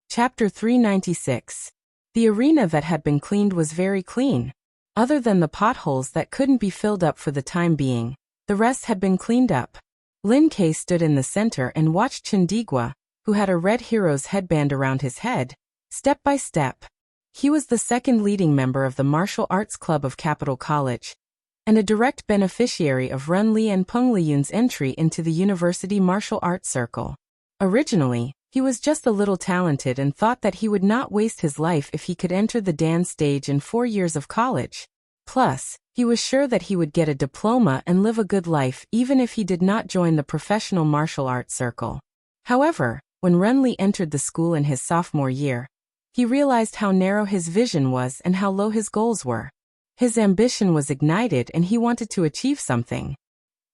Chapter 396. The arena that had been cleaned was very clean. Other than the potholes that couldn't be filled up for the time being, the rest had been cleaned up. Lin Kei stood in the center and watched Chindigua, who had a red hero's headband around his head, step by step. He was the second leading member of the Martial Arts Club of Capital College, and a direct beneficiary of Run Li and Peng Liyun's entry into the University Martial Arts Circle. Originally, he was just a little talented and thought that he would not waste his life if he could enter the dance stage in 4 years of college. Plus, he was sure that he would get a diploma and live a good life even if he did not join the professional martial arts circle. However, when Run Li entered the school in his sophomore year, he realized how narrow his vision was and how low his goals were. His ambition was ignited and he wanted to achieve something.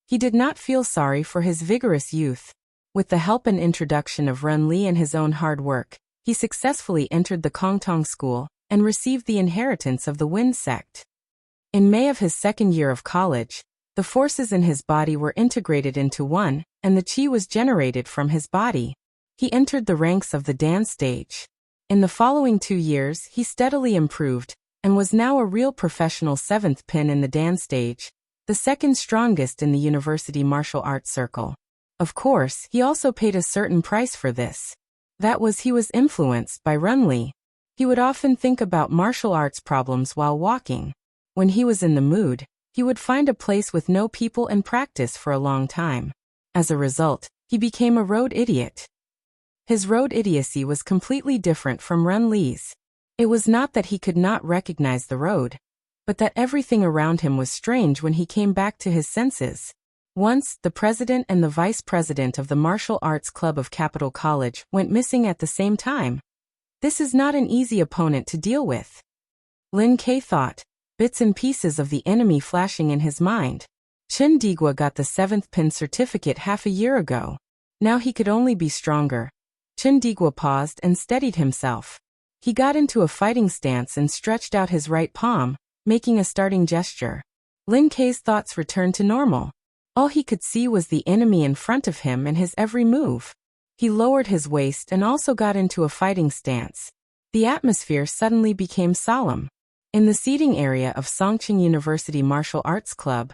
He did not feel sorry for his vigorous youth. With the help and introduction of Run Li and his own hard work, he successfully entered the Kongtong school and received the inheritance of the Wind sect. In May of his second year of college, the forces in his body were integrated into one, and the qi was generated from his body. He entered the ranks of the dance stage. In the following 2 years, he steadily improved, and was now a real professional 7th pin in the dance stage, the second strongest in the university martial arts circle. Of course, he also paid a certain price for this. That was he was influenced by Run Li. He would often think about martial arts problems while walking. When he was in the mood, he would find a place with no people and practice for a long time. As a result, he became a road idiot. His road idiocy was completely different from Run Li's. It was not that he could not recognize the road, but that everything around him was strange when he came back to his senses. Once, the president and the vice president of the Martial Arts Club of Capital College went missing at the same time. This is not an easy opponent to deal with. Lin Kei thought, bits and pieces of the enemy flashing in his mind. Chindigua got the 7th pin certificate half a year ago. Now he could only be stronger. Chindigua paused and steadied himself. He got into a fighting stance and stretched out his right palm, making a starting gesture. Lin Kei's thoughts returned to normal. All he could see was the enemy in front of him and his every move. He lowered his waist and also got into a fighting stance. The atmosphere suddenly became solemn. In the seating area of Songqing University Martial Arts Club,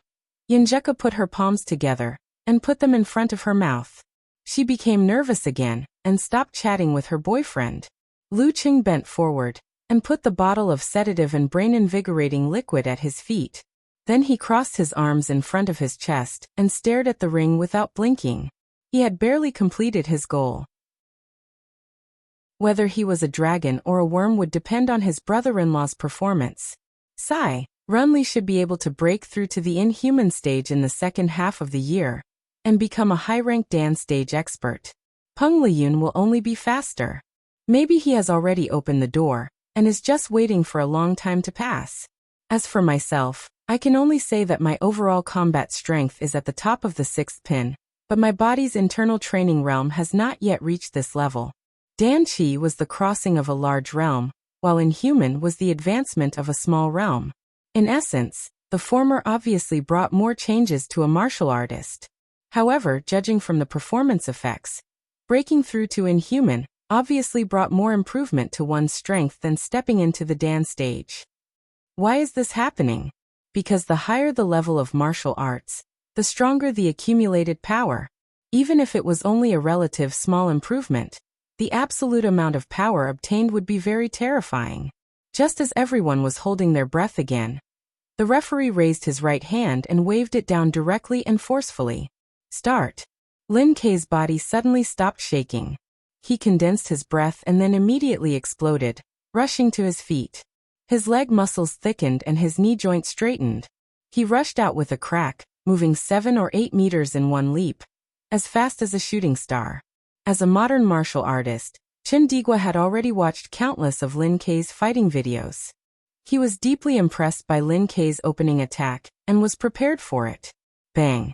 Yinjeka put her palms together and put them in front of her mouth. She became nervous again and stopped chatting with her boyfriend. Lu Qing bent forward and put the bottle of sedative and brain-invigorating liquid at his feet. Then he crossed his arms in front of his chest and stared at the ring without blinking. He had barely completed his goal. Whether he was a dragon or a worm would depend on his brother-in-law's performance. Run Li should be able to break through to the inhuman stage in the second half of the year and become a high-ranked dance stage expert. Peng Liyun will only be faster. Maybe he has already opened the door and is just waiting for a long time to pass. As for myself, I can only say that my overall combat strength is at the top of the 6th pin, but my body's internal training realm has not yet reached this level. Dan Qi was the crossing of a large realm, while Inhuman was the advancement of a small realm. In essence, the former obviously brought more changes to a martial artist. However, judging from the performance effects, breaking through to Inhuman obviously brought more improvement to one's strength than stepping into the Dan stage. Why is this happening? Because the higher the level of martial arts, the stronger the accumulated power. Even if it was only a relative small improvement, the absolute amount of power obtained would be very terrifying. Just as everyone was holding their breath again, the referee raised his right hand and waved it down directly and forcefully. Start. Lin Kei's body suddenly stopped shaking. He condensed his breath and then immediately exploded, rushing to his feet. His leg muscles thickened and his knee joint straightened. He rushed out with a crack, moving 7 or 8 meters in one leap, as fast as a shooting star. As a modern martial artist, Chindigua had already watched countless of Lin Kei's fighting videos. He was deeply impressed by Lin Kei's opening attack and was prepared for it. Bang!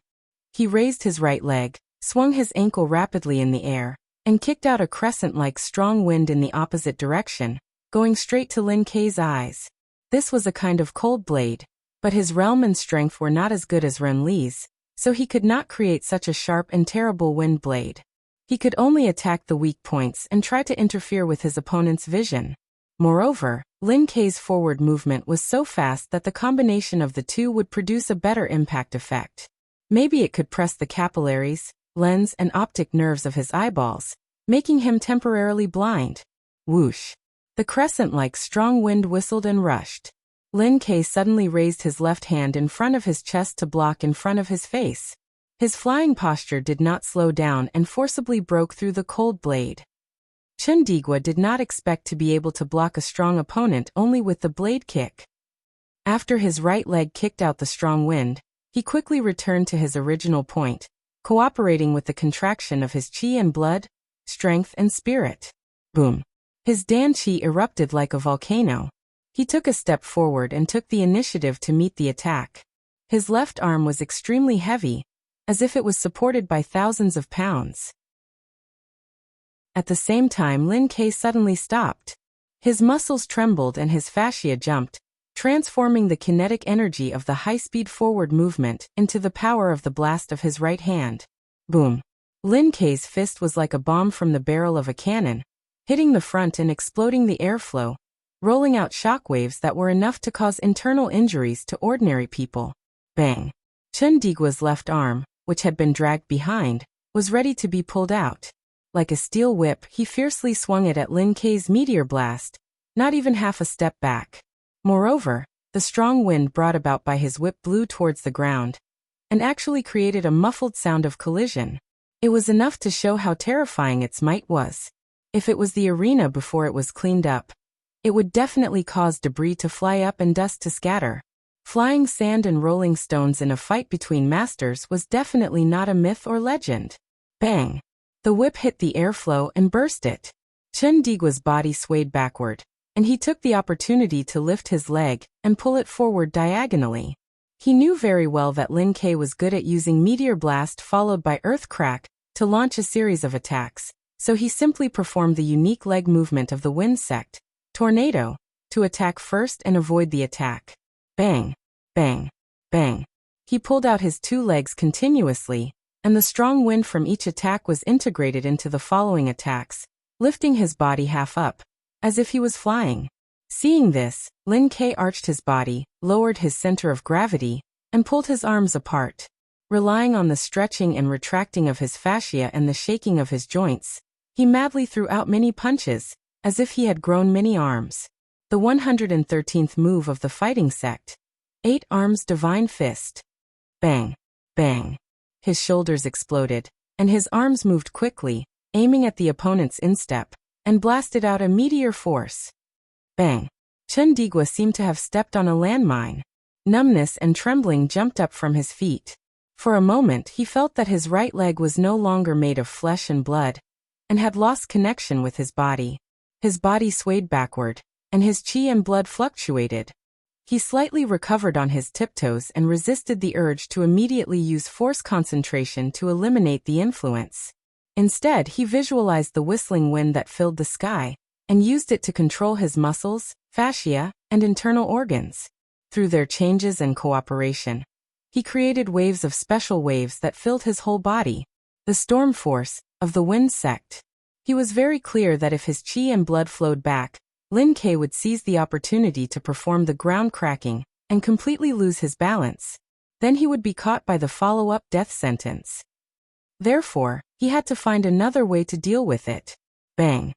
He raised his right leg, swung his ankle rapidly in the air, and kicked out a crescent-like strong wind in the opposite direction, going straight to Lin Kei's eyes. This was a kind of cold blade, but his realm and strength were not as good as Run Li's, so he could not create such a sharp and terrible wind blade. He could only attack the weak points and try to interfere with his opponent's vision. Moreover, Lin Kei's forward movement was so fast that the combination of the two would produce a better impact effect. Maybe it could press the capillaries, lens and optic nerves of his eyeballs, making him temporarily blind. Whoosh! The crescent-like strong wind whistled and rushed. Lin Kei suddenly raised his left hand in front of his chest to block in front of his face. His flying posture did not slow down and forcibly broke through the cold blade. Chundigwa did not expect to be able to block a strong opponent only with the blade kick. After his right leg kicked out the strong wind, he quickly returned to his original point, cooperating with the contraction of his chi and blood, strength and spirit. Boom! His Dan chi erupted like a volcano. He took a step forward and took the initiative to meet the attack. His left arm was extremely heavy, as if it was supported by thousands of pounds. At the same time, Lin Kei suddenly stopped. His muscles trembled and his fascia jumped, transforming the kinetic energy of the high-speed forward movement into the power of the blast of his right hand. Boom! Lin Kei's fist was like a bomb from the barrel of a cannon, hitting the front and exploding the airflow, rolling out shockwaves that were enough to cause internal injuries to ordinary people. Bang! Chundigwa's left arm, which had been dragged behind, was ready to be pulled out. Like a steel whip, he fiercely swung it at Lin Kei's meteor blast, not even half a step back. Moreover, the strong wind brought about by his whip blew towards the ground, and actually created a muffled sound of collision. It was enough to show how terrifying its might was. If it was the arena before it was cleaned up, it would definitely cause debris to fly up and dust to scatter. Flying sand and rolling stones in a fight between masters was definitely not a myth or legend. Bang! The whip hit the airflow and burst it. Chundigwa's body swayed backward, and he took the opportunity to lift his leg and pull it forward diagonally. He knew very well that Lin Kei was good at using meteor blast followed by earth crack to launch a series of attacks, so he simply performed the unique leg movement of the wind sect, tornado, to attack first and avoid the attack. Bang! Bang! Bang! He pulled out his two legs continuously, and the strong wind from each attack was integrated into the following attacks, lifting his body half up, as if he was flying. Seeing this, Lin Kei arched his body, lowered his center of gravity, and pulled his arms apart. Relying on the stretching and retracting of his fascia and the shaking of his joints, he madly threw out many punches, as if he had grown many arms. The 113th move of the fighting sect. 8 arms divine fist. Bang! Bang! His shoulders exploded, and his arms moved quickly, aiming at the opponent's instep, and blasted out a meteor force. Bang! Chundigwa seemed to have stepped on a landmine. Numbness and trembling jumped up from his feet. For a moment he felt that his right leg was no longer made of flesh and blood, and had lost connection with his body. His body swayed backward, and his chi and blood fluctuated. He slightly recovered on his tiptoes and resisted the urge to immediately use force concentration to eliminate the influence. Instead, he visualized the whistling wind that filled the sky, and used it to control his muscles, fascia, and internal organs. Through their changes and cooperation, he created waves of special waves that filled his whole body. The storm force of the wind sect. He was very clear that if his chi and blood flowed back, Lin Kei would seize the opportunity to perform the ground cracking and completely lose his balance. Then he would be caught by the follow-up death sentence. Therefore, he had to find another way to deal with it. Bang!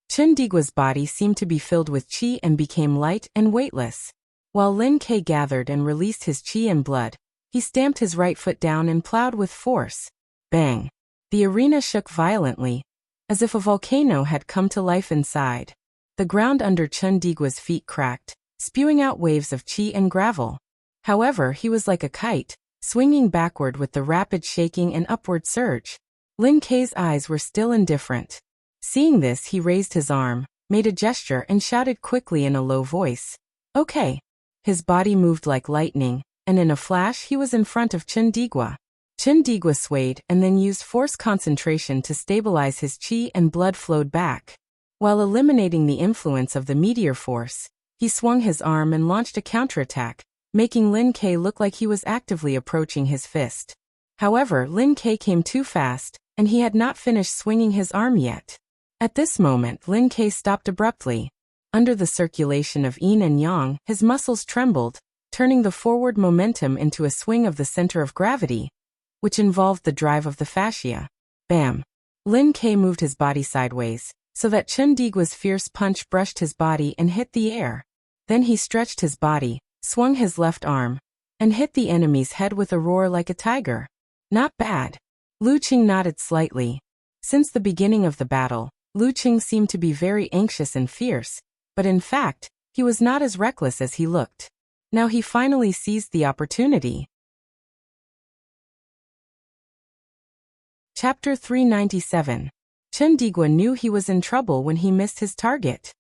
Chundigwa's body seemed to be filled with chi and became light and weightless. While Lin Kei gathered and released his chi and blood, he stamped his right foot down and plowed with force. Bang! The arena shook violently, as if a volcano had come to life inside. The ground under Chundigwa's feet cracked, spewing out waves of chi and gravel. However, he was like a kite, swinging backward with the rapid shaking and upward surge. Lin Kei's eyes were still indifferent. Seeing this, he raised his arm, made a gesture and shouted quickly in a low voice. Okay. His body moved like lightning, and in a flash he was in front of Chundigwa. Chundigwa swayed and then used force concentration to stabilize his chi and blood flowed back. While eliminating the influence of the meteor force, he swung his arm and launched a counterattack, making Lin Kei look like he was actively approaching his fist. However, Lin Kei came too fast, and he had not finished swinging his arm yet. At this moment, Lin Ke stopped abruptly. Under the circulation of yin and yang, his muscles trembled, turning the forward momentum into a swing of the center of gravity, which involved the drive of the fascia. Bam! Lin Ke moved his body sideways, so that Chen Digua's fierce punch brushed his body and hit the air. Then he stretched his body, swung his left arm, and hit the enemy's head with a roar like a tiger. Not bad. Lu Qing nodded slightly. Since the beginning of the battle, Lu Qing seemed to be very anxious and fierce, but in fact, he was not as reckless as he looked. Now he finally seized the opportunity. Chapter 397. Chen Digua knew he was in trouble when he missed his target.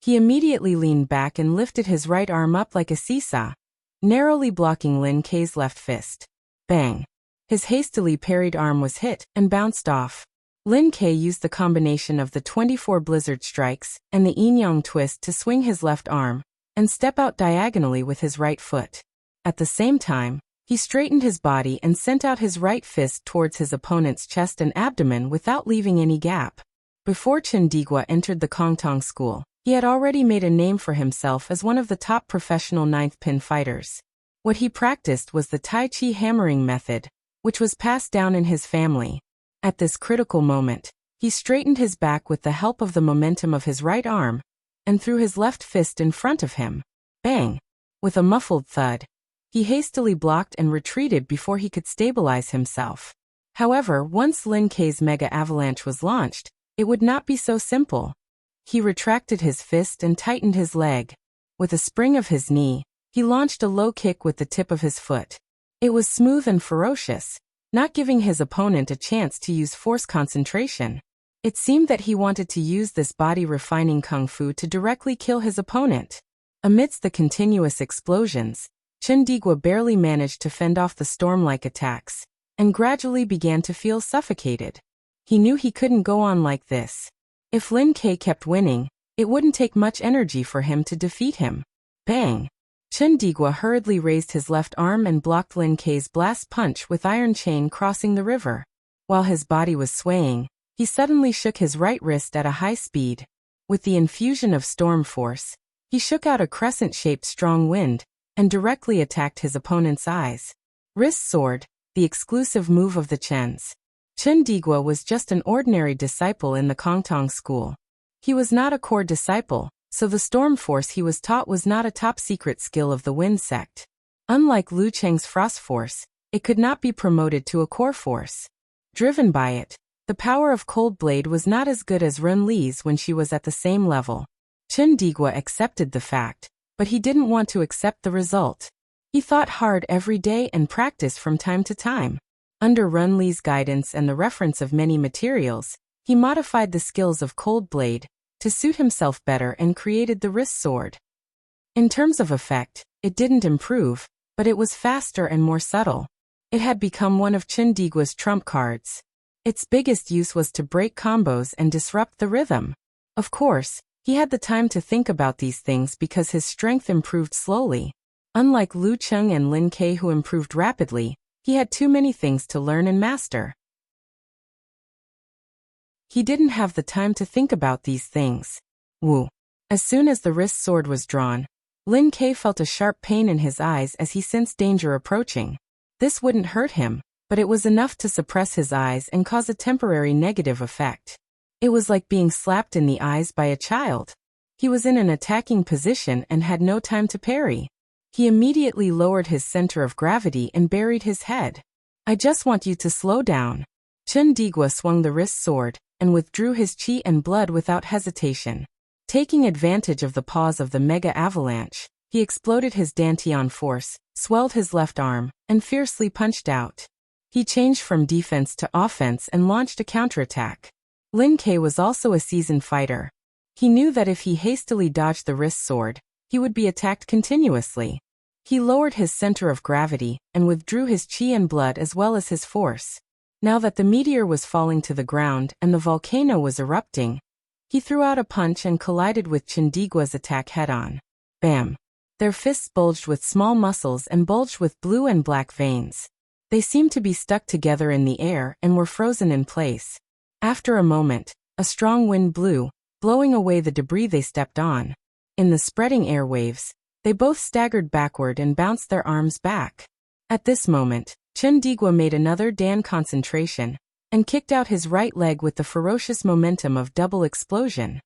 He immediately leaned back and lifted his right arm up like a seesaw, narrowly blocking Lin Ke's left fist. Bang! His hastily parried arm was hit and bounced off. Lin Ke used the combination of the 24 blizzard strikes and the yin-yang twist to swing his left arm and step out diagonally with his right foot. At the same time, he straightened his body and sent out his right fist towards his opponent's chest and abdomen without leaving any gap. Before Chen Digua entered the Kongtong school, he had already made a name for himself as one of the top professional ninth pin fighters. What he practiced was the Tai Chi hammering method, which was passed down in his family. At this critical moment, he straightened his back with the help of the momentum of his right arm, and threw his left fist in front of him. Bang! With a muffled thud, he hastily blocked and retreated before he could stabilize himself. However, once Lin Ke's mega avalanche was launched, it would not be so simple. He retracted his fist and tightened his leg. With a spring of his knee, he launched a low kick with the tip of his foot. It was smooth and ferocious, not giving his opponent a chance to use force concentration. It seemed that he wanted to use this body-refining kung fu to directly kill his opponent. Amidst the continuous explosions, Chen Digua barely managed to fend off the storm-like attacks, and gradually began to feel suffocated. He knew he couldn't go on like this. If Lin Ke kept winning, it wouldn't take much energy for him to defeat him. Bang! Chen Digua hurriedly raised his left arm and blocked Lin Ke's blast punch with iron chain crossing the river. While his body was swaying, he suddenly shook his right wrist at a high speed. With the infusion of storm force, he shook out a crescent-shaped strong wind and directly attacked his opponent's eyes. Wrist sword, the exclusive move of the Chens. Chen Digua was just an ordinary disciple in the Kongtong school. He was not a core disciple, so the storm force he was taught was not a top-secret skill of the Wind sect. Unlike Lu Cheng's frost force, it could not be promoted to a core force. Driven by it, the power of Cold Blade was not as good as Run Li's when she was at the same level. Chen Digua accepted the fact, but he didn't want to accept the result. He thought hard every day and practiced from time to time. Under Run Li's guidance and the reference of many materials, he modified the skills of Cold Blade to suit himself better and created the wrist sword. In terms of effect, it didn't improve, but it was faster and more subtle. It had become one of Chen Digua's trump cards. Its biggest use was to break combos and disrupt the rhythm. Of course, he had the time to think about these things because his strength improved slowly. Unlike Lu Cheng and Lin Ke who improved rapidly, he had too many things to learn and master. He didn't have the time to think about these things. Woo! As soon as the wrist sword was drawn, Lin Ke felt a sharp pain in his eyes as he sensed danger approaching. This wouldn't hurt him, but it was enough to suppress his eyes and cause a temporary negative effect. It was like being slapped in the eyes by a child. He was in an attacking position and had no time to parry. He immediately lowered his center of gravity and buried his head. "I just want you to slow down." Chen Digua swung the wrist sword and withdrew his chi and blood without hesitation. Taking advantage of the pause of the mega avalanche, he exploded his dantian force, swelled his left arm, and fiercely punched out. He changed from defense to offense and launched a counterattack. Lin Ke was also a seasoned fighter. He knew that if he hastily dodged the wrist sword, he would be attacked continuously. He lowered his center of gravity and withdrew his chi and blood as well as his force. Now that the meteor was falling to the ground and the volcano was erupting, he threw out a punch and collided with Chen Digua's attack head-on. Bam! Their fists bulged with small muscles and bulged with blue and black veins. They seemed to be stuck together in the air and were frozen in place. After a moment, a strong wind blew, blowing away the debris they stepped on. In the spreading airwaves, they both staggered backward and bounced their arms back. At this moment, Chundigwa made another Dan concentration and kicked out his right leg with the ferocious momentum of double explosion.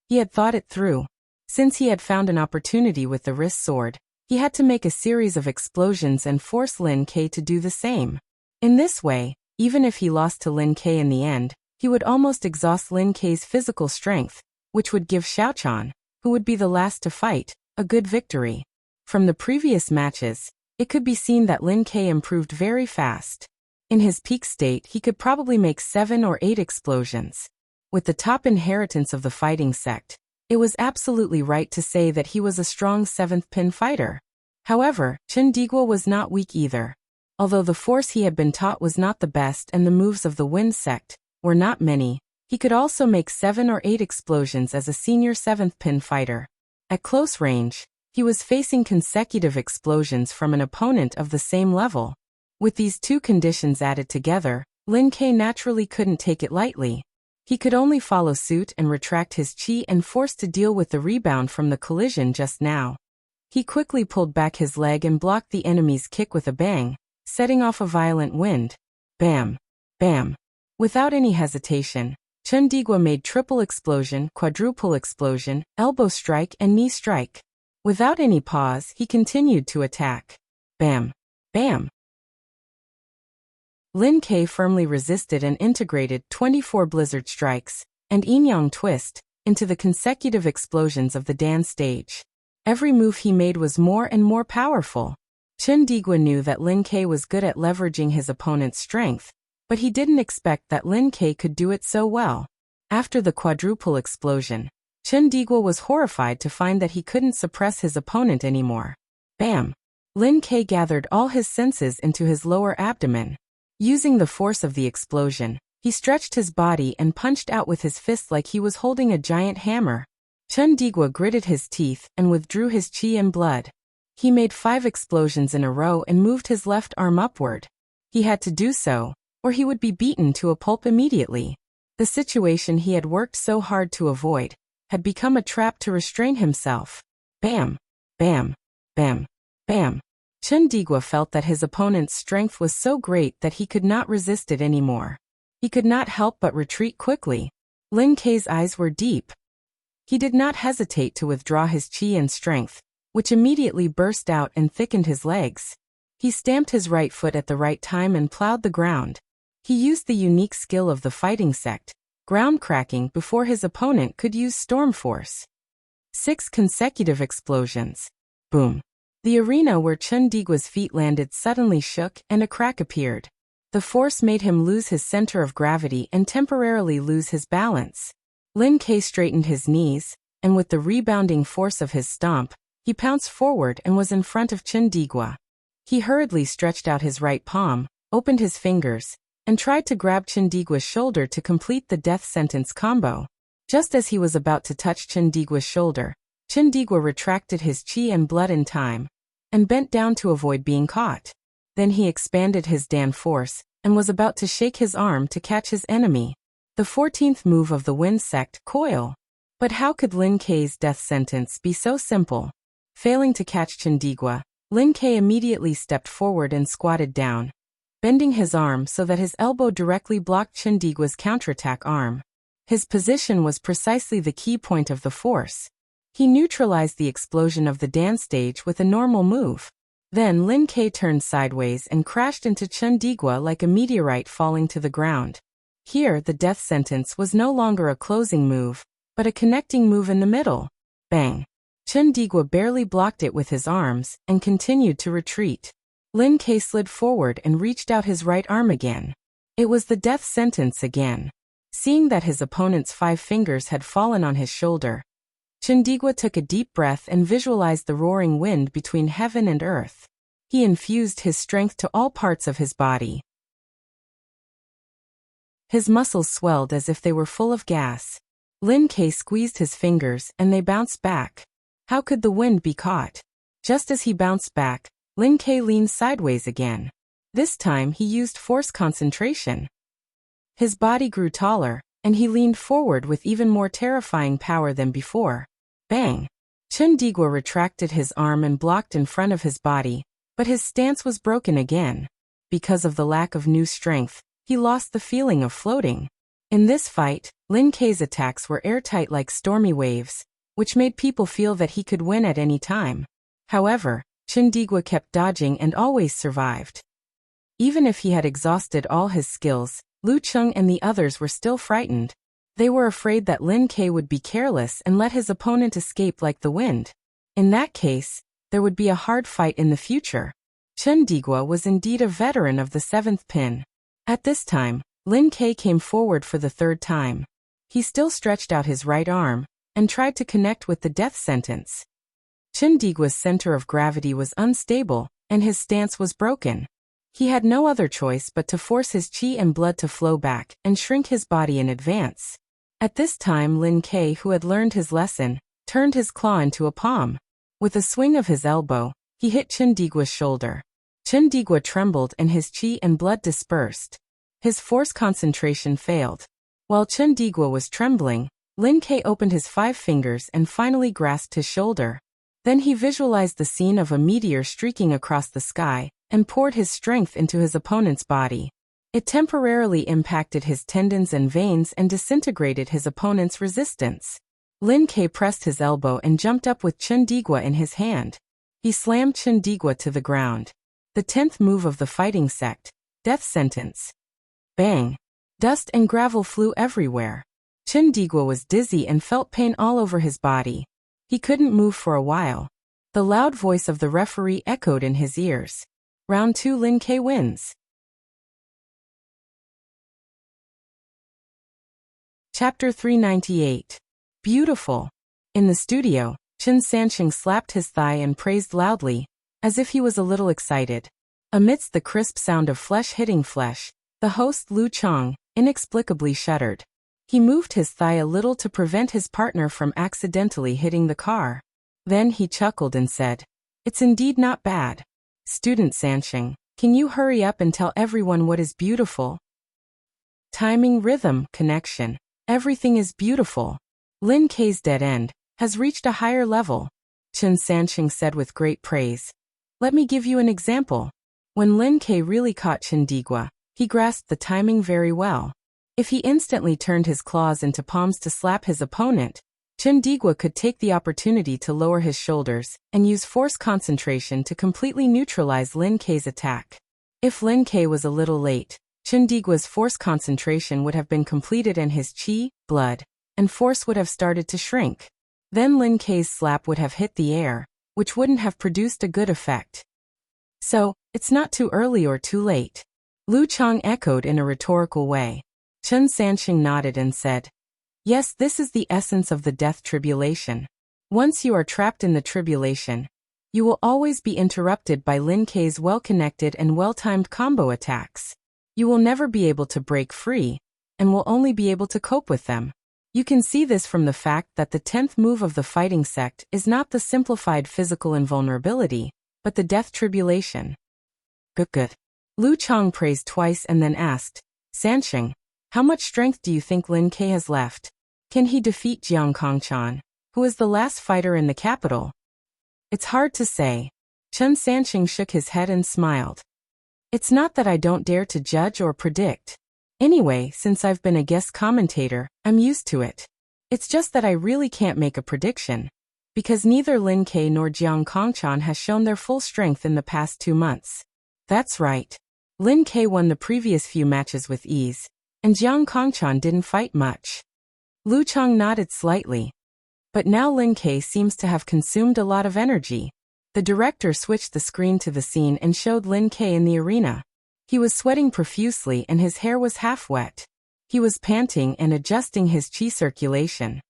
He had thought it through. Since he had found an opportunity with the wrist sword, he had to make a series of explosions and force Lin Ke to do the same. In this way, even if he lost to Lin Ke in the end, he would almost exhaust Lin Ke's physical strength, which would give Xiaochan, who would be the last to fight, a good victory. From the previous matches, it could be seen that Lin Ke improved very fast. In his peak state, he could probably make 7 or 8 explosions. With the top inheritance of the fighting sect, it was absolutely right to say that he was a strong 7th pin fighter. However, Chundigwa was not weak either. Although the force he had been taught was not the best and the moves of the Wind sect were not many, he could also make 7 or 8 explosions as a senior 7th pin fighter. At close range, he was facing consecutive explosions from an opponent of the same level. With these two conditions added together, Lin Ke naturally couldn't take it lightly. He could only follow suit and retract his chi and force to deal with the rebound from the collision just now. He quickly pulled back his leg and blocked the enemy's kick with a bang, setting off a violent wind. Bam! Bam! Without any hesitation, Chundigwa made triple explosion, quadruple explosion, elbow strike and knee strike. Without any pause, he continued to attack. Bam! Bam! Lin Ke firmly resisted and integrated 24 blizzard strikes and yin-yang twist into the consecutive explosions of the Dan stage. Every move he made was more and more powerful. Chundigwa knew that Lin Ke was good at leveraging his opponent's strength, but he didn't expect that Lin Ke could do it so well. After the quadruple explosion, Chundigwa was horrified to find that he couldn't suppress his opponent anymore. Bam! Lin Ke gathered all his senses into his lower abdomen. Using the force of the explosion, he stretched his body and punched out with his fist like he was holding a giant hammer. Chundigwa gritted his teeth and withdrew his chi and blood. He made 5 explosions in a row and moved his left arm upward. He had to do so, or he would be beaten to a pulp immediately. The situation he had worked so hard to avoid had become a trap to restrain himself. Bam! Bam! Bam! Bam! Chundigwa felt that his opponent's strength was so great that he could not resist it anymore. He could not help but retreat quickly. Lin Ke's eyes were deep. He did not hesitate to withdraw his chi and strength, which immediately burst out and thickened his legs. He stamped his right foot at the right time and plowed the ground. He used the unique skill of the fighting sect, ground cracking, before his opponent could use storm force. 6 consecutive explosions. Boom! The arena where Chundigwa's feet landed suddenly shook and a crack appeared. The force made him lose his center of gravity and temporarily lose his balance. Lin Ke straightened his knees, and with the rebounding force of his stomp, he pounced forward and was in front of Chundigwa. He hurriedly stretched out his right palm, opened his fingers, and tried to grab Chundigwa's shoulder to complete the death sentence combo. Just as he was about to touch Chundigwa's shoulder, Chundigwa retracted his chi and blood in time, and bent down to avoid being caught. Then he expanded his Dan force, and was about to shake his arm to catch his enemy. The 14th move of the Wind sect, Coil. But how could Lin Ke's death sentence be so simple? Failing to catch Chundigwa, Lin Ke immediately stepped forward and squatted down, bending his arm so that his elbow directly blocked Chundigwa's counterattack arm. His position was precisely the key point of the force. He neutralized the explosion of the Dan stage with a normal move. Then Lin Ke turned sideways and crashed into Chundigwa like a meteorite falling to the ground. Here the death sentence was no longer a closing move, but a connecting move in the middle. Bang! Chundigwa barely blocked it with his arms and continued to retreat. Lin Ke slid forward and reached out his right arm again. It was the death sentence again. Seeing that his opponent's 5 fingers had fallen on his shoulder, Chundigwa took a deep breath and visualized the roaring wind between heaven and earth. He infused his strength to all parts of his body. His muscles swelled as if they were full of gas. Lin Ke squeezed his fingers and they bounced back. How could the wind be caught? Just as he bounced back, Lin Ke leaned sideways again. This time he used force concentration. His body grew taller, and he leaned forward with even more terrifying power than before. Bang! Chundigwa retracted his arm and blocked in front of his body, but his stance was broken again. Because of the lack of new strength, he lost the feeling of floating. In this fight, Lin Kei's attacks were airtight like stormy waves, which made people feel that he could win at any time. However, Chundigwa kept dodging and always survived. Even if he had exhausted all his skills, Lu Cheng and the others were still frightened. They were afraid that Lin Kei would be careless and let his opponent escape like the wind. In that case, there would be a hard fight in the future. Chundigwa was indeed a veteran of the 7th pin. At this time, Lin Kei came forward for the 3rd time. He still stretched out his right arm and tried to connect with the death sentence. Chundigwa's center of gravity was unstable, and his stance was broken. He had no other choice but to force his qi and blood to flow back and shrink his body in advance. At this time Lin Kei, who had learned his lesson, turned his claw into a palm. With a swing of his elbow, he hit Chundigwa's shoulder. Chundigwa trembled and his qi and blood dispersed. His force concentration failed. While Chundigwa was trembling, Lin Kei opened his 5 fingers and finally grasped his shoulder. Then he visualized the scene of a meteor streaking across the sky, and poured his strength into his opponent's body. It temporarily impacted his tendons and veins and disintegrated his opponent's resistance. Lin Kei pressed his elbow and jumped up with Chundigwa in his hand. He slammed Chundigwa to the ground. The 10th move of the fighting sect, death sentence. Bang! Dust and gravel flew everywhere. Chundigwa was dizzy and felt pain all over his body. He couldn't move for a while. The loud voice of the referee echoed in his ears. Round 2, Lin Kei wins. Chapter 398. Beautiful. In the studio, Chen Sanqing slapped his thigh and praised loudly, as if he was a little excited. Amidst the crisp sound of flesh hitting flesh, the host Lu Cheng inexplicably shuddered. He moved his thigh a little to prevent his partner from accidentally hitting the car. Then he chuckled and said, "It's indeed not bad. Student Sanqing, can you hurry up and tell everyone what is beautiful?" Timing, rhythm, connection. Everything is beautiful. Lin Kei's dead end has reached a higher level, Chen Sanqing said with great praise. Let me give you an example. When Lin Kei really caught Chundigwa, he grasped the timing very well. If he instantly turned his claws into palms to slap his opponent, Chundigwa could take the opportunity to lower his shoulders and use force concentration to completely neutralize Lin Kei's attack. If Lin Kei was a little late, Chundigwa's force concentration would have been completed and his qi, blood, and force would have started to shrink. Then Lin Kei's slap would have hit the air, which wouldn't have produced a good effect. So, it's not too early or too late. Lu Cheng echoed in a rhetorical way. Chen Sanqing nodded and said, "Yes, this is the essence of the death tribulation. Once you are trapped in the tribulation, you will always be interrupted by Lin Kei's well-connected and well-timed combo attacks. You will never be able to break free, and will only be able to cope with them. You can see this from the fact that the 10th move of the fighting sect is not the simplified physical invulnerability, but the death tribulation." Good. Lu Cheng praised twice and then asked, "Sanqing, how much strength do you think Lin Kei has left? Can he defeat Jiang Kongchan, who is the last fighter in the capital?" "It's hard to say." Chen Sanqing shook his head and smiled. "It's not that I don't dare to judge or predict. Anyway, since I've been a guest commentator, I'm used to it. It's just that I really can't make a prediction, because neither Lin Kei nor Jiang Kongchan has shown their full strength in the past 2 months. That's right. Lin Kei won the previous few matches with ease, and Jiang Kongchan didn't fight much." Lu Cheng nodded slightly. But now Lin Kei seems to have consumed a lot of energy. The director switched the screen to the scene and showed Lin Kei in the arena. He was sweating profusely and his hair was half wet. He was panting and adjusting his qi circulation.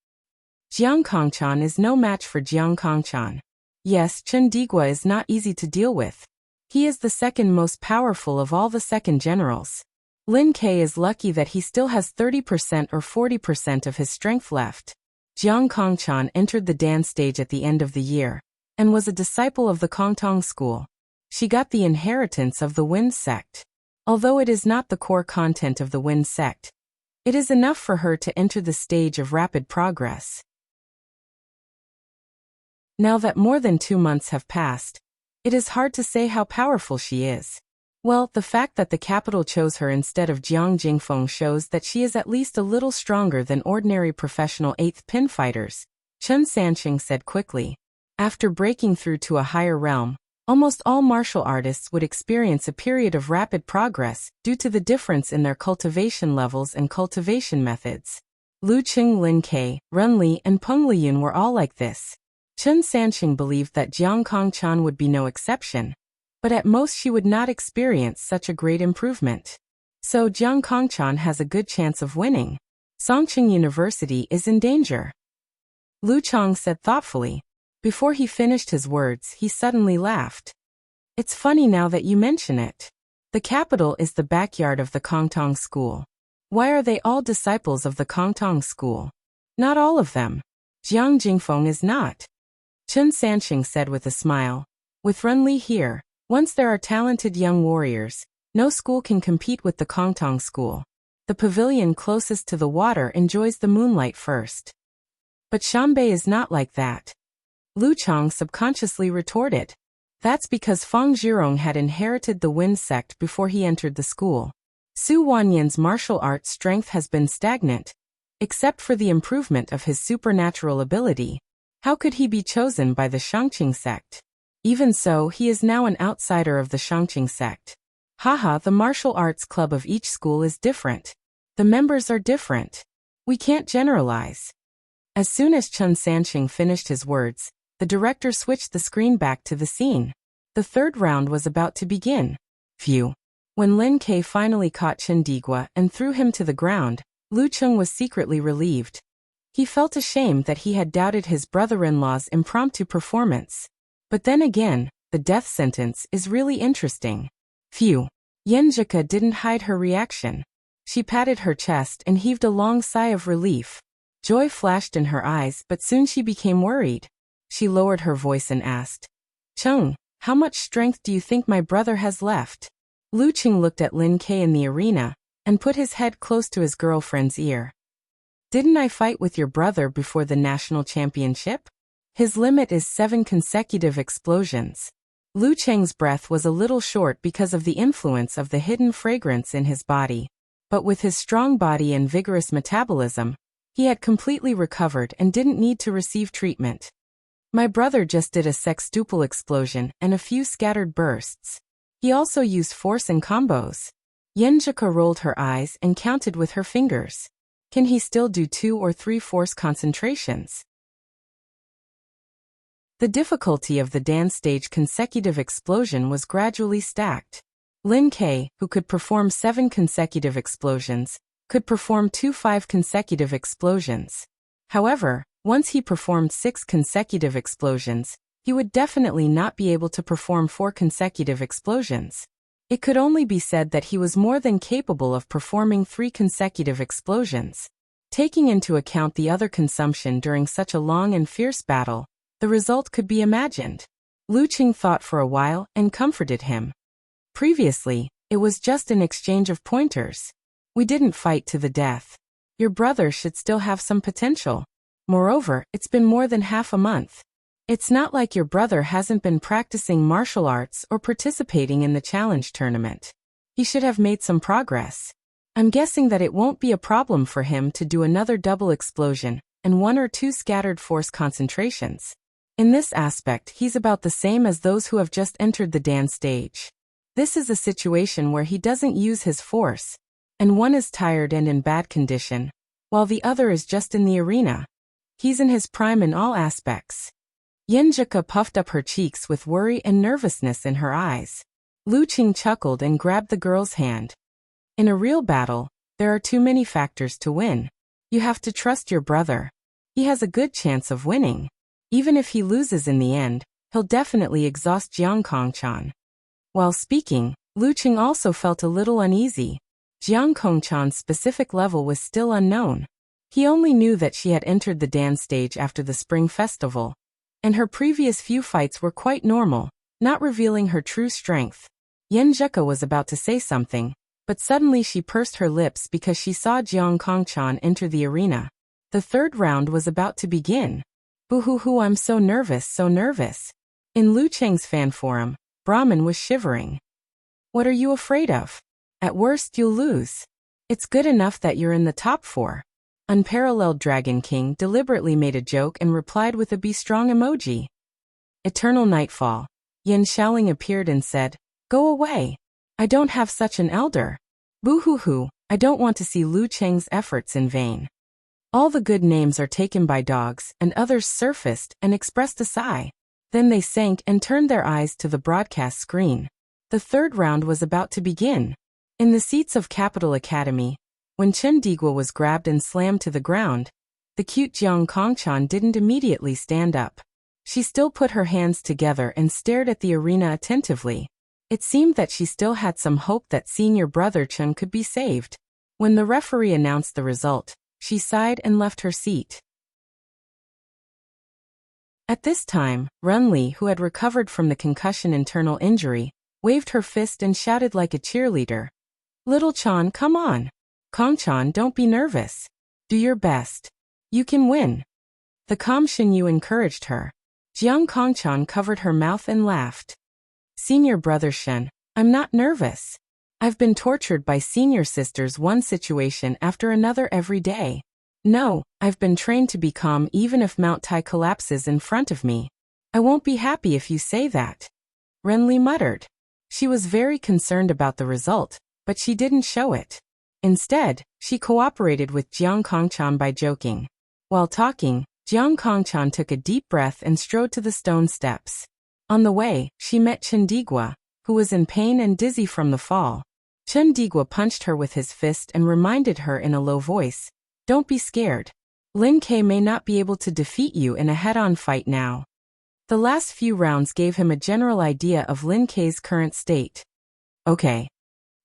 Jiang Kongchan is no match for Jiang Kongchan. Yes, Chundigwa is not easy to deal with. He is the second most powerful of all the second generals. Lin Kei is lucky that he still has 30% or 40% of his strength left. Jiang Kongchan entered the dance stage at the end of the year, and was a disciple of the Kongtong school. She got the inheritance of the Wind sect. Although it is not the core content of the Wind sect, it is enough for her to enter the stage of rapid progress. Now that more than 2 months have passed, it is hard to say how powerful she is. Well, the fact that the capital chose her instead of Jiang Jingfeng shows that she is at least a little stronger than ordinary professional 8th pin fighters, Chen Sanqing said quickly. After breaking through to a higher realm, almost all martial artists would experience a period of rapid progress due to the difference in their cultivation levels and cultivation methods. Lu Qing, Lin Ke, Ren Li, and Peng Liyun were all like this. Chen Sanqing believed that Jiang Kongchan would be no exception, but at most she would not experience such a great improvement. So Jiang Kongchan has a good chance of winning. Songqing University is in danger. Lu Chong said thoughtfully. Before he finished his words, he suddenly laughed. It's funny now that you mention it. The capital is the backyard of the Kongtong school. Why are they all disciples of the Kongtong school? Not all of them. Jiang Jingfeng is not. Chen Sanqing said with a smile. With Ren Li here, once there are talented young warriors, no school can compete with the Kongtong school. The pavilion closest to the water enjoys the moonlight first. But Shanbei is not like that. Lu Chong subconsciously retorted. That's because Feng Zhirong had inherited the Wind sect before he entered the school. Su Wanyan's martial arts strength has been stagnant, except for the improvement of his supernatural ability. How could he be chosen by the Shangqing sect? Even so, he is now an outsider of the Shangqing sect. Haha, the martial arts club of each school is different. The members are different. We can't generalize. As soon as Chen Sanqing finished his words, the director switched the screen back to the scene. The third round was about to begin. Phew. When Lin Ke finally caught Chen Digua and threw him to the ground, Lu Cheng was secretly relieved. He felt ashamed that he had doubted his brother-in-law's impromptu performance. But then again, the death sentence is really interesting. Phew. Yenjika didn't hide her reaction. She patted her chest and heaved a long sigh of relief. Joy flashed in her eyes, but soon she became worried. She lowered her voice and asked, Cheng, how much strength do you think my brother has left? Lu Qing looked at Lin Ke in the arena and put his head close to his girlfriend's ear. Didn't I fight with your brother before the national championship? His limit is 7 consecutive explosions. Lu Cheng's breath was a little short because of the influence of the hidden fragrance in his body. But with his strong body and vigorous metabolism, he had completely recovered and didn't need to receive treatment. My brother just did a sextuple explosion and a few scattered bursts. He also used force and combos. Yenjika rolled her eyes and counted with her fingers. Can he still do 2 or 3 force concentrations? The difficulty of the dance stage consecutive explosion was gradually stacked. Lin Ke, who could perform 7 consecutive explosions, could perform 2 5 consecutive explosions. However, once he performed 6 consecutive explosions, he would definitely not be able to perform 4 consecutive explosions. It could only be said that he was more than capable of performing 3 consecutive explosions. Taking into account the other consumption during such a long and fierce battle, the result could be imagined. Lu Qing thought for a while and comforted him. Previously, it was just an exchange of pointers. We didn't fight to the death. Your brother should still have some potential. Moreover, it's been more than half a month. It's not like your brother hasn't been practicing martial arts or participating in the challenge tournament. He should have made some progress. I'm guessing that it won't be a problem for him to do another double explosion and 1 or 2 scattered force concentrations. In this aspect, he's about the same as those who have just entered the dance stage. This is a situation where he doesn't use his force, and one is tired and in bad condition, while the other is just in the arena. He's in his prime in all aspects. Yenjika puffed up her cheeks with worry and nervousness in her eyes. Lu Qing chuckled and grabbed the girl's hand. In a real battle, there are too many factors to win. You have to trust your brother. He has a good chance of winning. Even if he loses in the end, he'll definitely exhaust Jiang Kongchan. While speaking, Lu Qing also felt a little uneasy. Jiang Kongchan's specific level was still unknown. He only knew that she had entered the dance stage after the Spring Festival, and her previous few fights were quite normal, not revealing her true strength. Yenjika was about to say something, but suddenly she pursed her lips because she saw Jiang Kongchan enter the arena. The third round was about to begin. Boo-hoo-hoo, I'm so nervous, so nervous. In Lu Cheng's fan forum, Brahman was shivering. What are you afraid of? At worst you'll lose. It's good enough that you're in the top 4. Unparalleled Dragon King deliberately made a joke and replied with a be strong emoji. Eternal Nightfall. Yin Shaoling appeared and said, Go away. I don't have such an elder. Boo-hoo-hoo, I don't want to see Lu Cheng's efforts in vain. All the good names are taken by dogs, and others surfaced and expressed a sigh. Then they sank and turned their eyes to the broadcast screen. The third round was about to begin. In the seats of Capital Academy, when Chen Digua was grabbed and slammed to the ground, the cute Jiang Kongchan didn't immediately stand up. She still put her hands together and stared at the arena attentively. It seemed that she still had some hope that senior brother Chen could be saved. When the referee announced the result, she sighed and left her seat. At this time, Runli, who had recovered from the concussion internal injury, waved her fist and shouted like a cheerleader. Little Chan, come on. Kongchan, don't be nervous. Do your best. You can win. The calm Shinyu encouraged her. Jiang Kongchan covered her mouth and laughed. Senior brother Shen, I'm not nervous. I've been tortured by senior sisters one situation after another every day. No, I've been trained to be calm even if Mount Tai collapses in front of me. I won't be happy if you say that. Renli muttered. She was very concerned about the result, but she didn't show it. Instead, she cooperated with Jiang Kongchan by joking. While talking, Jiang Kongchan took a deep breath and strode to the stone steps. On the way, she met Chen Digua, who was in pain and dizzy from the fall. Chen Digua punched her with his fist and reminded her in a low voice, Don't be scared. Lin Ke may not be able to defeat you in a head-on fight now. The last few rounds gave him a general idea of Lin Ke's current state. Okay.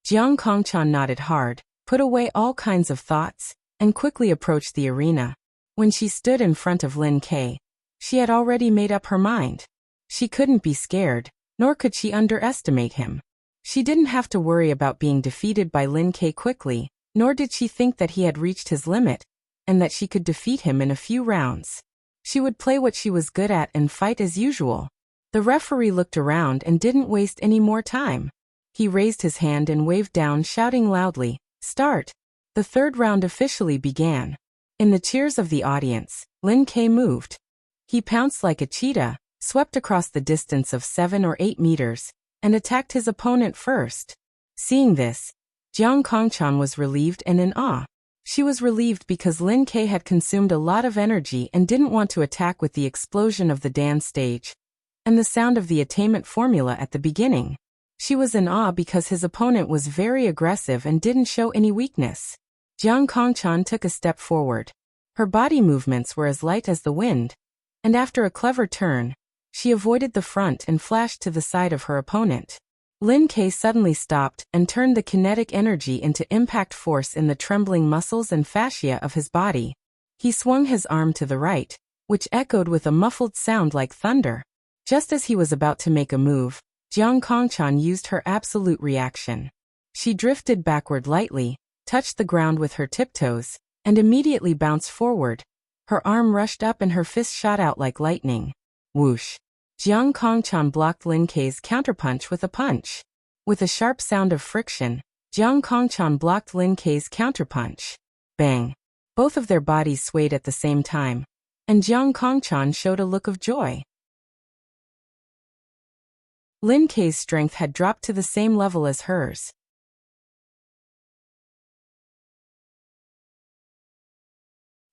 Jiang Kongchan nodded hard, put away all kinds of thoughts, and quickly approached the arena. When she stood in front of Lin Ke, she had already made up her mind. She couldn't be scared, nor could she underestimate him. She didn't have to worry about being defeated by Lin Ke quickly, nor did she think that he had reached his limit, and that she could defeat him in a few rounds. She would play what she was good at and fight as usual. The referee looked around and didn't waste any more time. He raised his hand and waved down, shouting loudly, Start! The third round officially began. In the cheers of the audience, Lin Ke moved. He pounced like a cheetah, swept across the distance of 7 or 8 meters, and attacked his opponent first. Seeing this, Jiang Kongchan was relieved and in awe. She was relieved because Lin Ke had consumed a lot of energy and didn't want to attack with the explosion of the dance stage and the sound of the attainment formula at the beginning. She was in awe because his opponent was very aggressive and didn't show any weakness. Jiang Kongchan took a step forward. Her body movements were as light as the wind, and after a clever turn, she avoided the front and flashed to the side of her opponent. Lin Ke suddenly stopped and turned the kinetic energy into impact force in the trembling muscles and fascia of his body. He swung his arm to the right, which echoed with a muffled sound like thunder. Just as he was about to make a move, Jiang Kongchan used her absolute reaction. She drifted backward lightly, touched the ground with her tiptoes, and immediately bounced forward. Her arm rushed up and her fist shot out like lightning. Whoosh! Jiang Kongchan blocked Lin Ke's counterpunch with a punch. With a sharp sound of friction, Jiang Kongchan blocked Lin Ke's counterpunch. Bang! Both of their bodies swayed at the same time, and Jiang Kongchan showed a look of joy. Lin Ke's strength had dropped to the same level as hers.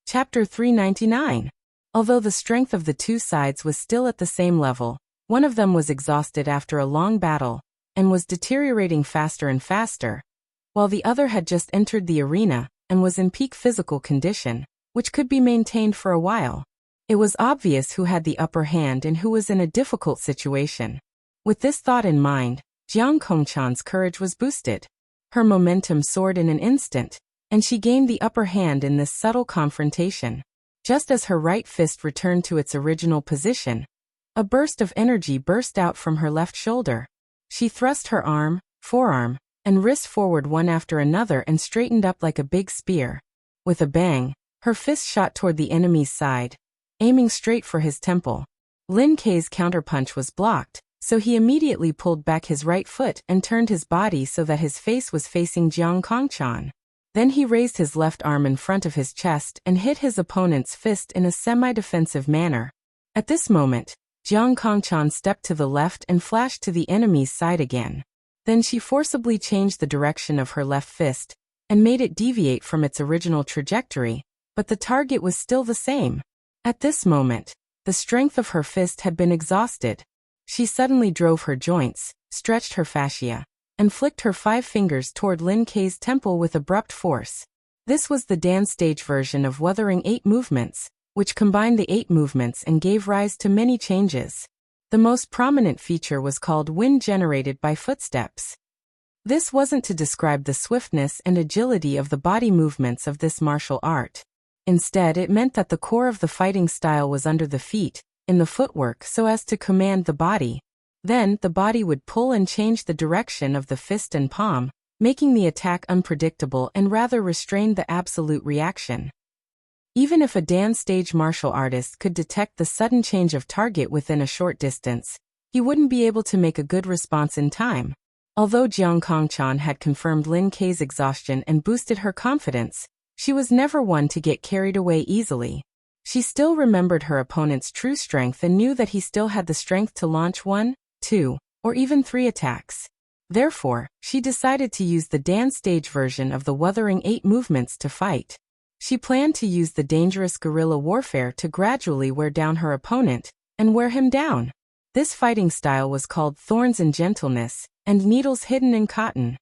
Chapter 399. Although the strength of the two sides was still at the same level, one of them was exhausted after a long battle, and was deteriorating faster and faster, while the other had just entered the arena, and was in peak physical condition, which could be maintained for a while. It was obvious who had the upper hand and who was in a difficult situation. With this thought in mind, Jiang Kongchan's courage was boosted. Her momentum soared in an instant, and she gained the upper hand in this subtle confrontation. Just as her right fist returned to its original position, A burst of energy burst out from her left shoulder. She thrust her arm, forearm, and wrist forward one after another and straightened up like a big spear. With a bang, her fist shot toward the enemy's side, aiming straight for his temple. Lin Kei's counterpunch was blocked, so he immediately pulled back his right foot and turned his body so that his face was facing Jiang Kongchan. Then he raised his left arm in front of his chest and hit his opponent's fist in a semi-defensive manner. At this moment, Jiang Kongchan stepped to the left and flashed to the enemy's side again. Then she forcibly changed the direction of her left fist and made it deviate from its original trajectory, but the target was still the same. At this moment, the strength of her fist had been exhausted. She suddenly drove her joints, stretched her fascia, and flicked her 5 fingers toward Lin Kei's temple with abrupt force. This was the dance stage version of Wuthering 8 movements, which combined the 8 movements and gave rise to many changes. The most prominent feature was called wind generated by footsteps. This wasn't to describe the swiftness and agility of the body movements of this martial art. Instead, it meant that the core of the fighting style was under the feet, in the footwork so as to command the body. Then, the body would pull and change the direction of the fist and palm, making the attack unpredictable and rather restrain the absolute reaction. Even if a dance stage martial artist could detect the sudden change of target within a short distance, he wouldn't be able to make a good response in time. Although Jiang Kongchan had confirmed Lin Kei's exhaustion and boosted her confidence, she was never one to get carried away easily. She still remembered her opponent's true strength and knew that he still had the strength to launch 1, 2, or even 3 attacks. Therefore, she decided to use the dance stage version of the Wuthering 8 movements to fight. She planned to use the dangerous guerrilla warfare to gradually wear down her opponent and wear him down. This fighting style was called Thorns and Gentleness, and Needles Hidden in Cotton.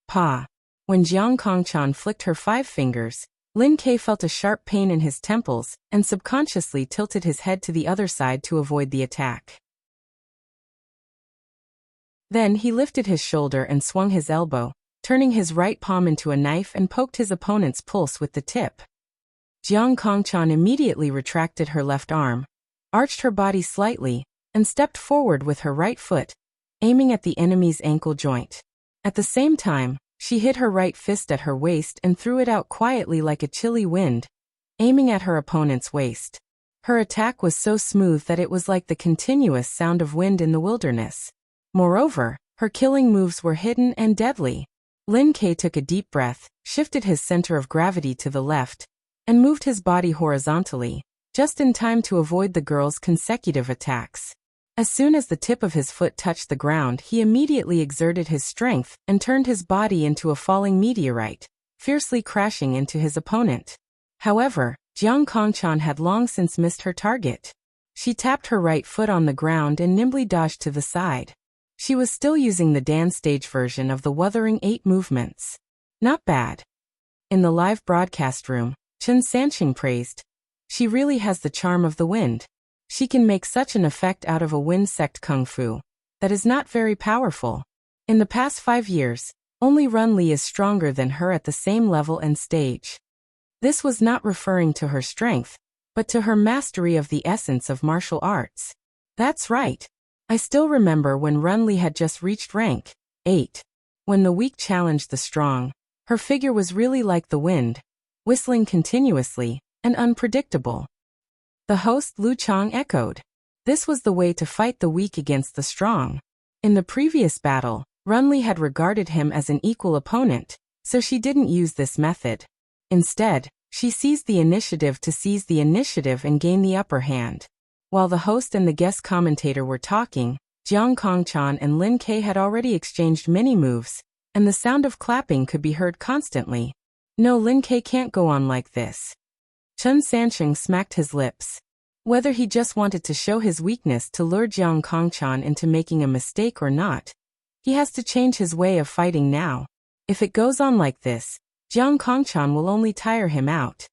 Pa. When Jiang Kongchan flicked her 5 fingers, Lin Kei felt a sharp pain in his temples and subconsciously tilted his head to the other side to avoid the attack. Then he lifted his shoulder and swung his elbow, turning his right palm into a knife and poked his opponent's pulse with the tip. Jiang Kongchan immediately retracted her left arm, arched her body slightly, and stepped forward with her right foot, aiming at the enemy's ankle joint. At the same time, she hit her right fist at her waist and threw it out quietly like a chilly wind, aiming at her opponent's waist. Her attack was so smooth that it was like the continuous sound of wind in the wilderness. Moreover, her killing moves were hidden and deadly. Lin Kei took a deep breath, shifted his center of gravity to the left, and moved his body horizontally, just in time to avoid the girl's consecutive attacks. As soon as the tip of his foot touched the ground, he immediately exerted his strength and turned his body into a falling meteorite, fiercely crashing into his opponent. However, Jiang Kongchan had long since missed her target. She tapped her right foot on the ground and nimbly dodged to the side. She was still using the dance stage version of the Wuthering 8 movements. Not bad. In the live broadcast room, Chen Sanqing praised. She really has the charm of the wind. She can make such an effect out of a wind-sect kung fu that is not very powerful. In the past 5 years, only Run Li is stronger than her at the same level and stage. This was not referring to her strength, but to her mastery of the essence of martial arts. That's right. I still remember when Run Li had just reached rank 8. When the weak challenged the strong, her figure was really like the wind, whistling continuously and unpredictable. The host Lu Chang echoed. This was the way to fight the weak against the strong. In the previous battle, Run Li had regarded him as an equal opponent, so she didn't use this method. Instead, she seized the initiative to seize the initiative and gain the upper hand. While the host and the guest commentator were talking, Jiang Kongchan and Lin Kei had already exchanged many moves, and the sound of clapping could be heard constantly. No, Lin Kei can't go on like this. Chen Sanqing smacked his lips. Whether he just wanted to show his weakness to lure Jiang Kongchan into making a mistake or not, he has to change his way of fighting now. If it goes on like this, Jiang Kongchan will only tire him out.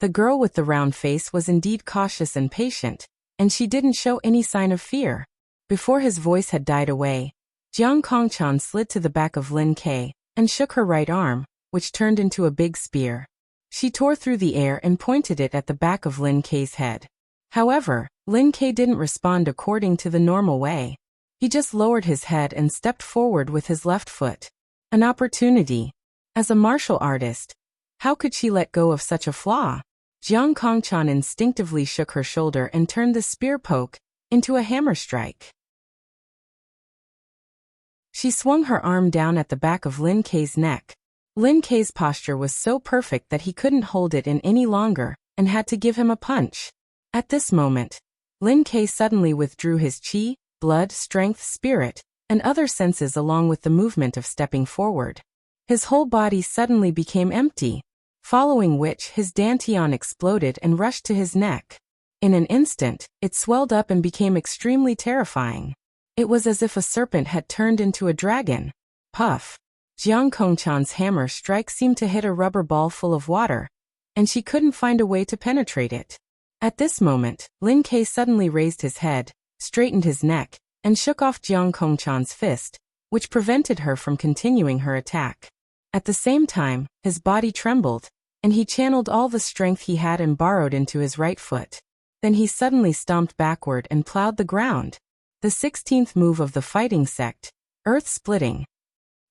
The girl with the round face was indeed cautious and patient, and she didn't show any sign of fear. Before his voice had died away, Jiang Kongchan slid to the back of Lin Kei and shook her right arm, which turned into a big spear. She tore through the air and pointed it at the back of Lin Kei's head. However, Lin Ke didn't respond according to the normal way. He just lowered his head and stepped forward with his left foot. An opportunity. As a martial artist, how could she let go of such a flaw? Jiang Kongchan instinctively shook her shoulder and turned the spear poke into a hammer strike. She swung her arm down at the back of Lin Ke's neck. Lin Ke's posture was so perfect that he couldn't hold it in any longer and had to give him a punch. At this moment, Lin Ke suddenly withdrew his qi, blood, strength, spirit, and other senses along with the movement of stepping forward. His whole body suddenly became empty, following which his dantian exploded and rushed to his neck. In an instant, it swelled up and became extremely terrifying. It was as if a serpent had turned into a dragon. Puff. Jiang Kongchan's hammer strike seemed to hit a rubber ball full of water, and she couldn't find a way to penetrate it. At this moment, Lin Ke suddenly raised his head, straightened his neck, and shook off Jiang Kongchan's fist, which prevented her from continuing her attack. At the same time, his body trembled, and he channeled all the strength he had and borrowed into his right foot. Then he suddenly stomped backward and plowed the ground. The 16th move of the fighting sect, earth-splitting.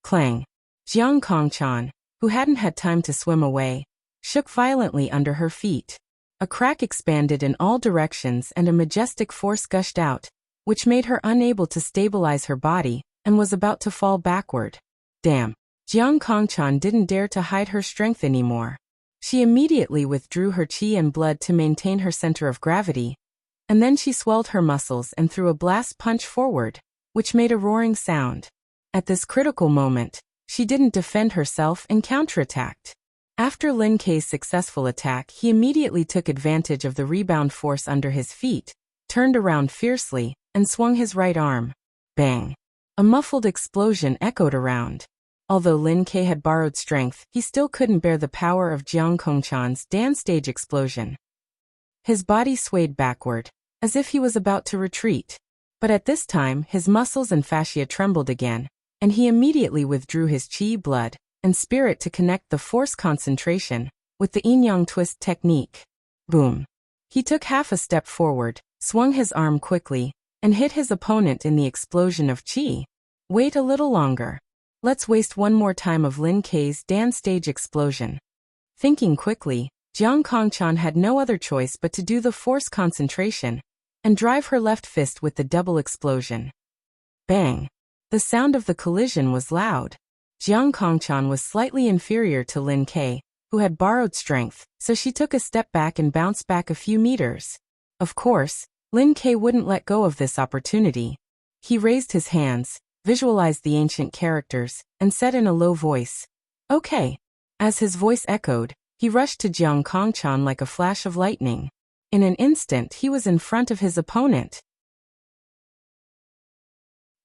Clang. Jiang Kongchan, who hadn't had time to swim away, shook violently under her feet. A crack expanded in all directions and a majestic force gushed out, which made her unable to stabilize her body and was about to fall backward. Damn. Jiang Kongchan didn't dare to hide her strength anymore. She immediately withdrew her qi and blood to maintain her center of gravity, and then she swelled her muscles and threw a blast punch forward, which made a roaring sound. At this critical moment, she didn't defend herself and counterattacked. After Lin Ke's successful attack, he immediately took advantage of the rebound force under his feet, turned around fiercely, and swung his right arm. Bang! A muffled explosion echoed around. Although Lin Ke had borrowed strength, he still couldn't bear the power of Jiang Kongchan's dance stage explosion. His body swayed backward, as if he was about to retreat. But at this time, his muscles and fascia trembled again, and he immediately withdrew his qi, blood, and spirit to connect the force concentration with the yin-yang twist technique. Boom. He took half a step forward, swung his arm quickly, and hit his opponent in the explosion of qi. Wait a little longer. Let's waste one more time of Lin Ke's dance stage explosion. Thinking quickly, Jiang Kongchan had no other choice but to do the force concentration and drive her left fist with the double explosion. Bang! The sound of the collision was loud. Jiang Kongchan was slightly inferior to Lin Ke, who had borrowed strength, so she took a step back and bounced back a few meters. Of course, Lin Ke wouldn't let go of this opportunity. He raised his hands, visualized the ancient characters, and said in a low voice, "Okay." As his voice echoed, he rushed to Jiang Kongchan like a flash of lightning. In an instant he was in front of his opponent.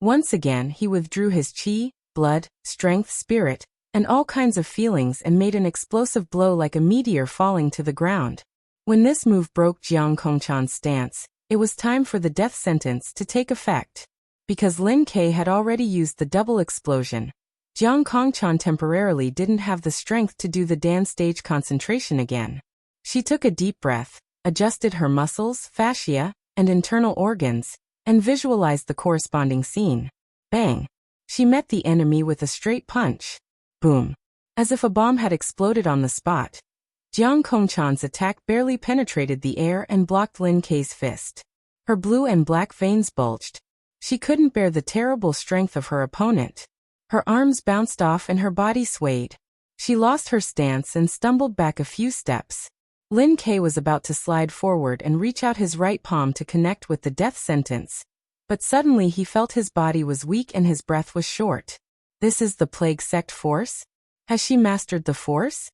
Once again he withdrew his qi, blood, strength, spirit, and all kinds of feelings and made an explosive blow like a meteor falling to the ground. When this move broke Jiang Kongchan's stance, it was time for the death sentence to take effect. Because Lin Ke had already used the double explosion, Jiang Kongchan temporarily didn't have the strength to do the dance stage concentration again. She took a deep breath, adjusted her muscles, fascia, and internal organs, and visualized the corresponding scene. Bang! She met the enemy with a straight punch. Boom! As if a bomb had exploded on the spot. Jiang Kongchan's attack barely penetrated the air and blocked Lin Ke's fist. Her blue and black veins bulged. She couldn't bear the terrible strength of her opponent. Her arms bounced off and her body swayed. She lost her stance and stumbled back a few steps. Lin Ke was about to slide forward and reach out his right palm to connect with the death sentence, but suddenly he felt his body was weak and his breath was short. This is the plague sect force? Has she mastered the force?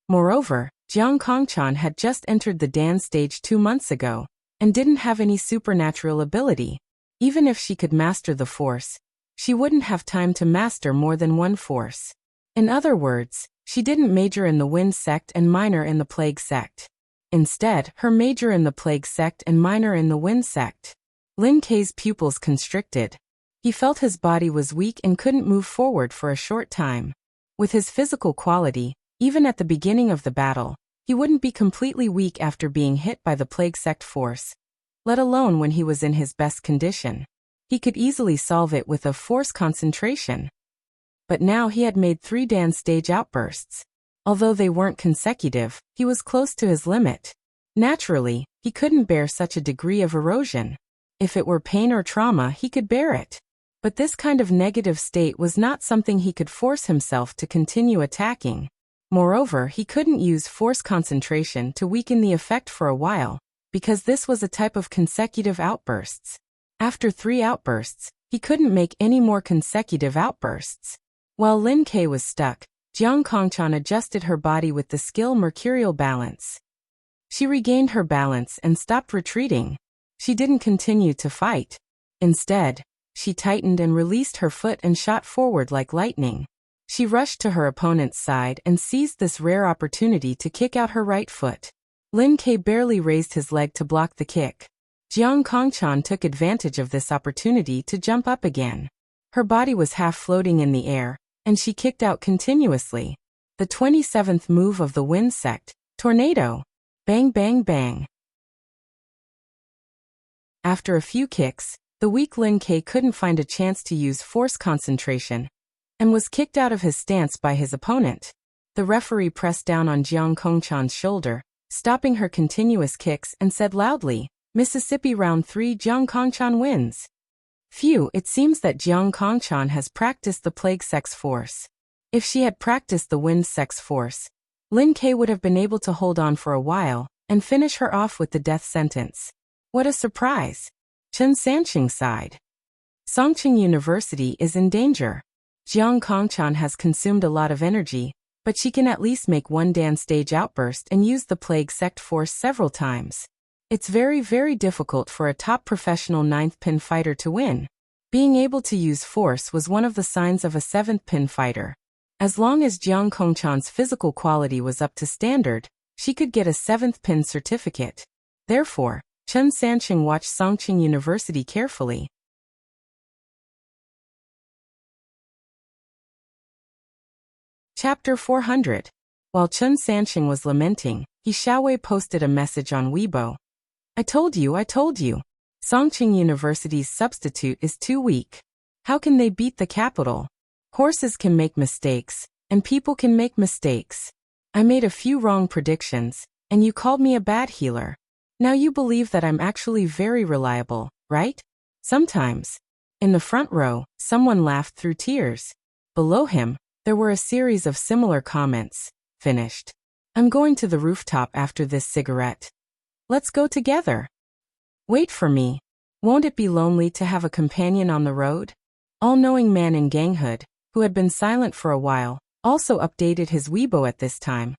Moreover, Jiang Kongchan had just entered the dance stage 2 months ago, and didn't have any supernatural ability. Even if she could master the force, she wouldn't have time to master more than one force. In other words, she didn't major in the wind sect and minor in the plague sect. Instead, her major in the plague sect and minor in the wind sect. Lin Ke's pupils constricted. He felt his body was weak and couldn't move forward for a short time. With his physical quality, even at the beginning of the battle, he wouldn't be completely weak after being hit by the plague sect force, let alone when he was in his best condition. He could easily solve it with a force concentration. But now he had made 3 dance stage outbursts. Although they weren't consecutive, he was close to his limit. Naturally, he couldn't bear such a degree of erosion. If it were pain or trauma, he could bear it. But this kind of negative state was not something he could force himself to continue attacking. Moreover, he couldn't use force concentration to weaken the effect for a while, because this was a type of consecutive outbursts. After 3 outbursts, he couldn't make any more consecutive outbursts. While Lin Ke was stuck, Jiang Kongchan adjusted her body with the skill mercurial balance. She regained her balance and stopped retreating. She didn't continue to fight. Instead, she tightened and released her foot and shot forward like lightning. She rushed to her opponent's side and seized this rare opportunity to kick out her right foot. Lin Ke barely raised his leg to block the kick. Jiang Kongchan took advantage of this opportunity to jump up again. Her body was half floating in the air, and she kicked out continuously. The 27th move of the wind sect, tornado. Bang bang bang. After a few kicks, the weak Lin Ke couldn't find a chance to use force concentration, and was kicked out of his stance by his opponent. The referee pressed down on Jiang Kongchan's shoulder, stopping her continuous kicks, and said loudly, "Mississippi round 3, Jiang Kongchan wins." Phew, it seems that Jiang Kongchan has practiced the plague sex force. If she had practiced the wind sex force, Lin Ke would have been able to hold on for a while and finish her off with the death sentence. What a surprise! Chen Sanqing sighed. Songqing University is in danger. Jiang Kongchan has consumed a lot of energy, but she can at least make 1 dance stage outburst and use the plague sect force several times. It's very, very difficult for a top professional 9th pin fighter to win. Being able to use force was one of the signs of a 7th pin fighter. As long as Jiang Kongchan's physical quality was up to standard, she could get a 7th pin certificate. Therefore, Chen Sanqing watched Songqing University carefully. Chapter 400. While Chen Sanqing was lamenting, He Xiaowei posted a message on Weibo. I told you. Songqing University's substitute is too weak. How can they beat the capital? Horses can make mistakes, and people can make mistakes. I made a few wrong predictions, and you called me a bad healer. Now you believe that I'm actually very reliable, right? Sometimes. In the front row, someone laughed through tears. Below him, there were a series of similar comments. Finished. I'm going to the rooftop after this cigarette. Let's go together. Wait for me. Won't it be lonely to have a companion on the road? All-knowing man in ganghood, who had been silent for a while, also updated his Weibo at this time.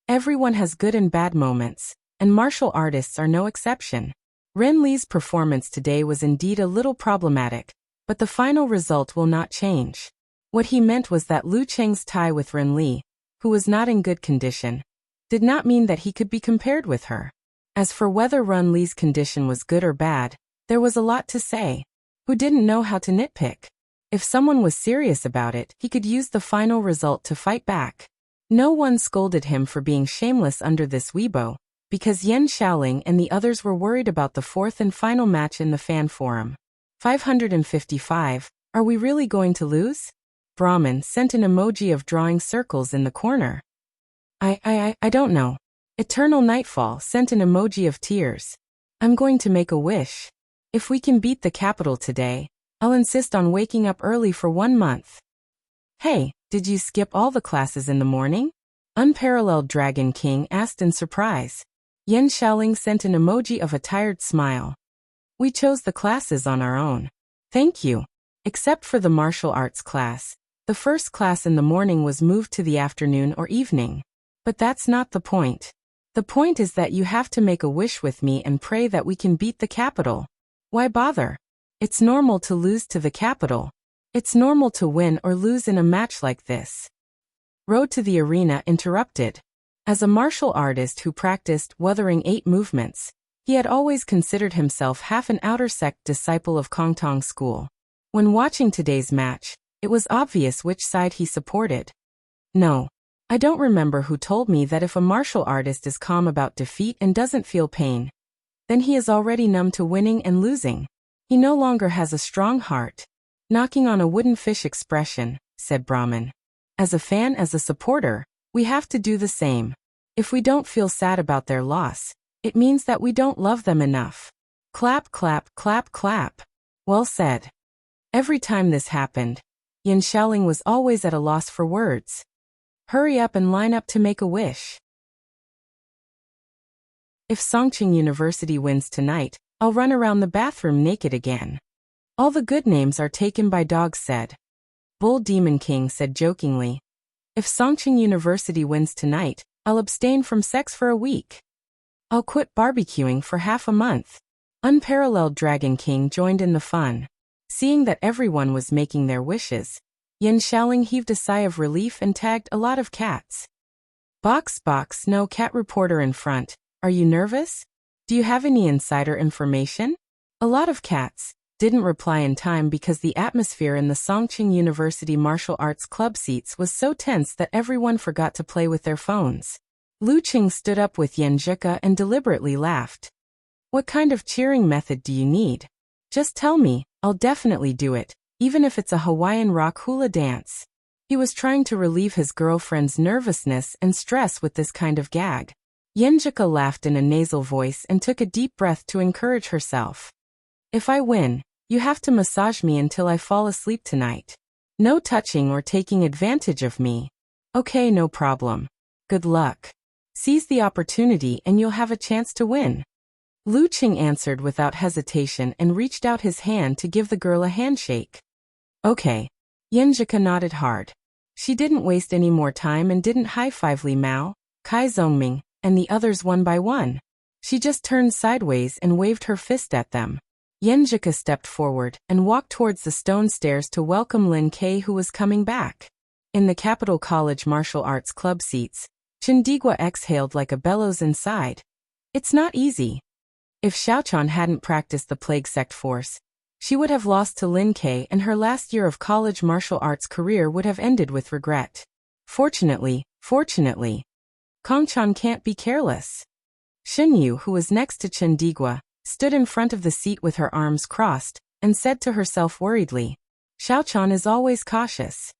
Everyone has good and bad moments, and martial artists are no exception. Ren Li's performance today was indeed a little problematic, but the final result will not change. What he meant was that Lu Cheng's tie with Ren Li, who was not in good condition, did not mean that he could be compared with her. As for whether Ren Li's condition was good or bad, there was a lot to say. Who didn't know how to nitpick? If someone was serious about it, he could use the final result to fight back. No one scolded him for being shameless under this Weibo, because Yan Xiaoling and the others were worried about the 4th and final match in the fan forum. 555, are we really going to lose? Brahmin sent an emoji of drawing circles in the corner. I don't know. Eternal Nightfall sent an emoji of tears. I'm going to make a wish. If we can beat the capital today, I'll insist on waking up early for 1 month. Hey, did you skip all the classes in the morning? Unparalleled Dragon King asked in surprise. Yan Xiaoling sent an emoji of a tired smile. We chose the classes on our own. Thank you. Except for the martial arts class. The first class in the morning was moved to the afternoon or evening. But that's not the point. The point is that you have to make a wish with me and pray that we can beat the capital. Why bother? It's normal to lose to the capital. It's normal to win or lose in a match like this. Road to the Arena interrupted. As a martial artist who practiced Wuthering 8 movements, he had always considered himself half an outer sect disciple of Kongtong school. When watching today's match, it was obvious which side he supported. No. I don't remember who told me that if a martial artist is calm about defeat and doesn't feel pain, Then he is already numb to winning and losing. He no longer has a strong heart. Knocking on a wooden fish expression, said Brahman. As a fan, as a supporter, we have to do the same. If we don't feel sad about their loss, it means that we don't love them enough. Clap, clap, clap, clap. Well said. Every time this happened, Yin Xiaoling was always at a loss for words. Hurry up and line up to make a wish. If Songqing University wins tonight, I'll run around the bathroom naked again. All the good names are taken by dogs, said. Bull Demon King said jokingly. If Songqing University wins tonight, I'll abstain from sex for a week. I'll quit barbecuing for half a month. Unparalleled Dragon King joined in the fun. Seeing that everyone was making their wishes, Yin Xiaoling heaved a sigh of relief and tagged a lot of cats. Box, no cat reporter in front. Are you nervous? Do you have any insider information? A lot of cats didn't reply in time because the atmosphere in the Songqing University Martial Arts Club seats was so tense that everyone forgot to play with their phones. Lu Qing stood up with Yan Zhika and deliberately laughed. What kind of cheering method do you need? Just tell me, I'll definitely do it, even if it's a Hawaiian rock hula dance. He was trying to relieve his girlfriend's nervousness and stress with this kind of gag. Yan Zhika laughed in a nasal voice and took a deep breath to encourage herself. If I win, you have to massage me until I fall asleep tonight. No touching or taking advantage of me. Okay, no problem. Good luck. Seize the opportunity and you'll have a chance to win. Lu Qing answered without hesitation and reached out his hand to give the girl a handshake. Okay. Yan Zhika nodded hard. She didn't waste any more time and didn't high-five Li Mao, Kai Zhongming, and the others one by one. She just turned sideways and waved her fist at them. Yan Zhika stepped forward and walked towards the stone stairs to welcome Lin Kei, who was coming back. In the Capital College Martial Arts Club seats, Chindigua exhaled like a bellows inside. It's not easy. If Xiaochan hadn't practiced the plague sect force, she would have lost to Lin Kei and her last year of college martial arts career would have ended with regret. Fortunately, Kongchan can't be careless. Xinyu, who was next to Chindigua, stood in front of the seat with her arms crossed, and said to herself worriedly, Xiaochan is always cautious.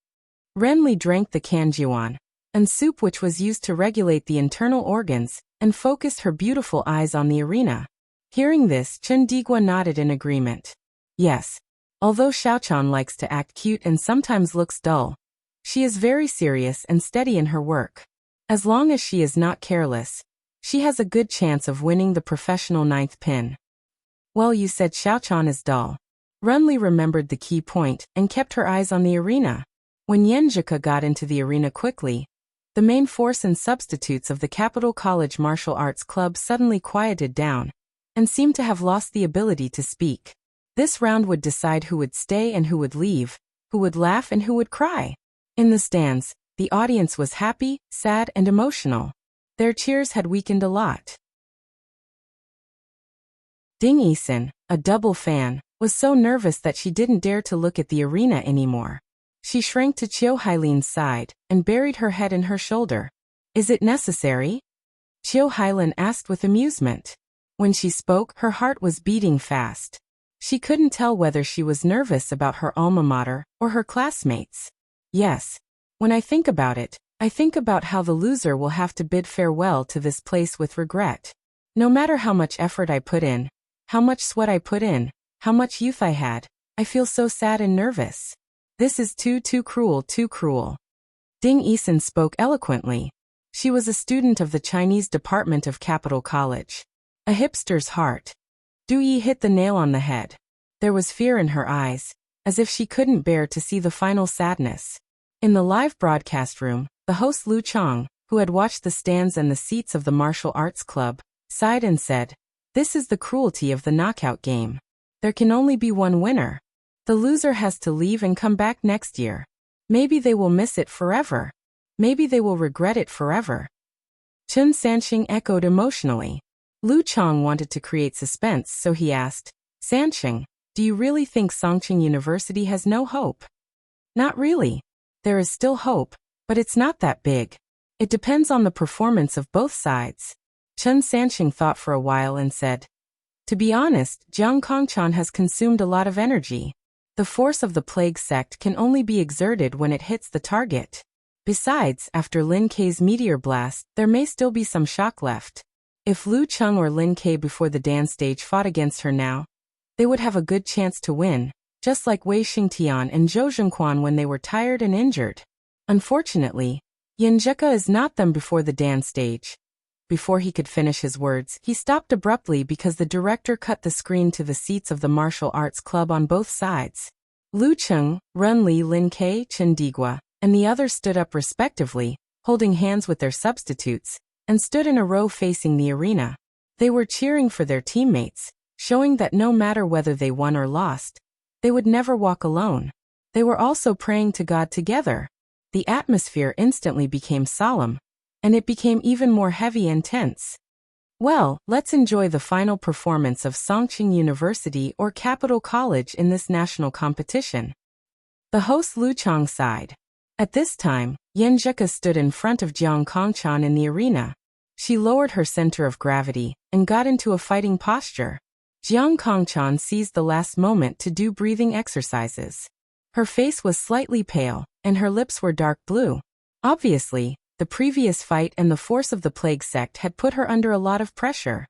Renli drank the kanjiuan, and soup which was used to regulate the internal organs, and focused her beautiful eyes on the arena. Hearing this, Chindigua nodded in agreement. Yes. Although Xiaochan likes to act cute and sometimes looks dull, she is very serious and steady in her work. As long as she is not careless, she has a good chance of winning the professional 9th pin. Well, you said Xiaochan is dull. Renli remembered the key point and kept her eyes on the arena. When Yan Zhika got into the arena quickly, the main force and substitutes of the Capital College Martial Arts Club suddenly quieted down and seemed to have lost the ability to speak. This round would decide who would stay and who would leave, who would laugh and who would cry. In the stands, the audience was happy, sad, and emotional. Their cheers had weakened a lot. Ding Yisun, a double fan, was so nervous that she didn't dare to look at the arena anymore. She shrank to Qiu Hailin's side and buried her head in her shoulder. Is it necessary? Qiu Hailin asked with amusement. When she spoke, her heart was beating fast. She couldn't tell whether she was nervous about her alma mater or her classmates. Yes. When I think about it, I think about how the loser will have to bid farewell to this place with regret. No matter how much effort I put in, how much sweat I put in, how much youth I had, I feel so sad and nervous. This is too cruel, too cruel. Ding Yisun spoke eloquently. She was a student of the Chinese department of Capital College. A hipster's heart. Du Yi hit the nail on the head. There was fear in her eyes, as if she couldn't bear to see the final sadness. In the live broadcast room, the host Lu Chang, who had watched the stands and the seats of the martial arts club, sighed and said, "This is the cruelty of the knockout game. There can only be one winner. The loser has to leave and come back next year. Maybe they will miss it forever. Maybe they will regret it forever." Chun Sanqing echoed emotionally. Lu Chang wanted to create suspense, so he asked, "Sanqing, do you really think Songqing University has no hope?" "Not really. There is still hope, but it's not that big. It depends on the performance of both sides." Chun Sanqing thought for a while and said, To be honest, Jiang Kongchan has consumed a lot of energy. The force of the plague sect can only be exerted when it hits the target. Besides, after Lin Kei's meteor blast, there may still be some shock left. If Lu Cheng or Lin Kei before the dance stage fought against her now, they would have a good chance to win, just like Wei Xingtian and Zhou Zhengquan when they were tired and injured. Unfortunately, Yin Zheka is not them before the dance stage. Before he could finish his words, he stopped abruptly because the director cut the screen to the seats of the martial arts club on both sides. Lu Cheng, Run Li, Lin Kei, Chen Digua, and the others stood up respectively, holding hands with their substitutes, and stood in a row facing the arena. They were cheering for their teammates, showing that no matter whether they won or lost, they would never walk alone. They were also praying to God together. The atmosphere instantly became solemn, and it became even more heavy and tense. Well, let's enjoy the final performance of Songqing University or Capital College in this national competition. The host Lu Chang sighed. At this time, Yin Zheka stood in front of Jiang Kongchan in the arena. She lowered her center of gravity and got into a fighting posture. Jiang Kongchan seized the last moment to do breathing exercises. Her face was slightly pale, and her lips were dark blue. Obviously, the previous fight and the force of the plague sect had put her under a lot of pressure.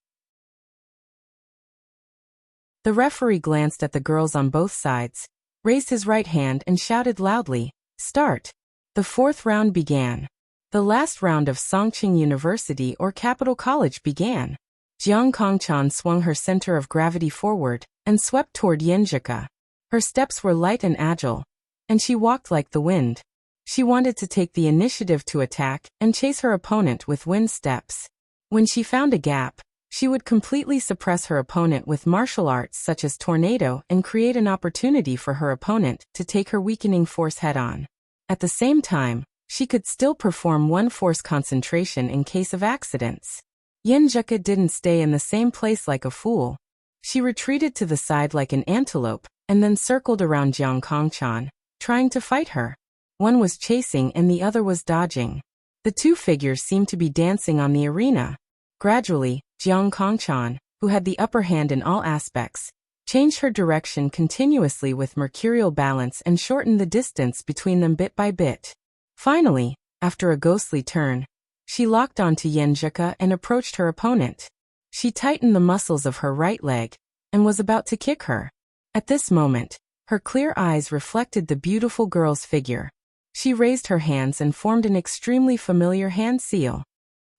The referee glanced at the girls on both sides, raised his right hand and shouted loudly, "Start!" The fourth round began. The last round of Songqing University or Capital College began. Jiang Kongchan swung her center of gravity forward and swept toward Yin Zheka. Her steps were light and agile, and she walked like the wind. She wanted to take the initiative to attack and chase her opponent with wind steps. When she found a gap, she would completely suppress her opponent with martial arts such as tornado and create an opportunity for her opponent to take her weakening force head-on. At the same time, she could still perform one force concentration in case of accidents. Yin Zheka didn't stay in the same place like a fool. She retreated to the side like an antelope and then circled around Jiang Kongchan, trying to fight her. One was chasing and the other was dodging. The two figures seemed to be dancing on the arena. Gradually, Jiang Kongchan, who had the upper hand in all aspects, changed her direction continuously with mercurial balance and shortened the distance between them bit by bit. Finally, after a ghostly turn, she locked onto Yin Zheka and approached her opponent. She tightened the muscles of her right leg and was about to kick her. At this moment, her clear eyes reflected the beautiful girl's figure. She raised her hands and formed an extremely familiar hand seal.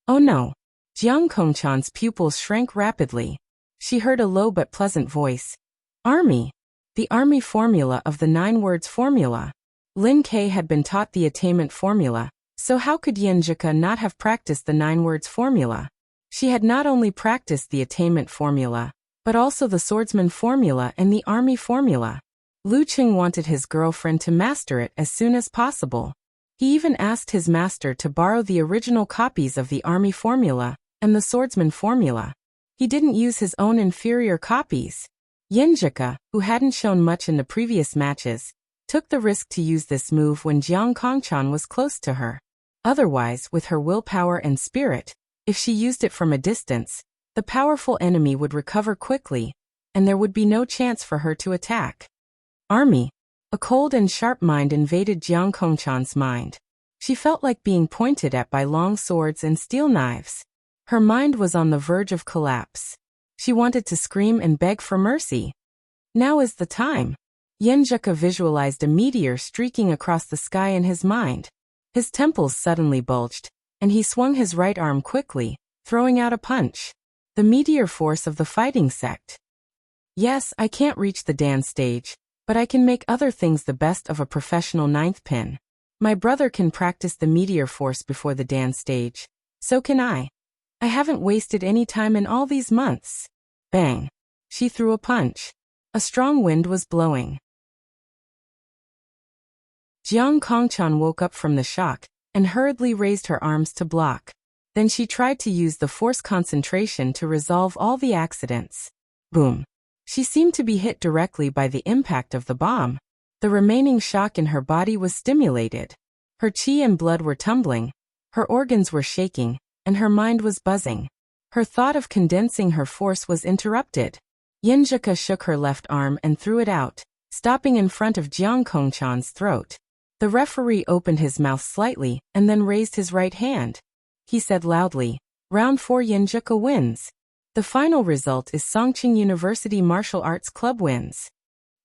Oh no! Jiang Kongchan's pupils shrank rapidly. She heard a low but pleasant voice. Army! The army formula of the 9 words formula. Lin Kei had been taught the attainment formula, so how could Yin Zheka not have practiced the 9 words formula? She had not only practiced the attainment formula, but also the swordsman formula and the army formula. Lu Qing wanted his girlfriend to master it as soon as possible. He even asked his master to borrow the original copies of the army formula and the swordsman formula. He didn't use his own inferior copies. Yin Zheka, who hadn't shown much in the previous matches, took the risk to use this move when Jiang Kongchan was close to her. Otherwise, with her willpower and spirit, if she used it from a distance, the powerful enemy would recover quickly, and there would be no chance for her to attack. Army. A cold and sharp mind invaded Jiang Kongchan's mind. She felt like being pointed at by long swords and steel knives. Her mind was on the verge of collapse. She wanted to scream and beg for mercy. Now is the time. Yin Zheka visualized a meteor streaking across the sky in his mind. His temples suddenly bulged, and he swung his right arm quickly, throwing out a punch. The meteor force of the fighting sect. Yes, I can't reach the dance stage, but I can make other things the best of a professional 9th pin. My brother can practice the meteor force before the dance stage. So can I. I haven't wasted any time in all these months. Bang. She threw a punch. A strong wind was blowing. Jiang Kongchan woke up from the shock and hurriedly raised her arms to block. Then she tried to use the force concentration to resolve all the accidents. Boom. She seemed to be hit directly by the impact of the bomb. The remaining shock in her body was stimulated. Her qi and blood were tumbling, her organs were shaking, and her mind was buzzing. Her thought of condensing her force was interrupted. Yinjika shook her left arm and threw it out, stopping in front of Jiang Kongchan's throat. The referee opened his mouth slightly and then raised his right hand. He said loudly, "Round 4 Yinjika wins. The final result is Songqing University Martial Arts Club wins."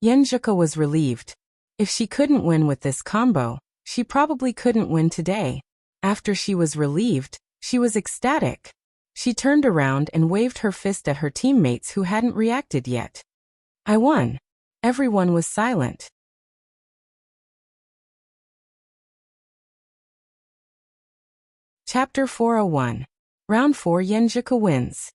Yinjika was relieved. If she couldn't win with this combo, she probably couldn't win today. After she was relieved, she was ecstatic. She turned around and waved her fist at her teammates who hadn't reacted yet. "I won." Everyone was silent. Chapter 401. Round 4 Yinjika wins.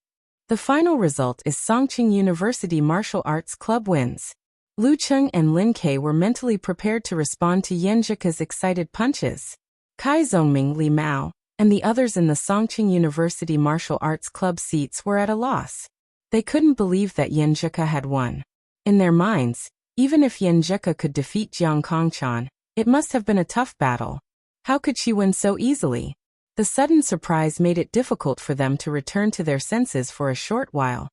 The final result is Songqing University Martial Arts Club wins. Lu Cheng and Lin Ke were mentally prepared to respond to Yinjika's excited punches. Kai Zhongming, Li Mao, and the others in the Songqing University Martial Arts Club seats were at a loss. They couldn't believe that Yinjika had won. In their minds, even if Yinjika could defeat Jiang Kongchan, it must have been a tough battle. How could she win so easily? The sudden surprise made it difficult for them to return to their senses for a short while,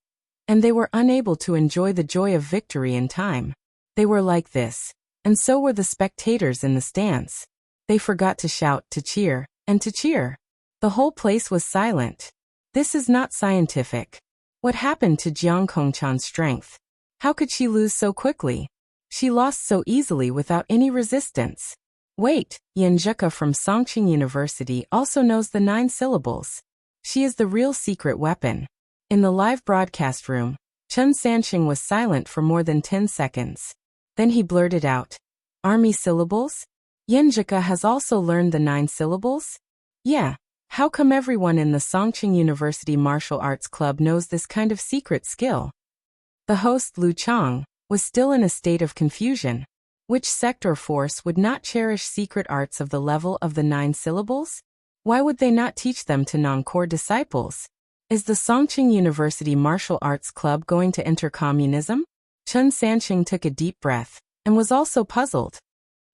and they were unable to enjoy the joy of victory in time. They were like this, and so were the spectators in the stands. They forgot to shout, to cheer, and to cheer. The whole place was silent. This is not scientific. What happened to Jiang Kongchan's strength? How could she lose so quickly? She lost so easily without any resistance. Wait, Yinjika from Songqing University also knows the 9 syllables. She is the real secret weapon. In the live broadcast room, Chen Sanqing was silent for more than 10 seconds. Then he blurted out, "Army syllables? Yinjika has also learned the 9 syllables? Yeah, how come everyone in the Songqing University Martial Arts Club knows this kind of secret skill?" The host, Lu Chang, was still in a state of confusion. Which sect or force would not cherish secret arts of the level of the 9 syllables? Why would they not teach them to non-core disciples? Is the Songqing University Martial Arts Club going to enter communism? Chen Sanqing took a deep breath, and was also puzzled.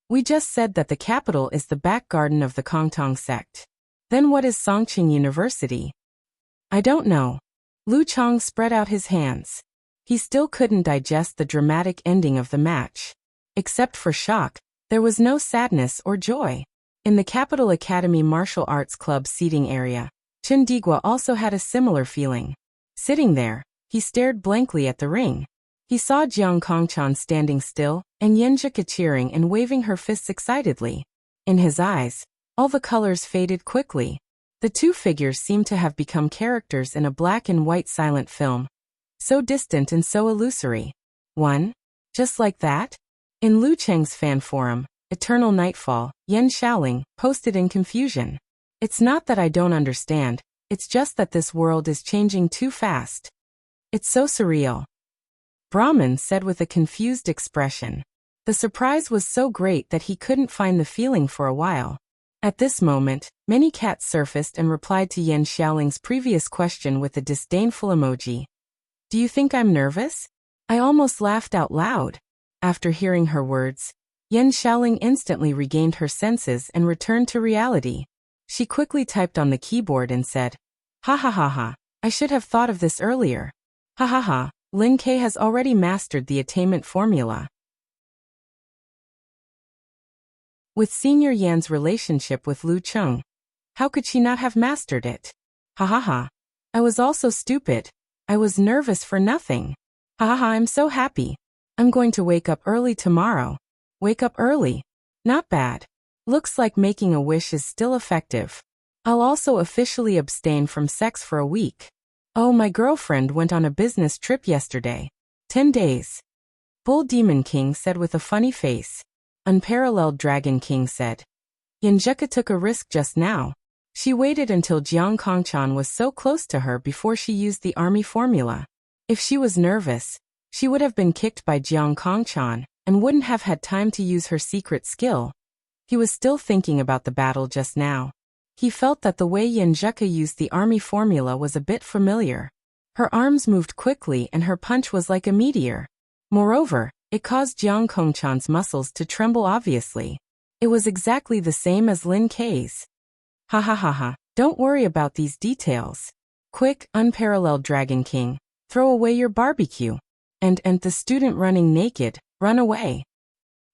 We just said that the capital is the back garden of the Kongtong sect. Then what is Songqing University? I don't know. Lu Chang spread out his hands. He still couldn't digest the dramatic ending of the match. Except for shock, there was no sadness or joy. In the Capital Academy Martial Arts Club seating area, Chen Digua also had a similar feeling. Sitting there, he stared blankly at the ring. He saw Jiang Kongchan standing still, and Yinjika cheering and waving her fists excitedly. In his eyes, all the colors faded quickly. The two figures seemed to have become characters in a black and white silent film. So distant and so illusory. One? Just like that? In Lu Cheng's fan forum, Eternal Nightfall, Yan Xiaoling posted in confusion. "It's not that I don't understand, it's just that this world is changing too fast. It's so surreal." Brahman said with a confused expression. The surprise was so great that he couldn't find the feeling for a while. At this moment, many cats surfaced and replied to Yan Xiaoling's previous question with a disdainful emoji. "Do you think I'm nervous?" I almost laughed out loud. After hearing her words, Yan Xiaoling instantly regained her senses and returned to reality. She quickly typed on the keyboard and said, "Ha ha ha ha, I should have thought of this earlier. Ha ha ha, Lin Ke has already mastered the attainment formula." With Senior Yan's relationship with Lu Cheng, how could she not have mastered it? Ha ha ha, I was also stupid. I was nervous for nothing. Ha ha ha, I'm so happy. I'm going to wake up early tomorrow. Wake up early. Not bad. Looks like making a wish is still effective. I'll also officially abstain from sex for a week. Oh, my girlfriend went on a business trip yesterday. 10 days. Bull Demon King said with a funny face. Unparalleled Dragon King said. Yinjika took a risk just now. She waited until Jiang Kongchan was so close to her before she used the army formula. If she was nervous, she would have been kicked by Jiang Kongchan, and wouldn't have had time to use her secret skill. He was still thinking about the battle just now. He felt that the way Yinjika used the army formula was a bit familiar. Her arms moved quickly and her punch was like a meteor. Moreover, it caused Jiang Kongchan's muscles to tremble obviously. It was exactly the same as Lin Ke's. Ha ha ha ha, don't worry about these details. Quick, unparalleled Dragon King, throw away your barbecue. And the student running naked, run away.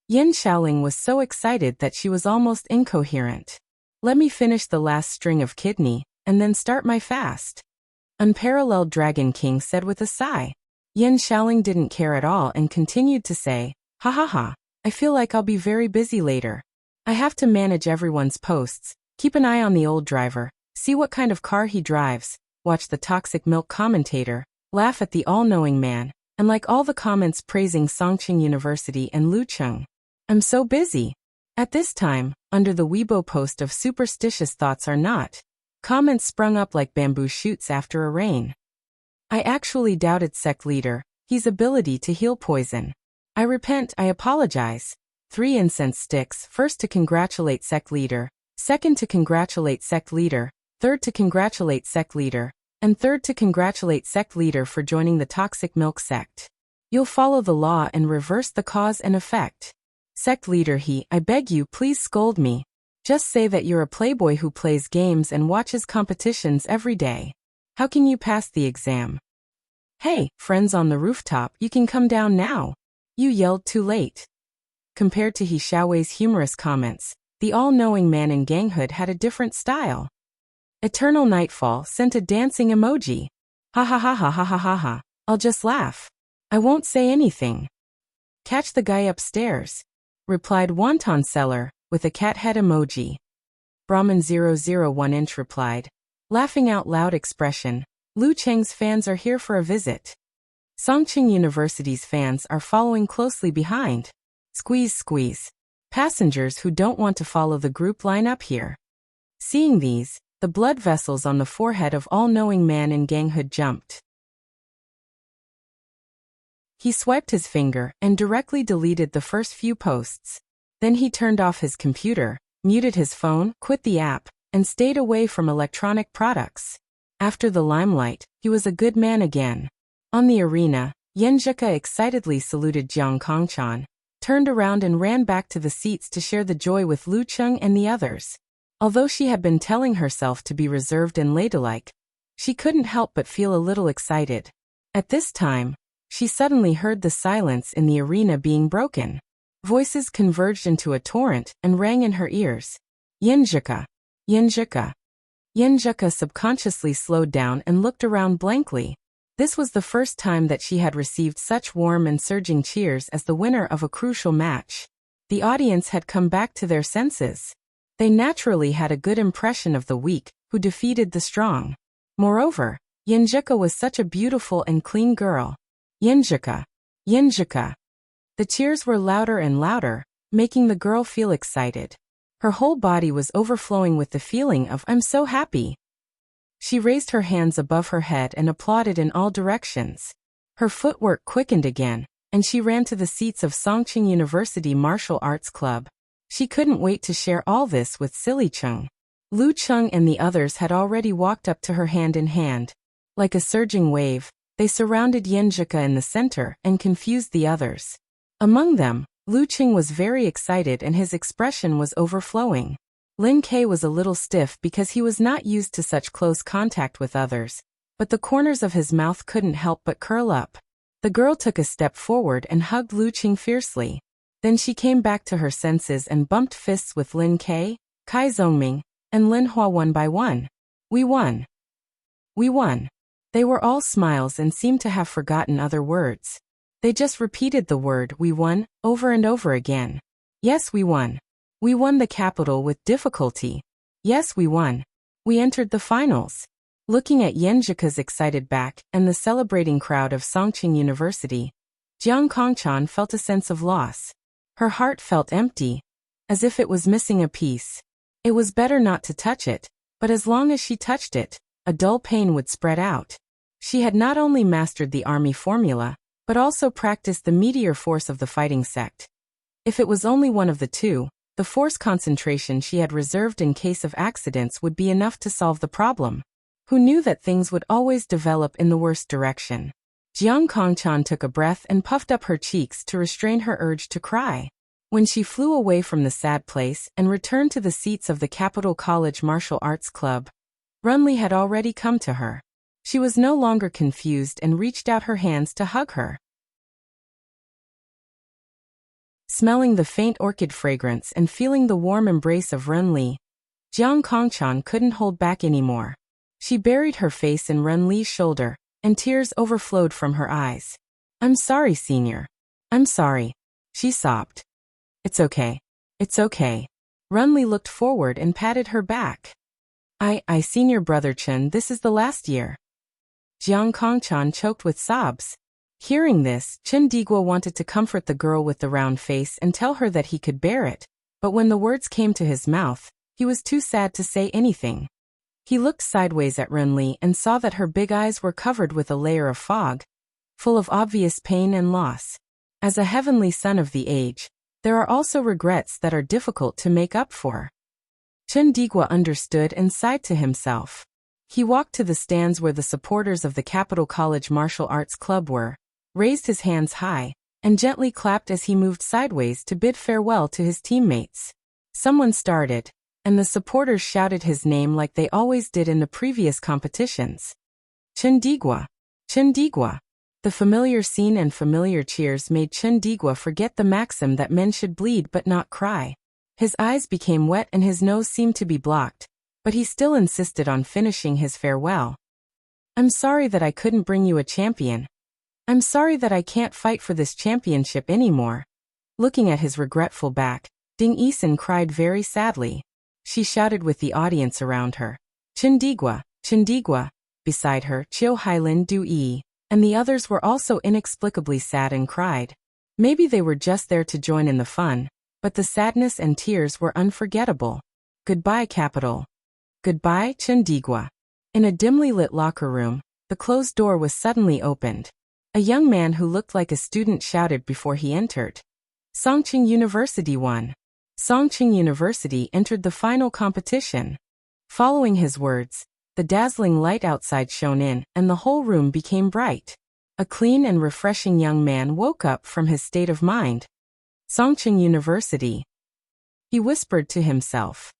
Yin Xiaoling was so excited that she was almost incoherent. Let me finish the last string of kidney, and then start my fast. Unparalleled Dragon King said with a sigh. Yin Xiaoling didn't care at all and continued to say, ha ha ha, I feel like I'll be very busy later. I have to manage everyone's posts, keep an eye on the old driver, see what kind of car he drives, watch the toxic milk commentator, laugh at the all-knowing man, and like all the comments praising Songqing University and Lucheng. I'm so busy. At this time, under the Weibo post of superstitious thoughts are not. Comments sprung up like bamboo shoots after a rain. I actually doubted sect leader, his ability to heal poison. I repent, I apologize. 3 incense sticks, first to congratulate sect leader, second to congratulate sect leader, third to congratulate sect leader, and third to congratulate sect leader for joining the toxic milk sect. You'll follow the law and reverse the cause and effect. Sect leader I beg you please scold me. Just say that you're a playboy who plays games and watches competitions every day. How can you pass the exam? Hey, friends on the rooftop, you can come down now. You yelled too late. Compared to He Xiaowei's humorous comments, the all-knowing man in ganghood had a different style. Eternal Nightfall sent a dancing emoji. Ha ha ha ha ha ha ha ha. I'll just laugh. I won't say anything. Catch the guy upstairs, replied Wonton Seller, with a cat head emoji. Brahman 001 replied, laughing out loud expression, Lu Cheng's fans are here for a visit. Songqing University's fans are following closely behind. Squeeze squeeze. Passengers who don't want to follow the group line up here. Seeing these, the blood vessels on the forehead of all-knowing man in ganghood jumped. He swiped his finger and directly deleted the first few posts. Then he turned off his computer, muted his phone, quit the app, and stayed away from electronic products. After the limelight, he was a good man again. On the arena, Yen Zhika excitedly saluted Jiang Kongchan, turned around and ran back to the seats to share the joy with Lu Cheng and the others. Although she had been telling herself to be reserved and ladylike, she couldn't help but feel a little excited. At this time, she suddenly heard the silence in the arena being broken. Voices converged into a torrent and rang in her ears. Yen Zhika. Yen Zhika. Yen Zhika subconsciously slowed down and looked around blankly. This was the first time that she had received such warm and surging cheers as the winner of a crucial match. The audience had come back to their senses. They naturally had a good impression of the weak, who defeated the strong. Moreover, Yen Zhika was such a beautiful and clean girl. Yen Zhika. Yen Zhika. The cheers were louder and louder, making the girl feel excited. Her whole body was overflowing with the feeling of I'm so happy. She raised her hands above her head and applauded in all directions. Her footwork quickened again, and she ran to the seats of Songqing University Martial Arts Club. She couldn't wait to share all this with Silly Cheng. Lu Cheng and the others had already walked up to her hand in hand. Like a surging wave, they surrounded Yen Zhika in the center and confused the others. Among them, Lu Cheng was very excited and his expression was overflowing. Lin Ke was a little stiff because he was not used to such close contact with others, but the corners of his mouth couldn't help but curl up. The girl took a step forward and hugged Lu Cheng fiercely. Then she came back to her senses and bumped fists with Lin Ke, Kai Zongming, and Lin Hua one by one. We won. We won. They were all smiles and seemed to have forgotten other words. They just repeated the word we won over and over again. Yes, we won. We won the capital with difficulty. Yes, we won. We entered the finals. Looking at Yen Zhika's excited back and the celebrating crowd of Songqing University, Jiang Kongchan felt a sense of loss. Her heart felt empty, as if it was missing a piece. It was better not to touch it, but as long as she touched it, a dull pain would spread out. She had not only mastered the army formula, but also practiced the meteor force of the fighting sect. If it was only one of the two, the force concentration she had reserved in case of accidents would be enough to solve the problem. Who knew that things would always develop in the worst direction? Jiang Kongchan took a breath and puffed up her cheeks to restrain her urge to cry. When she flew away from the sad place and returned to the seats of the Capital College Martial Arts Club, Runli had already come to her. She was no longer confused and reached out her hands to hug her. Smelling the faint orchid fragrance and feeling the warm embrace of Renli, Jiang Kongchan couldn't hold back anymore. She buried her face in Renli's shoulder, and tears overflowed from her eyes. "I'm sorry, senior. I'm sorry," she sobbed. "It's okay. It's okay." Renli looked forward and patted her back. I senior brother Chen, this is the last year." Jiang Kongchan choked with sobs. Hearing this, Chen Digua wanted to comfort the girl with the round face and tell her that he could bear it, but when the words came to his mouth, he was too sad to say anything. He looked sideways at Renli and saw that her big eyes were covered with a layer of fog, full of obvious pain and loss. As a heavenly son of the age, there are also regrets that are difficult to make up for. Chen Digua understood and sighed to himself. He walked to the stands where the supporters of the Capital College Martial Arts Club were, raised his hands high, and gently clapped as he moved sideways to bid farewell to his teammates. Someone started, and the supporters shouted his name like they always did in the previous competitions. Chen Digua! Chen Digua! The familiar scene and familiar cheers made Chen Digua forget the maxim that men should bleed but not cry. His eyes became wet and his nose seemed to be blocked, but he still insisted on finishing his farewell. "I'm sorry that I couldn't bring you a champion. I'm sorry that I can't fight for this championship anymore." Looking at his regretful back, Ding Yisan cried very sadly. She shouted with the audience around her, Chen Digua! Chen Digua!" Beside her, Chiu Hailin Du Yi, and the others were also inexplicably sad and cried. Maybe they were just there to join in the fun, but the sadness and tears were unforgettable. Goodbye, Capital. Goodbye, Chen Digua. In a dimly lit locker room, the closed door was suddenly opened. A young man who looked like a student shouted before he entered. Songqing University won. Songqing University entered the final competition. Following his words, the dazzling light outside shone in, and the whole room became bright. A clean and refreshing young man woke up from his state of mind. Songqing University, he whispered to himself.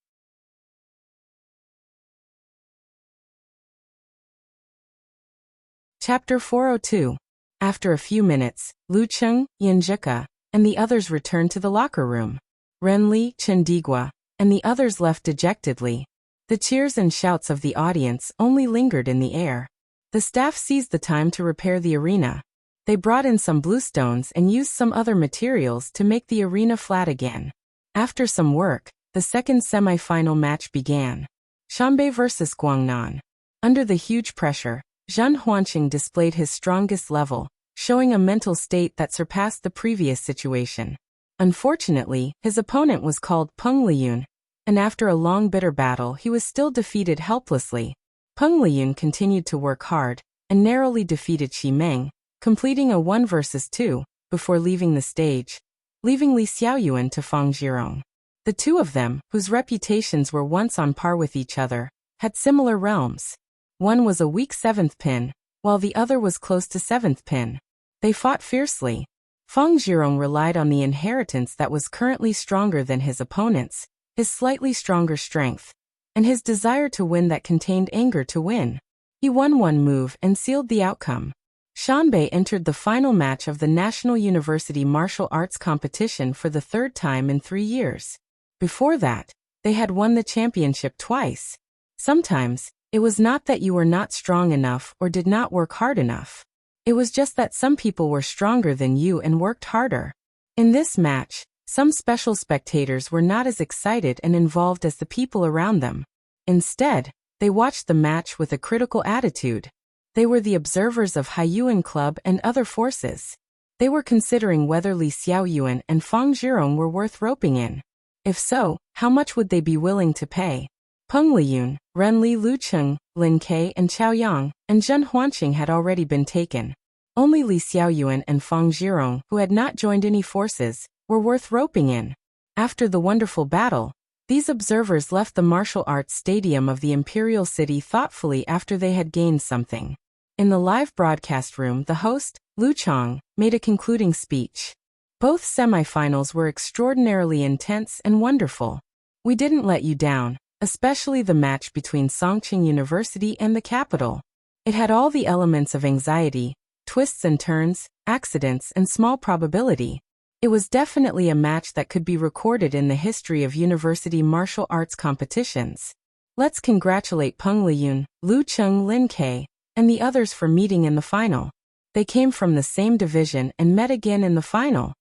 Chapter 402. After a few minutes, Lu Cheng, Yanjika, and the others returned to the locker room. Renli, Chen Digua, and the others left dejectedly. The cheers and shouts of the audience only lingered in the air. The staff seized the time to repair the arena. They brought in some bluestones and used some other materials to make the arena flat again. After some work, the second semi-final match began. Shanbei vs. Guangnan. Under the huge pressure, Zhen Huanqing displayed his strongest level, showing a mental state that surpassed the previous situation. Unfortunately, his opponent was called Peng Liyun, and after a long bitter battle he was still defeated helplessly. Peng Liyun continued to work hard, and narrowly defeated Xi Meng, completing a 1 vs 2, before leaving the stage, leaving Li Xiaoyuan to Fang Zhirong. The two of them, whose reputations were once on par with each other, had similar realms. One was a weak 7th pin, while the other was close to 7th pin. They fought fiercely. Fang Zhirong relied on the inheritance that was currently stronger than his opponent's, his slightly stronger strength, and his desire to win that contained anger to win. He won one move and sealed the outcome. Shanbei entered the final match of the National University Martial Arts Competition for the third time in 3 years. Before that, they had won the championship twice. Sometimes, it was not that you were not strong enough or did not work hard enough. It was just that some people were stronger than you and worked harder. In this match, some special spectators were not as excited and involved as the people around them. Instead, they watched the match with a critical attitude. They were the observers of Haiyuan Club and other forces. They were considering whether Li Xiaoyuan and Fang Zhirong were worth roping in. If so, how much would they be willing to pay? Peng Liyun, Renli Lu Cheng, Lin Ke and Chao Yang, and Zhen Huanqing had already been taken. Only Li Xiaoyuan and Fang Zhirong, who had not joined any forces, were worth roping in. After the wonderful battle, these observers left the martial arts stadium of the Imperial City thoughtfully after they had gained something. In the live broadcast room, the host, Lu Chang, made a concluding speech. Both semifinals were extraordinarily intense and wonderful. We didn't let you down, especially the match between Songqing University and the capital. It had all the elements of anxiety, twists and turns, accidents and small probability. It was definitely a match that could be recorded in the history of university martial arts competitions. Let's congratulate Peng Liyun, Lu Cheng, Lin Kei, and the others for meeting in the final. They came from the same division and met again in the final.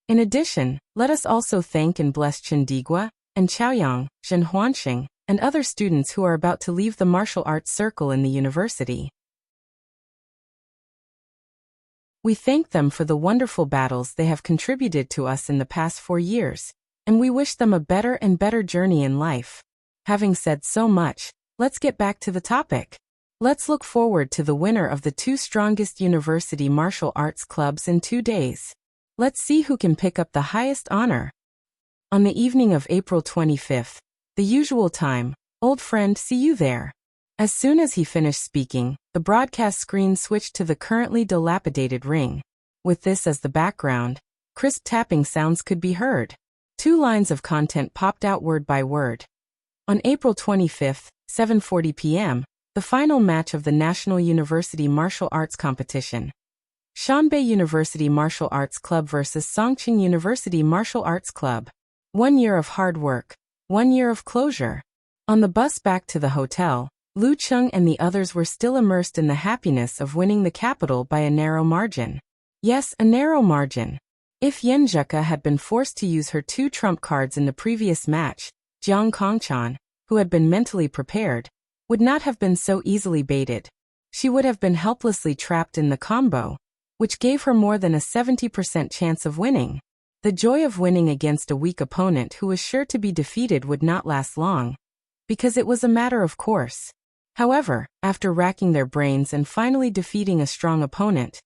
In addition, let us also thank and bless Chen Digua and Chaoyang, Zhen Huanxing, and other students who are about to leave the martial arts circle in the university. We thank them for the wonderful battles they have contributed to us in the past 4 years, and we wish them a better and better journey in life. Having said so much, let's get back to the topic. Let's look forward to the winner of the 2 strongest university martial arts clubs in 2 days. Let's see who can pick up the highest honor. On the evening of April 25th, the usual time, old friend, see you there. As soon as he finished speaking, the broadcast screen switched to the currently dilapidated ring. With this as the background, crisp tapping sounds could be heard. 2 lines of content popped out word by word. On April 25th, 7:40 p.m., the final match of the National University Martial Arts Competition. Shanbei University Martial Arts Club vs. Songqing University Martial Arts Club. 1 year of hard work, 1 year of closure. On the bus back to the hotel, Lu Cheng and the others were still immersed in the happiness of winning the capital by a narrow margin. Yes, a narrow margin. If Yen Zheka had been forced to use her 2 trump cards in the previous match, Jiang Kongchan, who had been mentally prepared, would not have been so easily baited. She would have been helplessly trapped in the combo, which gave her more than a 70% chance of winning. The joy of winning against a weak opponent who was sure to be defeated would not last long, because it was a matter of course. However, after racking their brains and finally defeating a strong opponent,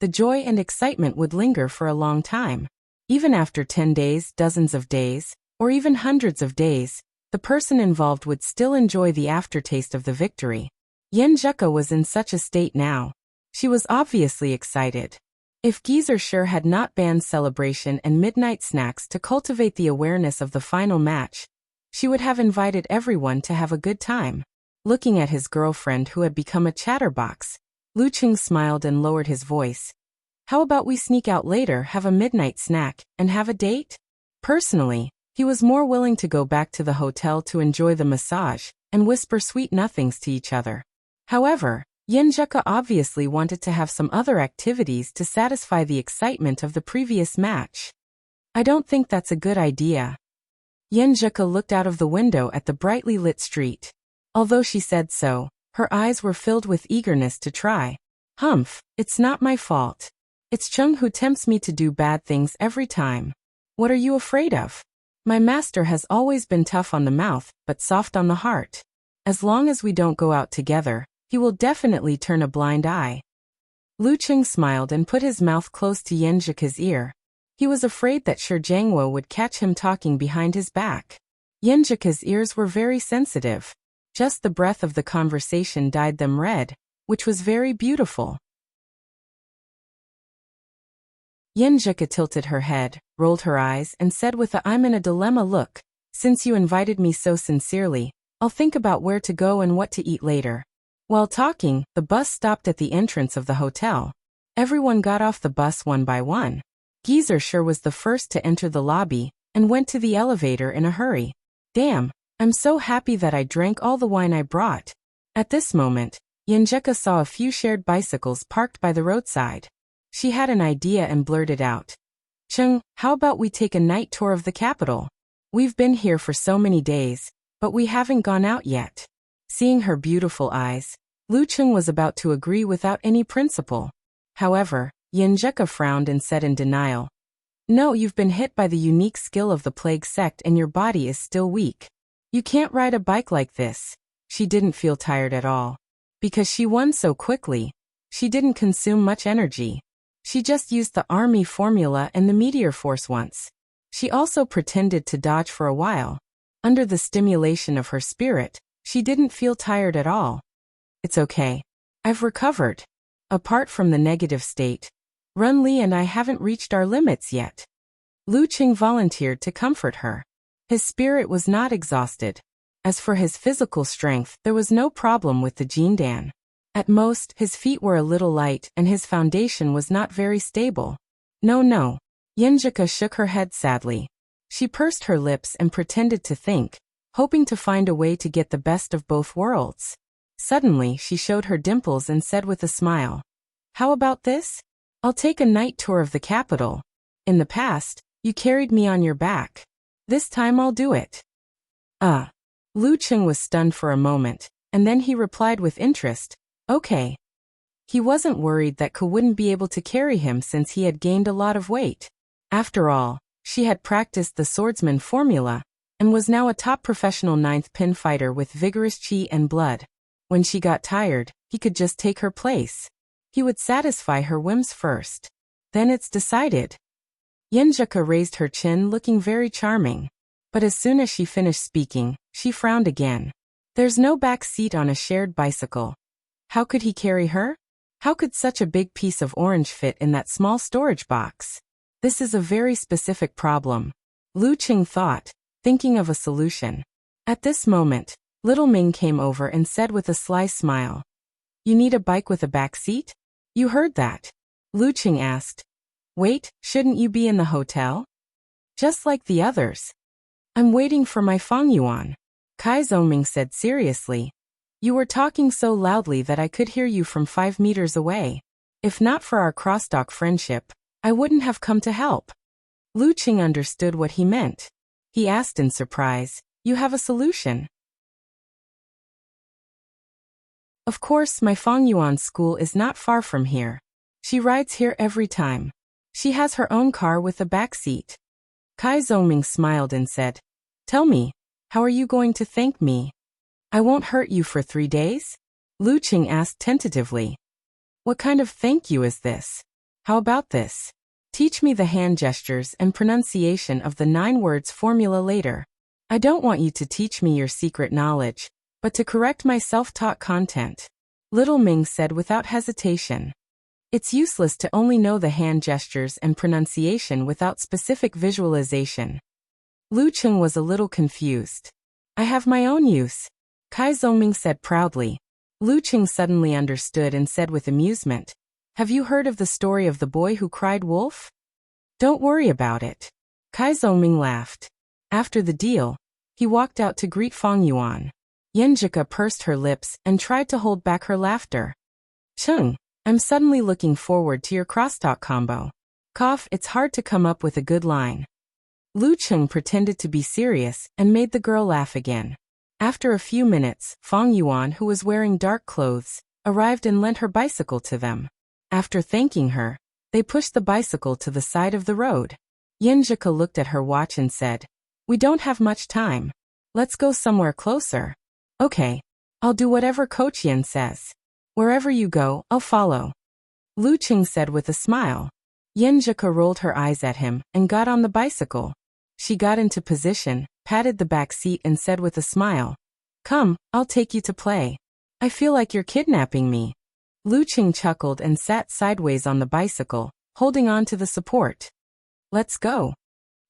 the joy and excitement would linger for a long time. Even after 10 days, dozens of days, or even hundreds of days, the person involved would still enjoy the aftertaste of the victory. Yen Zheka was in such a state now. She was obviously excited. If Geezer sure had not banned celebration and midnight snacks to cultivate the awareness of the final match, she would have invited everyone to have a good time. Looking at his girlfriend who had become a chatterbox, Lu Cheng smiled and lowered his voice. How about we sneak out later, have a midnight snack, and have a date? Personally, he was more willing to go back to the hotel to enjoy the massage and whisper sweet nothings to each other. However, Yen Zheka obviously wanted to have some other activities to satisfy the excitement of the previous match. I don't think that's a good idea. Yen Zheka looked out of the window at the brightly lit street. Although she said so, her eyes were filled with eagerness to try. Humph, it's not my fault. It's Chung who tempts me to do bad things every time. What are you afraid of? My master has always been tough on the mouth, but soft on the heart. As long as we don't go out together, he will definitely turn a blind eye. Lu Cheng smiled and put his mouth close to Yen Zheka's ear. He was afraid that Shi Jiangwo would catch him talking behind his back. Yen Zheka's ears were very sensitive. Just the breath of the conversation dyed them red, which was very beautiful. Yen Zheka tilted her head, rolled her eyes, and said with a "I'm in a dilemma" look, "Since you invited me so sincerely, I'll think about where to go and what to eat later." While talking, the bus stopped at the entrance of the hotel. Everyone got off the bus one by one. Geezer sure was the first to enter the lobby, and went to the elevator in a hurry. Damn, I'm so happy that I drank all the wine I brought. At this moment, Yen Zheka saw a few shared bicycles parked by the roadside. She had an idea and blurted out. Chung, how about we take a night tour of the capital? We've been here for so many days, but we haven't gone out yet. Seeing her beautiful eyes, Lu Cheng was about to agree without any principle. However, Yen Zheka frowned and said in denial, "No, you've been hit by the unique skill of the plague sect and your body is still weak. You can't ride a bike like this." She didn't feel tired at all. Because she won so quickly, she didn't consume much energy. She just used the army formula and the meteor force once. She also pretended to dodge for a while. Under the stimulation of her spirit, she didn't feel tired at all. It's okay. I've recovered. Apart from the negative state, Run Li and I haven't reached our limits yet. Lu Cheng volunteered to comfort her. His spirit was not exhausted. As for his physical strength, there was no problem with the Jindan. At most, his feet were a little light and his foundation was not very stable. No, Yenjika shook her head sadly. She pursed her lips and pretended to think, hoping to find a way to get the best of both worlds. Suddenly, she showed her dimples and said with a smile, "How about this? I'll take a night tour of the capital. In the past, you carried me on your back. This time I'll do it." Lu Cheng was stunned for a moment, and then he replied with interest, "Okay." He wasn't worried that Ka wouldn't be able to carry him since he had gained a lot of weight. After all, she had practiced the swordsman formula, and was now a top professional ninth pin fighter with vigorous chi and blood. When she got tired, he could just take her place. He would satisfy her whims first. Then it's decided. Yenjika raised her chin, looking very charming. But as soon as she finished speaking, she frowned again. There's no back seat on a shared bicycle. How could he carry her? How could such a big piece of orange fit in that small storage box? This is a very specific problem, Lu Cheng thought, thinking of a solution. At this moment, Little Ming came over and said with a sly smile, "You need a bike with a back seat? You heard that?" Lu Cheng asked, "Wait, shouldn't you be in the hotel? Just like the others." "I'm waiting for my Fang Yuan," Kai Zongming said seriously. "You were talking so loudly that I could hear you from 5 meters away. If not for our crosstalk friendship, I wouldn't have come to help." Lu Cheng understood what he meant. He asked in surprise, "You have a solution?" "Of course, my Fang Yuan school is not far from here. She rides here every time. She has her own car with a back seat." Kai Zongming smiled and said, "Tell me, how are you going to thank me? I won't hurt you for 3 days?" Lu Cheng asked tentatively. "What kind of thank you is this? How about this? Teach me the hand gestures and pronunciation of the 9 words formula later. I don't want you to teach me your secret knowledge, but to correct my self-taught content," Little Ming said without hesitation. It's useless to only know the hand gestures and pronunciation without specific visualization. Lu Cheng was a little confused. "I have my own use," Kai Zongming said proudly. Lu Cheng suddenly understood and said with amusement, "Have you heard of the story of the boy who cried wolf?" "Don't worry about it." Kai Zongming laughed. After the deal, he walked out to greet Fang Yuan. Yenjika pursed her lips and tried to hold back her laughter. "Cheng, I'm suddenly looking forward to your crosstalk combo. Cough, it's hard to come up with a good line." Lu Cheng pretended to be serious and made the girl laugh again. After a few minutes, Fang Yuan, who was wearing dark clothes, arrived and lent her bicycle to them. After thanking her, they pushed the bicycle to the side of the road. Yenjika looked at her watch and said, "We don't have much time. Let's go somewhere closer." "Okay. I'll do whatever Coach Yen says. Wherever you go, I'll follow," Lu Cheng said with a smile. Yenjika rolled her eyes at him and got on the bicycle. She got into position, patted the back seat and said with a smile, "Come, I'll take you to play. I feel like you're kidnapping me." Lu Cheng chuckled and sat sideways on the bicycle, holding on to the support. "Let's go."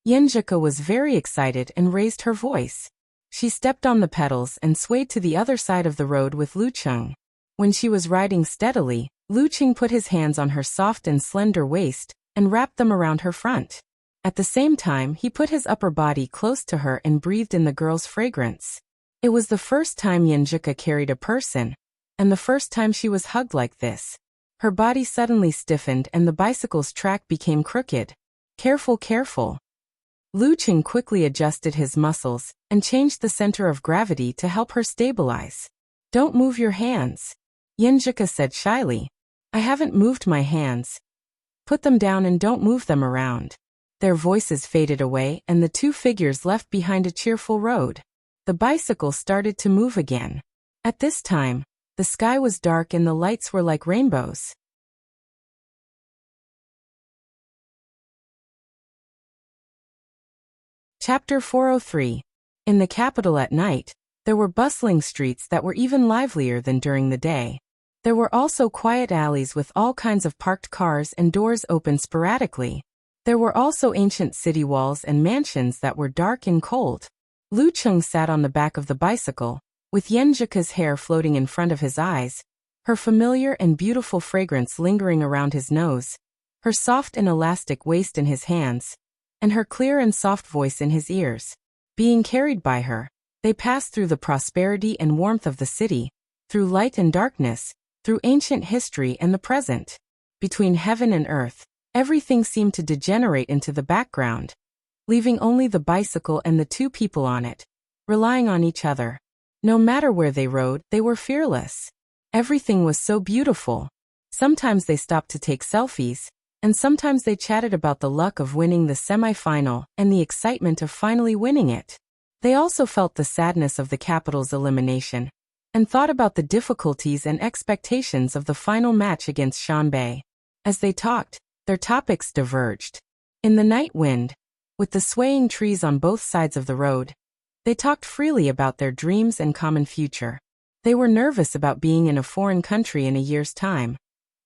Yenjika was very excited and raised her voice. She stepped on the pedals and swayed to the other side of the road with Lu Cheng. When she was riding steadily, Lu Cheng put his hands on her soft and slender waist and wrapped them around her front. At the same time, he put his upper body close to her and breathed in the girl's fragrance. It was the first time Yenjika carried a person, and the first time she was hugged like this. Her body suddenly stiffened and the bicycle's track became crooked. "Careful, careful." Lu Cheng quickly adjusted his muscles and changed the center of gravity to help her stabilize. "Don't move your hands," Yenjika said shyly. "I haven't moved my hands." "Put them down and don't move them around." Their voices faded away and the 2 figures left behind a cheerful road. The bicycle started to move again. At this time, the sky was dark and the lights were like rainbows. Chapter 403. In the capital at night, there were bustling streets that were even livelier than during the day. There were also quiet alleys with all kinds of parked cars and doors open sporadically. There were also ancient city walls and mansions that were dark and cold. Lu Cheng sat on the back of the bicycle, with Yenjika's hair floating in front of his eyes, her familiar and beautiful fragrance lingering around his nose. her soft and elastic waist in his hands, and her clear and soft voice in his ears. Being carried by her, they passed through the prosperity and warmth of the city, through light and darkness, through ancient history and the present. Between heaven and earth, everything seemed to degenerate into the background, leaving only the bicycle and the two people on it, relying on each other. No matter where they rode, they were fearless. Everything was so beautiful. Sometimes they stopped to take selfies, and sometimes they chatted about the luck of winning the semi-final and the excitement of finally winning it. They also felt the sadness of the capital's elimination, and thought about the difficulties and expectations of the final match against Shanbei. As they talked, their topics diverged. In the night wind, with the swaying trees on both sides of the road, they talked freely about their dreams and common future. They were nervous about being in a foreign country in a year's time,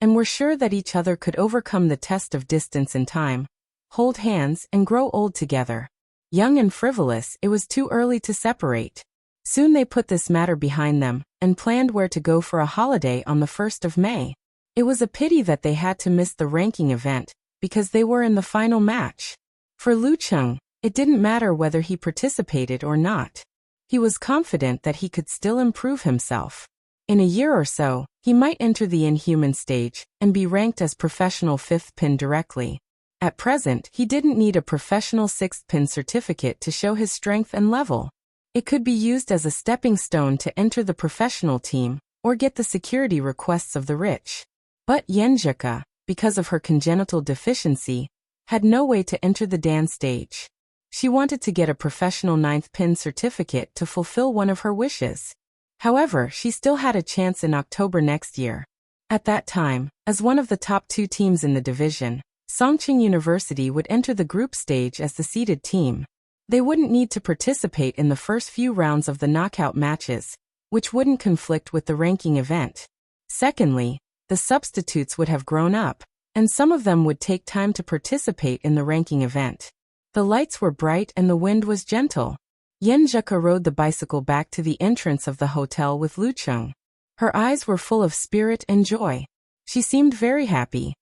and were sure that each other could overcome the test of distance and time, hold hands and grow old together. Young and frivolous, it was too early to separate. Soon they put this matter behind them, and planned where to go for a holiday on the 1st of May. It was a pity that they had to miss the ranking event, because they were in the final match. For Lu Cheng, it didn't matter whether he participated or not. He was confident that he could still improve himself. In a year or so, he might enter the inhuman stage, and be ranked as professional 5th pin directly. At present, he didn't need a professional 6th pin certificate to show his strength and level. It could be used as a stepping stone to enter the professional team, or get the security requests of the rich. But Yenjika, because of her congenital deficiency, had no way to enter the Dan stage. She wanted to get a professional 9th pin certificate to fulfill one of her wishes. However, she still had a chance in October next year. At that time, as one of the top 2 teams in the division, Songqing University would enter the group stage as the seeded team. They wouldn't need to participate in the first few rounds of the knockout matches, which wouldn't conflict with the ranking event. Secondly, the substitutes would have grown up, and some of them would take time to participate in the ranking event. The lights were bright and the wind was gentle. Yenjika rode the bicycle back to the entrance of the hotel with Lu Cheng. Her eyes were full of spirit and joy. She seemed very happy.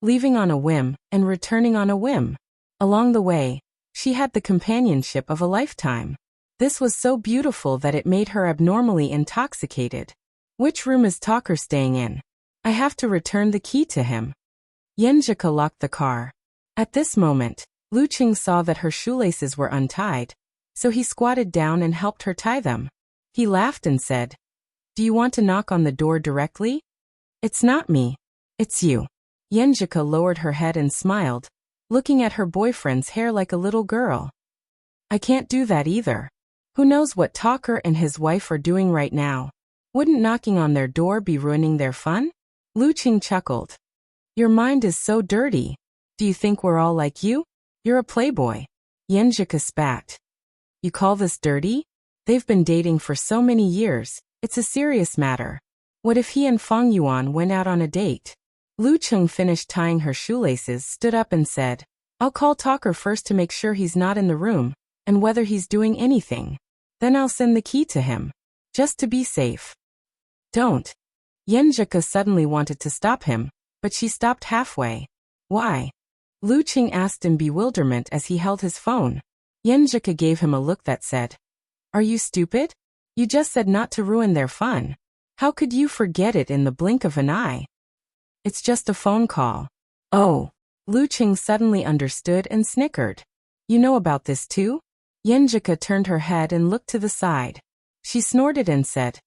Leaving on a whim, and returning on a whim. Along the way, she had the companionship of a lifetime. This was so beautiful that it made her abnormally intoxicated. Which room is Talker staying in? I have to return the key to him. Yenjika locked the car. At this moment, Lu Cheng saw that her shoelaces were untied, so he squatted down and helped her tie them. He laughed and said, "Do you want to knock on the door directly?" "It's not me. It's you." Yenjika lowered her head and smiled, looking at her boyfriend's hair like a little girl. "I can't do that either. Who knows what Talker and his wife are doing right now? Wouldn't knocking on their door be ruining their fun?" Lu Cheng chuckled. "Your mind is so dirty. Do you think we're all like you? You're a playboy." Yenjika spat. "You call this dirty? They've been dating for so many years. It's a serious matter. What if he and Fang Yuan went out on a date?" Lu Cheng finished tying her shoelaces, stood up and said, "I'll call Talker first to make sure he's not in the room, and whether he's doing anything. Then I'll send the key to him. Just to be safe." "Don't." Yenjika suddenly wanted to stop him, but she stopped halfway. "Why?" Lu Cheng asked in bewilderment as he held his phone. Yenjika gave him a look that said, "Are you stupid? You just said not to ruin their fun. How could you forget it in the blink of an eye? It's just a phone call." "Oh." Lu Cheng suddenly understood and snickered. "You know about this too?" Yenjika turned her head and looked to the side. She snorted and said,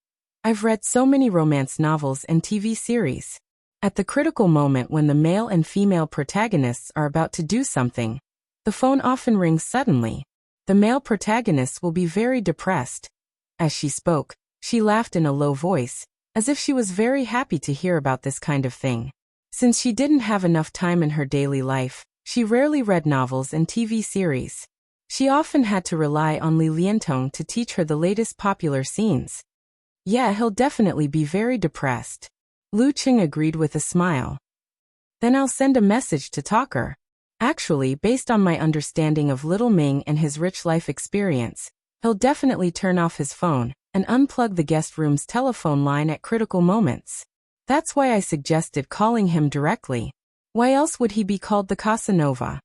"I've read so many romance novels and TV series. At the critical moment when the male and female protagonists are about to do something, the phone often rings suddenly. The male protagonist will be very depressed." As she spoke, she laughed in a low voice, as if she was very happy to hear about this kind of thing. Since she didn't have enough time in her daily life, she rarely read novels and TV series. She often had to rely on Li Liantong to teach her the latest popular scenes. "Yeah, he'll definitely be very depressed." Lu Cheng agreed with a smile. "Then I'll send a message to Talker. Actually, based on my understanding of Little Ming and his rich life experience, he'll definitely turn off his phone and unplug the guest room's telephone line at critical moments." That's why I suggested calling him directly. Why else would he be called the Casanova?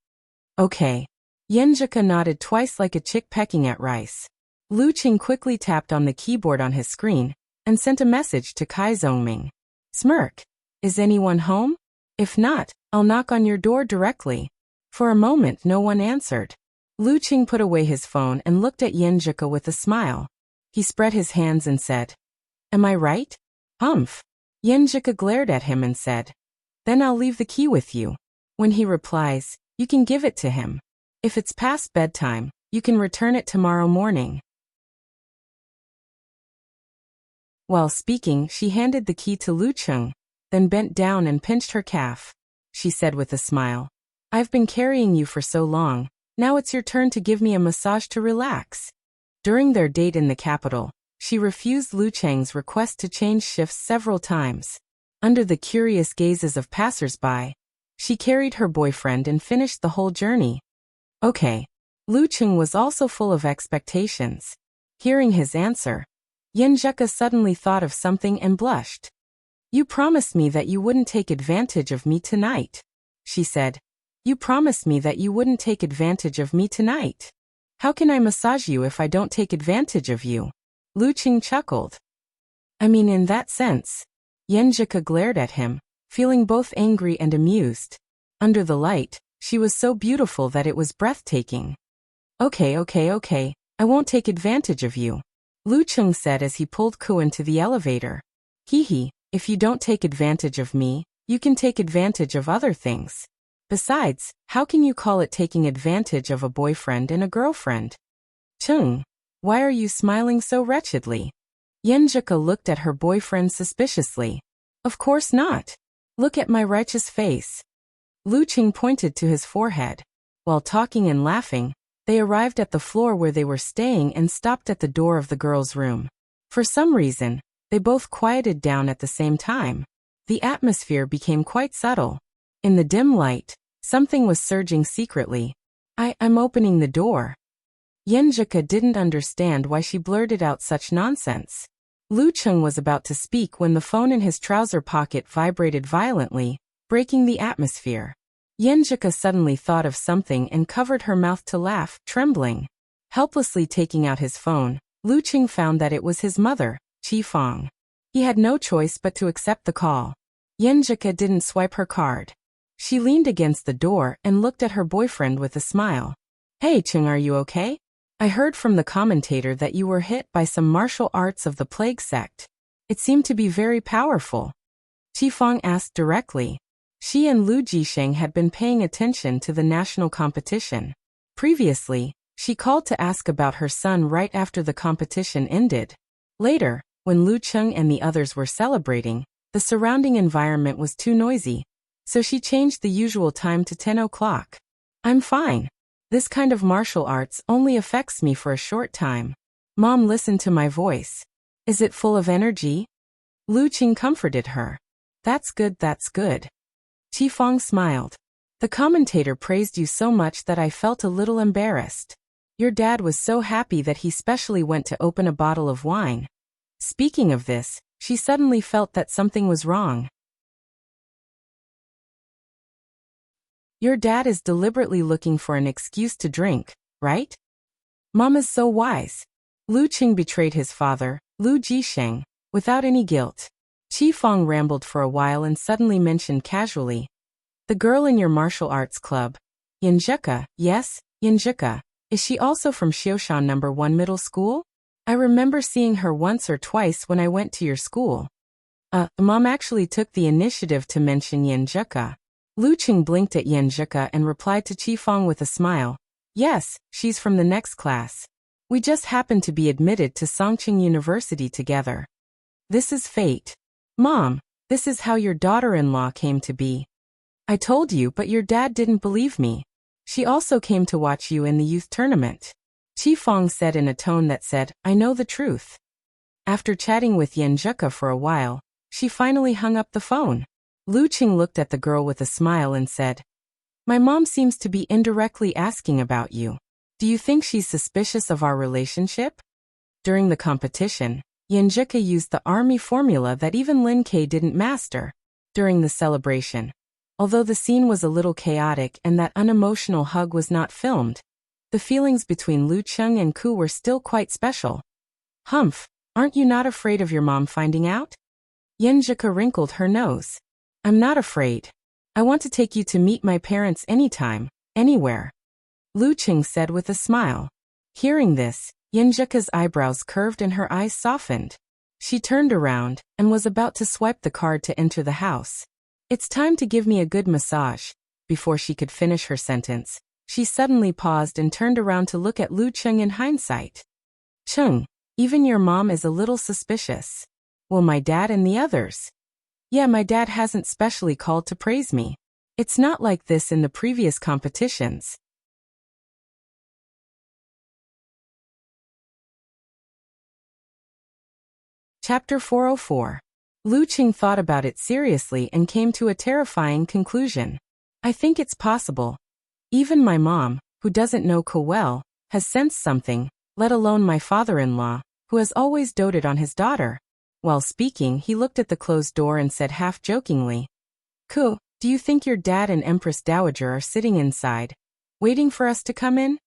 Okay. Yenjika nodded twice like a chick pecking at rice. Lu Qing quickly tapped on the keyboard on his screen and sent a message to Kai Zhongming. Smirk. Is anyone home? If not, I'll knock on your door directly. For a moment no one answered. Lu Qing put away his phone and looked at Yenjika with a smile. He spread his hands and said, Am I right? Humph. Yenjika glared at him and said, Then I'll leave the key with you. When he replies, you can give it to him. If it's past bedtime, you can return it tomorrow morning. While speaking, she handed the key to Lu Qing, then bent down and pinched her calf. She said with a smile, I've been carrying you for so long, now it's your turn to give me a massage to relax. During their date in the capital, she refused Lu Cheng's request to change shifts several times. Under the curious gazes of passers-by, she carried her boyfriend and finished the whole journey. Okay. Lu Cheng was also full of expectations. Hearing his answer, Yenjika suddenly thought of something and blushed. You promised me that you wouldn't take advantage of me tonight, she said. You promised me that you wouldn't take advantage of me tonight. How can I massage you if I don't take advantage of you? Lu Qing chuckled. I mean, in that sense. Yenjika glared at him, feeling both angry and amused. Under the light, she was so beautiful that it was breathtaking. Okay, I won't take advantage of you, Lu Qing said as he pulled Ku into the elevator. Hee, if you don't take advantage of me, you can take advantage of other things. Besides, how can you call it taking advantage of a boyfriend and a girlfriend? Chung, why are you smiling so wretchedly? Yenjika looked at her boyfriend suspiciously. Of course not. Look at my righteous face. Lu Qing pointed to his forehead. While talking and laughing, they arrived at the floor where they were staying and stopped at the door of the girl's room. For some reason, they both quieted down at the same time. The atmosphere became quite subtle. In the dim light, something was surging secretly. I'm opening the door. Yenjika didn't understand why she blurted out such nonsense. Lu Qing was about to speak when the phone in his trouser pocket vibrated violently, breaking the atmosphere. Yenjika suddenly thought of something and covered her mouth to laugh, trembling. Helplessly taking out his phone, Lu Qing found that it was his mother, Qi Fong. He had no choice but to accept the call. Yenjika didn't swipe her card. She leaned against the door and looked at her boyfriend with a smile. Hey Qing, are you okay? I heard from the commentator that you were hit by some martial arts of the plague sect. It seemed to be very powerful. Qi Fong asked directly. She and Lu Jisheng had been paying attention to the national competition. Previously, she called to ask about her son right after the competition ended. Later, when Lu Cheng and the others were celebrating, the surrounding environment was too noisy, so she changed the usual time to 10 o'clock. I'm fine. This kind of martial arts only affects me for a short time. Mom, listen to my voice. Is it full of energy? Lu Qing comforted her. That's good. Qi Fong smiled. The commentator praised you so much that I felt a little embarrassed. Your dad was so happy that he specially went to open a bottle of wine. Speaking of this, she suddenly felt that something was wrong. Your dad is deliberately looking for an excuse to drink, right? Mom is so wise. Lu Qing betrayed his father, Lu Jisheng, without any guilt. Qi Fong rambled for a while and suddenly mentioned casually. The girl in your martial arts club. Yenjika, yes, Yenjika. Is she also from Xiaoshan No. 1 middle school? I remember seeing her once or twice when I went to your school. Mom actually took the initiative to mention Yenjika. Lu Qing blinked at Yenjika and replied to Qi Fong with a smile. Yes, she's from the next class. We just happened to be admitted to Songqing University together. This is fate. Mom, this is how your daughter-in-law came to be. I told you, but your dad didn't believe me. She also came to watch you in the youth tournament. Qi Fong said in a tone that said, I know the truth. After chatting with Yenjika for a while, she finally hung up the phone. Lu Qing looked at the girl with a smile and said, My mom seems to be indirectly asking about you. Do you think she's suspicious of our relationship? During the competition, Yenjika used the army formula that even Lin Kei didn't master. During the celebration, although the scene was a little chaotic and that unemotional hug was not filmed, the feelings between Lu Cheng and Ku were still quite special. Humph, aren't you not afraid of your mom finding out? Yenjika wrinkled her nose. I'm not afraid. I want to take you to meet my parents anytime, anywhere. Lu Cheng said with a smile. Hearing this, Yenjika's eyebrows curved and her eyes softened. She turned around and was about to swipe the card to enter the house. It's time to give me a good massage. Before she could finish her sentence, she suddenly paused and turned around to look at Lu Cheng in hindsight. Cheng, even your mom is a little suspicious. Well, my dad and the others? Yeah, my dad hasn't specially called to praise me. It's not like this in the previous competitions. Chapter 404. Lu Cheng thought about it seriously and came to a terrifying conclusion. I think it's possible. Even my mom, who doesn't know Ko well, has sensed something, let alone my father-in-law, who has always doted on his daughter. While speaking, he looked at the closed door and said half-jokingly, Ko, do you think your dad and Empress Dowager are sitting inside, waiting for us to come in?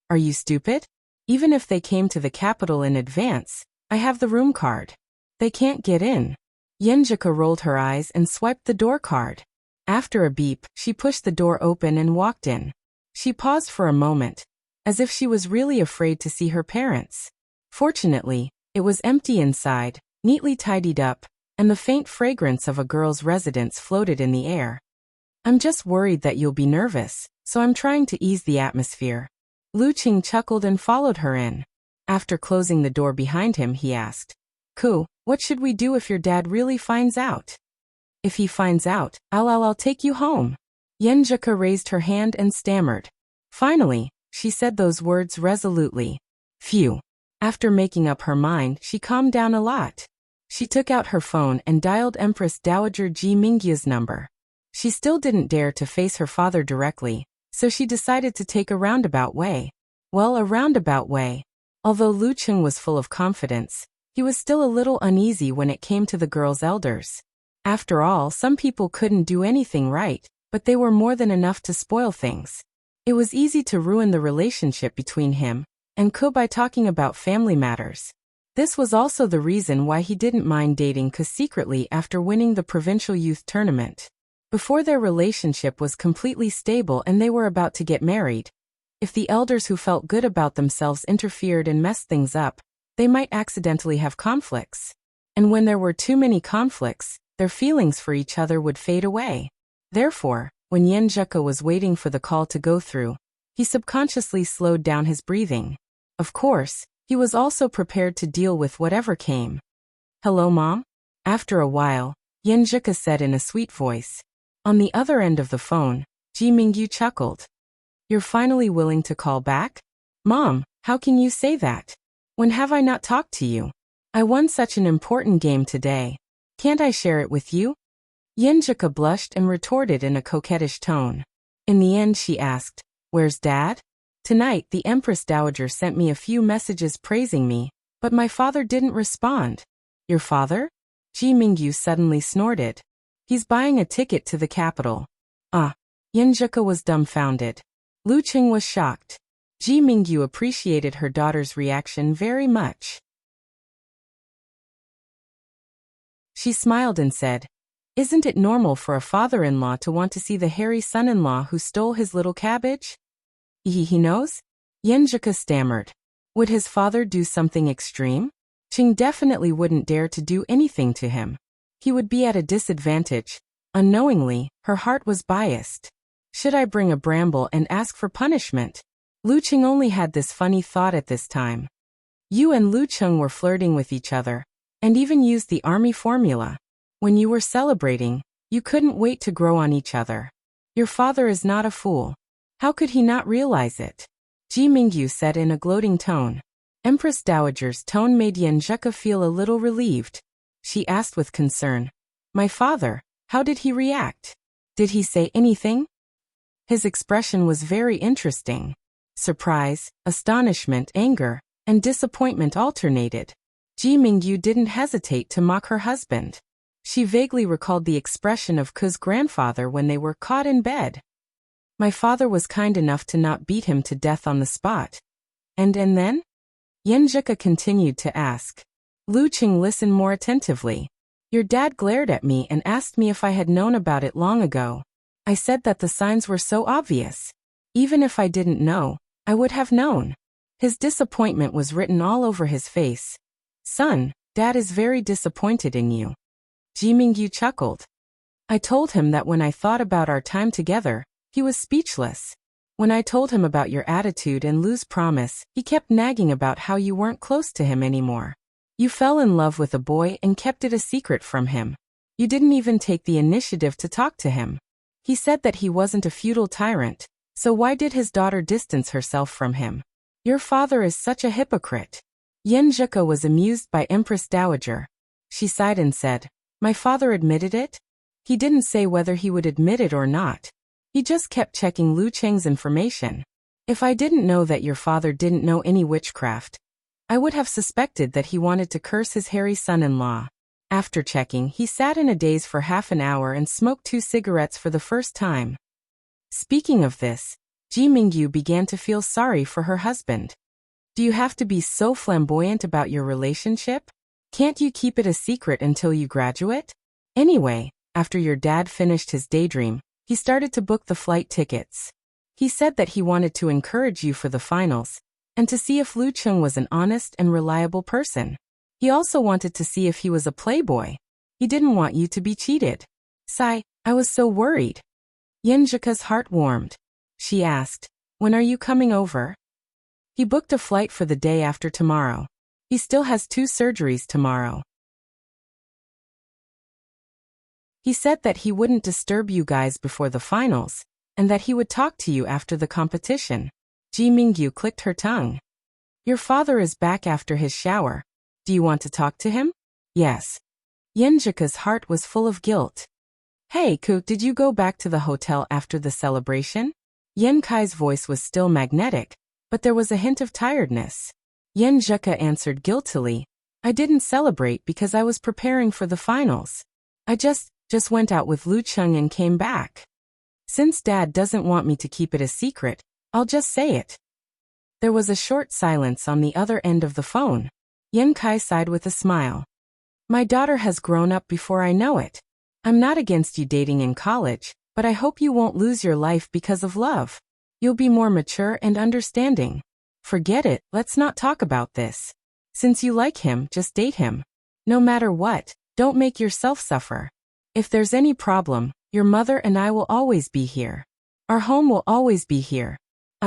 Are you stupid? Even if they came to the capital in advance, I have the room card. They can't get in. Yenjika rolled her eyes and swiped the door card. After a beep, she pushed the door open and walked in. She paused for a moment, as if she was really afraid to see her parents. Fortunately, it was empty inside, neatly tidied up, and the faint fragrance of a girl's residence floated in the air. I'm just worried that you'll be nervous, so I'm trying to ease the atmosphere. Lu Cheng chuckled and followed her in. After closing the door behind him, he asked, Ku, what should we do if your dad really finds out? If he finds out, I'll take you home. Yenjika raised her hand and stammered. Finally, she said those words resolutely. Phew. After making up her mind, she calmed down a lot. She took out her phone and dialed Empress Dowager Ji Mingyu's number. She still didn't dare to face her father directly, so she decided to take a roundabout way. Well, a roundabout way. Although Lu Cheng was full of confidence, he was still a little uneasy when it came to the girl's elders. After all, some people couldn't do anything right, but they were more than enough to spoil things. It was easy to ruin the relationship between him and Ko by talking about family matters. This was also the reason why he didn't mind dating Ko secretly after winning the provincial youth tournament. Before their relationship was completely stable and they were about to get married, if the elders who felt good about themselves interfered and messed things up, they might accidentally have conflicts. And when there were too many conflicts, their feelings for each other would fade away. Therefore, when Yenjika was waiting for the call to go through, he subconsciously slowed down his breathing. Of course, he was also prepared to deal with whatever came. Hello, Mom? After a while, Yenjika said in a sweet voice. On the other end of the phone, Ji Mingyu chuckled. You're finally willing to call back? Mom, how can you say that? When have I not talked to you? I won such an important game today. Can't I share it with you? Yenjika blushed and retorted in a coquettish tone. In the end, she asked, Where's Dad? Tonight, the Empress Dowager sent me a few messages praising me, but my father didn't respond. Your father? Ji Mingyu suddenly snorted. He's buying a ticket to the capital. Yenjika was dumbfounded. Lu Cheng was shocked. Ji Mingyu appreciated her daughter's reaction very much. She smiled and said, Isn't it normal for a father-in-law to want to see the hairy son-in-law who stole his little cabbage? He knows? Yenjika stammered. Would his father do something extreme? Cheng definitely wouldn't dare to do anything to him. He would be at a disadvantage. Unknowingly, her heart was biased. Should I bring a bramble and ask for punishment? Lu Cheng only had this funny thought at this time. You and Lu Cheng were flirting with each other, and even used the army formula. When you were celebrating, you couldn't wait to grow on each other. Your father is not a fool. How could he not realize it? Ji Mingyu said in a gloating tone. Empress Dowager's tone made Yenjika feel a little relieved. She asked with concern, My father, how did he react? Did he say anything? His expression was very interesting. Surprise, astonishment, anger, and disappointment alternated. Ji Mingyu didn't hesitate to mock her husband. She vaguely recalled the expression of Ku's grandfather when they were caught in bed. My father was kind enough to not beat him to death on the spot. And then? Yenjika continued to ask. Lu Qing listened more attentively. Your dad glared at me and asked me if I had known about it long ago. I said that the signs were so obvious. Even if I didn't know, I would have known. His disappointment was written all over his face. Son, Dad is very disappointed in you. Ji Mingyu chuckled. I told him that when I thought about our time together, he was speechless. When I told him about your attitude and Lu's promise, he kept nagging about how you weren't close to him anymore. You fell in love with a boy and kept it a secret from him. You didn't even take the initiative to talk to him. He said that he wasn't a feudal tyrant, so why did his daughter distance herself from him? Your father is such a hypocrite. Yenjika was amused by Empress Dowager. She sighed and said, My father admitted it? He didn't say whether he would admit it or not. He just kept checking Lu Cheng's information. If I didn't know that your father didn't know any witchcraft, I would have suspected that he wanted to curse his hairy son-in-law. After checking, he sat in a daze for half an hour and smoked 2 cigarettes for the first time. Speaking of this, Ji Mingyu began to feel sorry for her husband. Do you have to be so flamboyant about your relationship? Can't you keep it a secret until you graduate? Anyway, after your dad finished his daydream, he started to book the flight tickets. He said that he wanted to encourage you for the finals, and to see if Lu Cheng was an honest and reliable person. He also wanted to see if he was a playboy. He didn't want you to be cheated. Sigh, I was so worried. Yenjika's heart warmed. She asked, When are you coming over? He booked a flight for the day after tomorrow. He still has 2 surgeries tomorrow. He said that he wouldn't disturb you guys before the finals, and that he would talk to you after the competition. Ji Mingyu clicked her tongue. Your father is back after his shower. Do you want to talk to him? Yes. Yenjika's heart was full of guilt. Hey Ku, did you go back to the hotel after the celebration? Yen Kai's voice was still magnetic, but there was a hint of tiredness. Yenjika answered guiltily, I didn't celebrate because I was preparing for the finals. I just went out with Lu Cheng and came back. Since Dad doesn't want me to keep it a secret, I'll just say it. There was a short silence on the other end of the phone. Yen Kai sighed with a smile. My daughter has grown up before I know it. I'm not against you dating in college, but I hope you won't lose your life because of love. You'll be more mature and understanding. Forget it, let's not talk about this. Since you like him, just date him. No matter what, don't make yourself suffer. If there's any problem, your mother and I will always be here. Our home will always be here.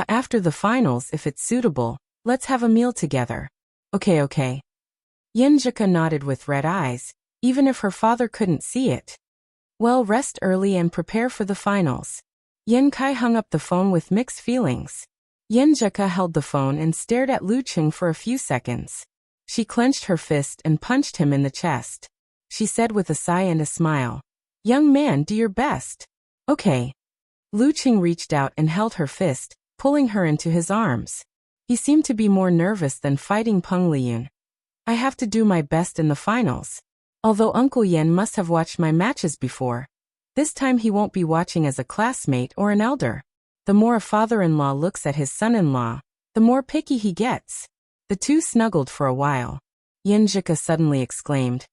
After the finals, if it's suitable, let's have a meal together. Okay. Yenjika nodded with red eyes, even if her father couldn't see it. Well, rest early and prepare for the finals. Yen Kai hung up the phone with mixed feelings. Yenjika held the phone and stared at Lu Cheng for a few seconds. She clenched her fist and punched him in the chest. She said with a sigh and a smile, Young man, do your best. Okay. Lu Cheng reached out and held her fist, pulling her into his arms. He seemed to be more nervous than fighting Peng Liyun. I have to do my best in the finals. Although Uncle Yen must have watched my matches before, this time he won't be watching as a classmate or an elder. The more a father-in-law looks at his son-in-law, the more picky he gets. The two snuggled for a while. Yenjika suddenly exclaimed,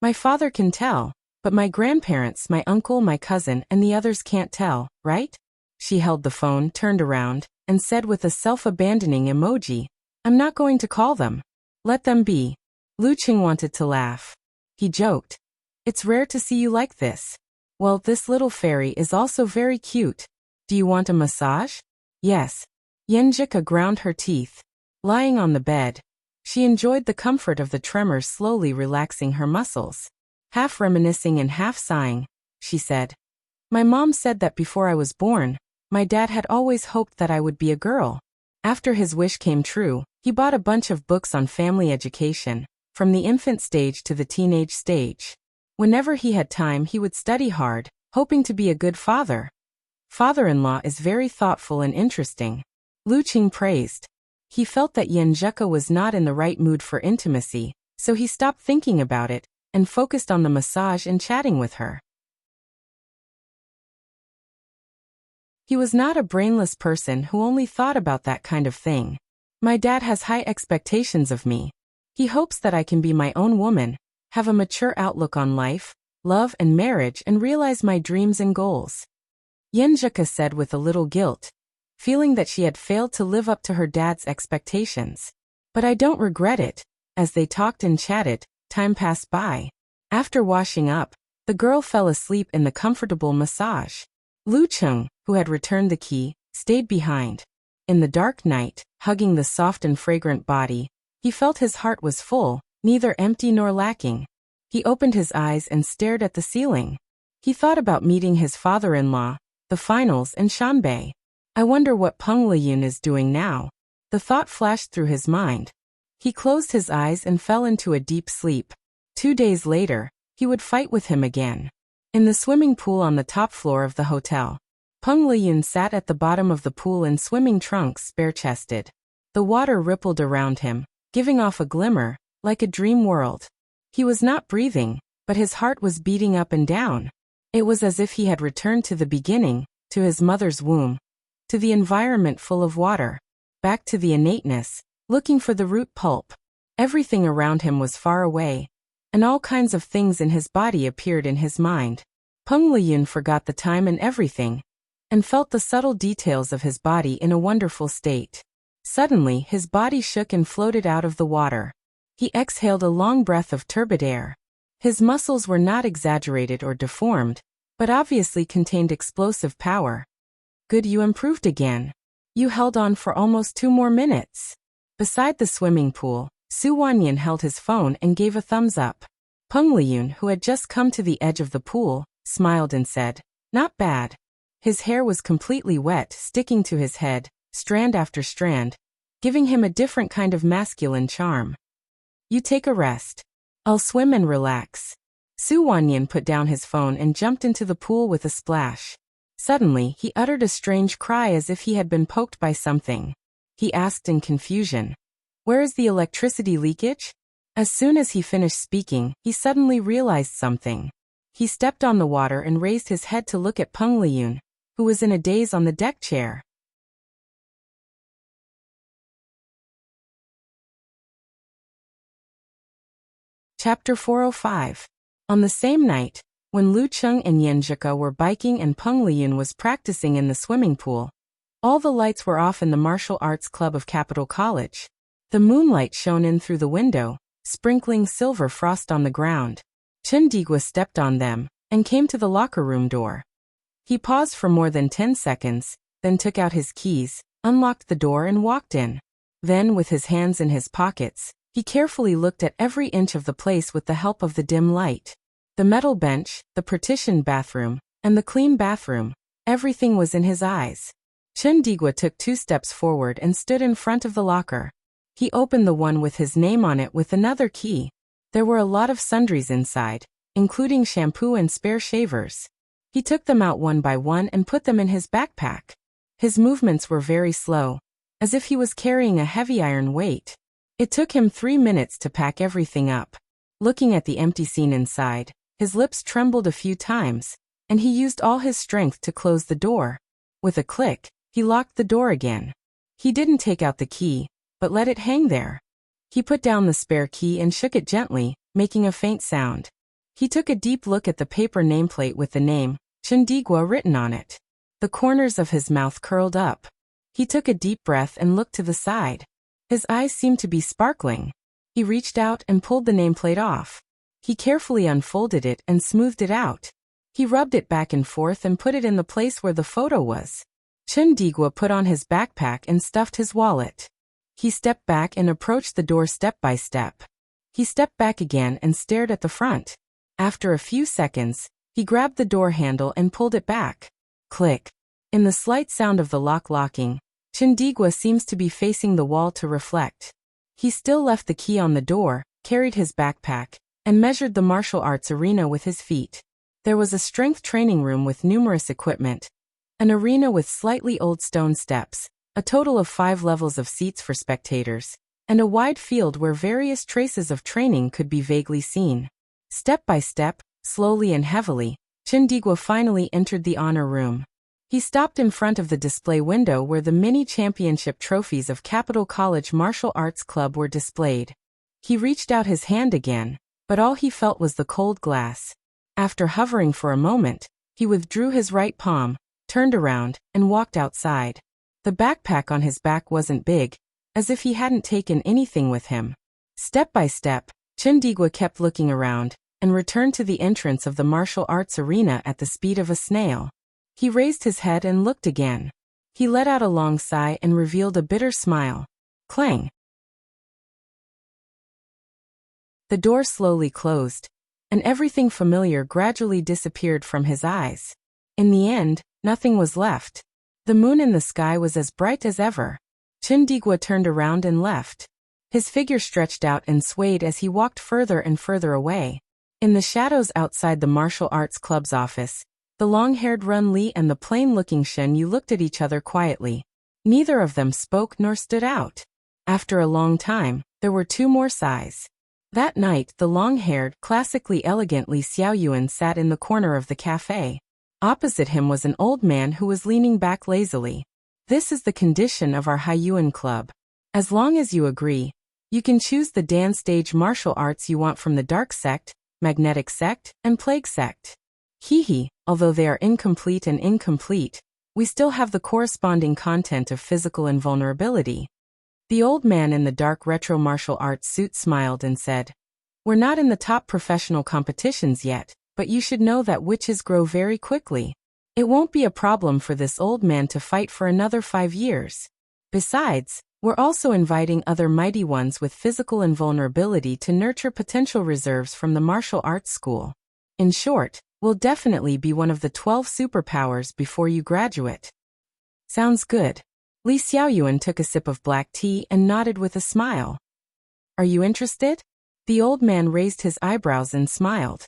My father can tell, but my grandparents, my uncle, my cousin, and the others can't tell, right? She held the phone, turned around, and said with a self-abandoning emoji, I'm not going to call them. Let them be. Lu Cheng wanted to laugh. He joked, It's rare to see you like this. Well, this little fairy is also very cute. Do you want a massage? Yes. Yenjika ground her teeth. Lying on the bed, she enjoyed the comfort of the tremors slowly relaxing her muscles. Half reminiscing and half sighing, she said, My mom said that before I was born, my dad had always hoped that I would be a girl. After his wish came true, he bought a bunch of books on family education, from the infant stage to the teenage stage. Whenever he had time, he would study hard, hoping to be a good father. Father-in-law is very thoughtful and interesting. Lu Cheng praised. He felt that Yenjika was not in the right mood for intimacy, so he stopped thinking about it and focused on the massage and chatting with her. He was not a brainless person who only thought about that kind of thing. My dad has high expectations of me. He hopes that I can be my own woman, have a mature outlook on life, love and marriage, and realize my dreams and goals. Yenjika said with a little guilt, feeling that she had failed to live up to her dad's expectations. But I don't regret it. As they talked and chatted, time passed by. After washing up, the girl fell asleep in the comfortable massage. Lu Chung, who had returned the key, stayed behind. In the dark night, hugging the soft and fragrant body, he felt his heart was full, neither empty nor lacking. He opened his eyes and stared at the ceiling. He thought about meeting his father-in-law, the finals, and Shanbei. I wonder what Peng Liyun is doing now. The thought flashed through his mind. He closed his eyes and fell into a deep sleep. 2 days later, he would fight with him again. In the swimming pool on the top floor of the hotel, Peng Liyun sat at the bottom of the pool in swimming trunks, bare-chested. The water rippled around him, giving off a glimmer, like a dream world. He was not breathing, but his heart was beating up and down. It was as if he had returned to the beginning, to his mother's womb, to the environment full of water, back to the innateness, looking for the root pulp. Everything around him was far away, and all kinds of things in his body appeared in his mind. Peng Liyun forgot the time and everything, and felt the subtle details of his body in a wonderful state. Suddenly, his body shook and floated out of the water. He exhaled a long breath of turbid air. His muscles were not exaggerated or deformed, but obviously contained explosive power. Good, you improved again. You held on for almost 2 more minutes. Beside the swimming pool, Su Wanyan held his phone and gave a thumbs up. Peng Liyun, who had just come to the edge of the pool, smiled and said, "Not bad." His hair was completely wet, sticking to his head, strand after strand, giving him a different kind of masculine charm. "You take a rest. I'll swim and relax." Su Wanyan put down his phone and jumped into the pool with a splash. Suddenly, he uttered a strange cry as if he had been poked by something. He asked in confusion, "Where is the electricity leakage?" As soon as he finished speaking, he suddenly realized something. He stepped on the water and raised his head to look at Peng Liyun, who was in a daze on the deck chair. Chapter 405. On the same night, when Lu Chung and Yenjika were biking and Peng Liyun was practicing in the swimming pool, all the lights were off in the martial arts club of Capital College. The moonlight shone in through the window, sprinkling silver frost on the ground. Chundigwa stepped on them and came to the locker room door. He paused for more than 10 seconds, then took out his keys, unlocked the door and walked in. Then, with his hands in his pockets, he carefully looked at every inch of the place with the help of the dim light. The metal bench, the partitioned bathroom, and the clean bathroom, everything was in his eyes. Chundigwa took 2 steps forward and stood in front of the locker. He opened the one with his name on it with another key. There were a lot of sundries inside, including shampoo and spare shavers. He took them out one by one and put them in his backpack. His movements were very slow, as if he was carrying a heavy iron weight. It took him 3 minutes to pack everything up. Looking at the empty scene inside, his lips trembled a few times, and he used all his strength to close the door. With a click, he locked the door again. He didn't take out the key, but let it hang there. He put down the spare key and shook it gently, making a faint sound. He took a deep look at the paper nameplate with the name, Chundigwa, written on it. The corners of his mouth curled up. He took a deep breath and looked to the side. His eyes seemed to be sparkling. He reached out and pulled the nameplate off. He carefully unfolded it and smoothed it out. He rubbed it back and forth and put it in the place where the photo was. Chundigwa put on his backpack and stuffed his wallet. He stepped back and approached the door step by step. He stepped back again and stared at the front. After a few seconds, he grabbed the door handle and pulled it back. Click. In the slight sound of the lock locking, Chundigwa seems to be facing the wall to reflect. He still left the key on the door, carried his backpack, and measured the martial arts arena with his feet. There was a strength training room with numerous equipment, an arena with slightly old stone steps, a total of 5 levels of seats for spectators, and a wide field where various traces of training could be vaguely seen. Step by step, slowly and heavily, Chindigua finally entered the honor room. He stopped in front of the display window where the mini-championship trophies of Capital College Martial Arts Club were displayed. He reached out his hand again, but all he felt was the cold glass. After hovering for a moment, he withdrew his right palm, turned around, and walked outside. The backpack on his back wasn't big, as if he hadn't taken anything with him. Step by step, Chindigua kept looking around, and returned to the entrance of the martial arts arena at the speed of a snail. He raised his head and looked again. He let out a long sigh and revealed a bitter smile. Clang! The door slowly closed, and everything familiar gradually disappeared from his eyes. In the end, nothing was left. The moon in the sky was as bright as ever. Chindigua turned around and left. His figure stretched out and swayed as he walked further and further away. In the shadows outside the martial arts club's office, the long-haired Run Li and the plain-looking Shen Yu looked at each other quietly. Neither of them spoke nor stood out. After a long time, there were two more sighs. That night, the long-haired, classically elegant Li Xiaoyuan sat in the corner of the cafe. Opposite him was an old man who was leaning back lazily. This is the condition of our Haiyuan club. As long as you agree, you can choose the Dan stage martial arts you want from the Dark Sect, Magnetic Sect, and Plague Sect. Hehe, although they are incomplete, we still have the corresponding content of physical invulnerability. The old man in the dark retro martial arts suit smiled and said, "We're not in the top professional competitions yet, but you should know that witches grow very quickly. It won't be a problem for this old man to fight for another 5 years. Besides, we're also inviting other mighty ones with physical invulnerability to nurture potential reserves from the martial arts school. In short, we'll definitely be one of the 12 superpowers before you graduate." Sounds good. Li Xiaoyuan took a sip of black tea and nodded with a smile. Are you interested? The old man raised his eyebrows and smiled.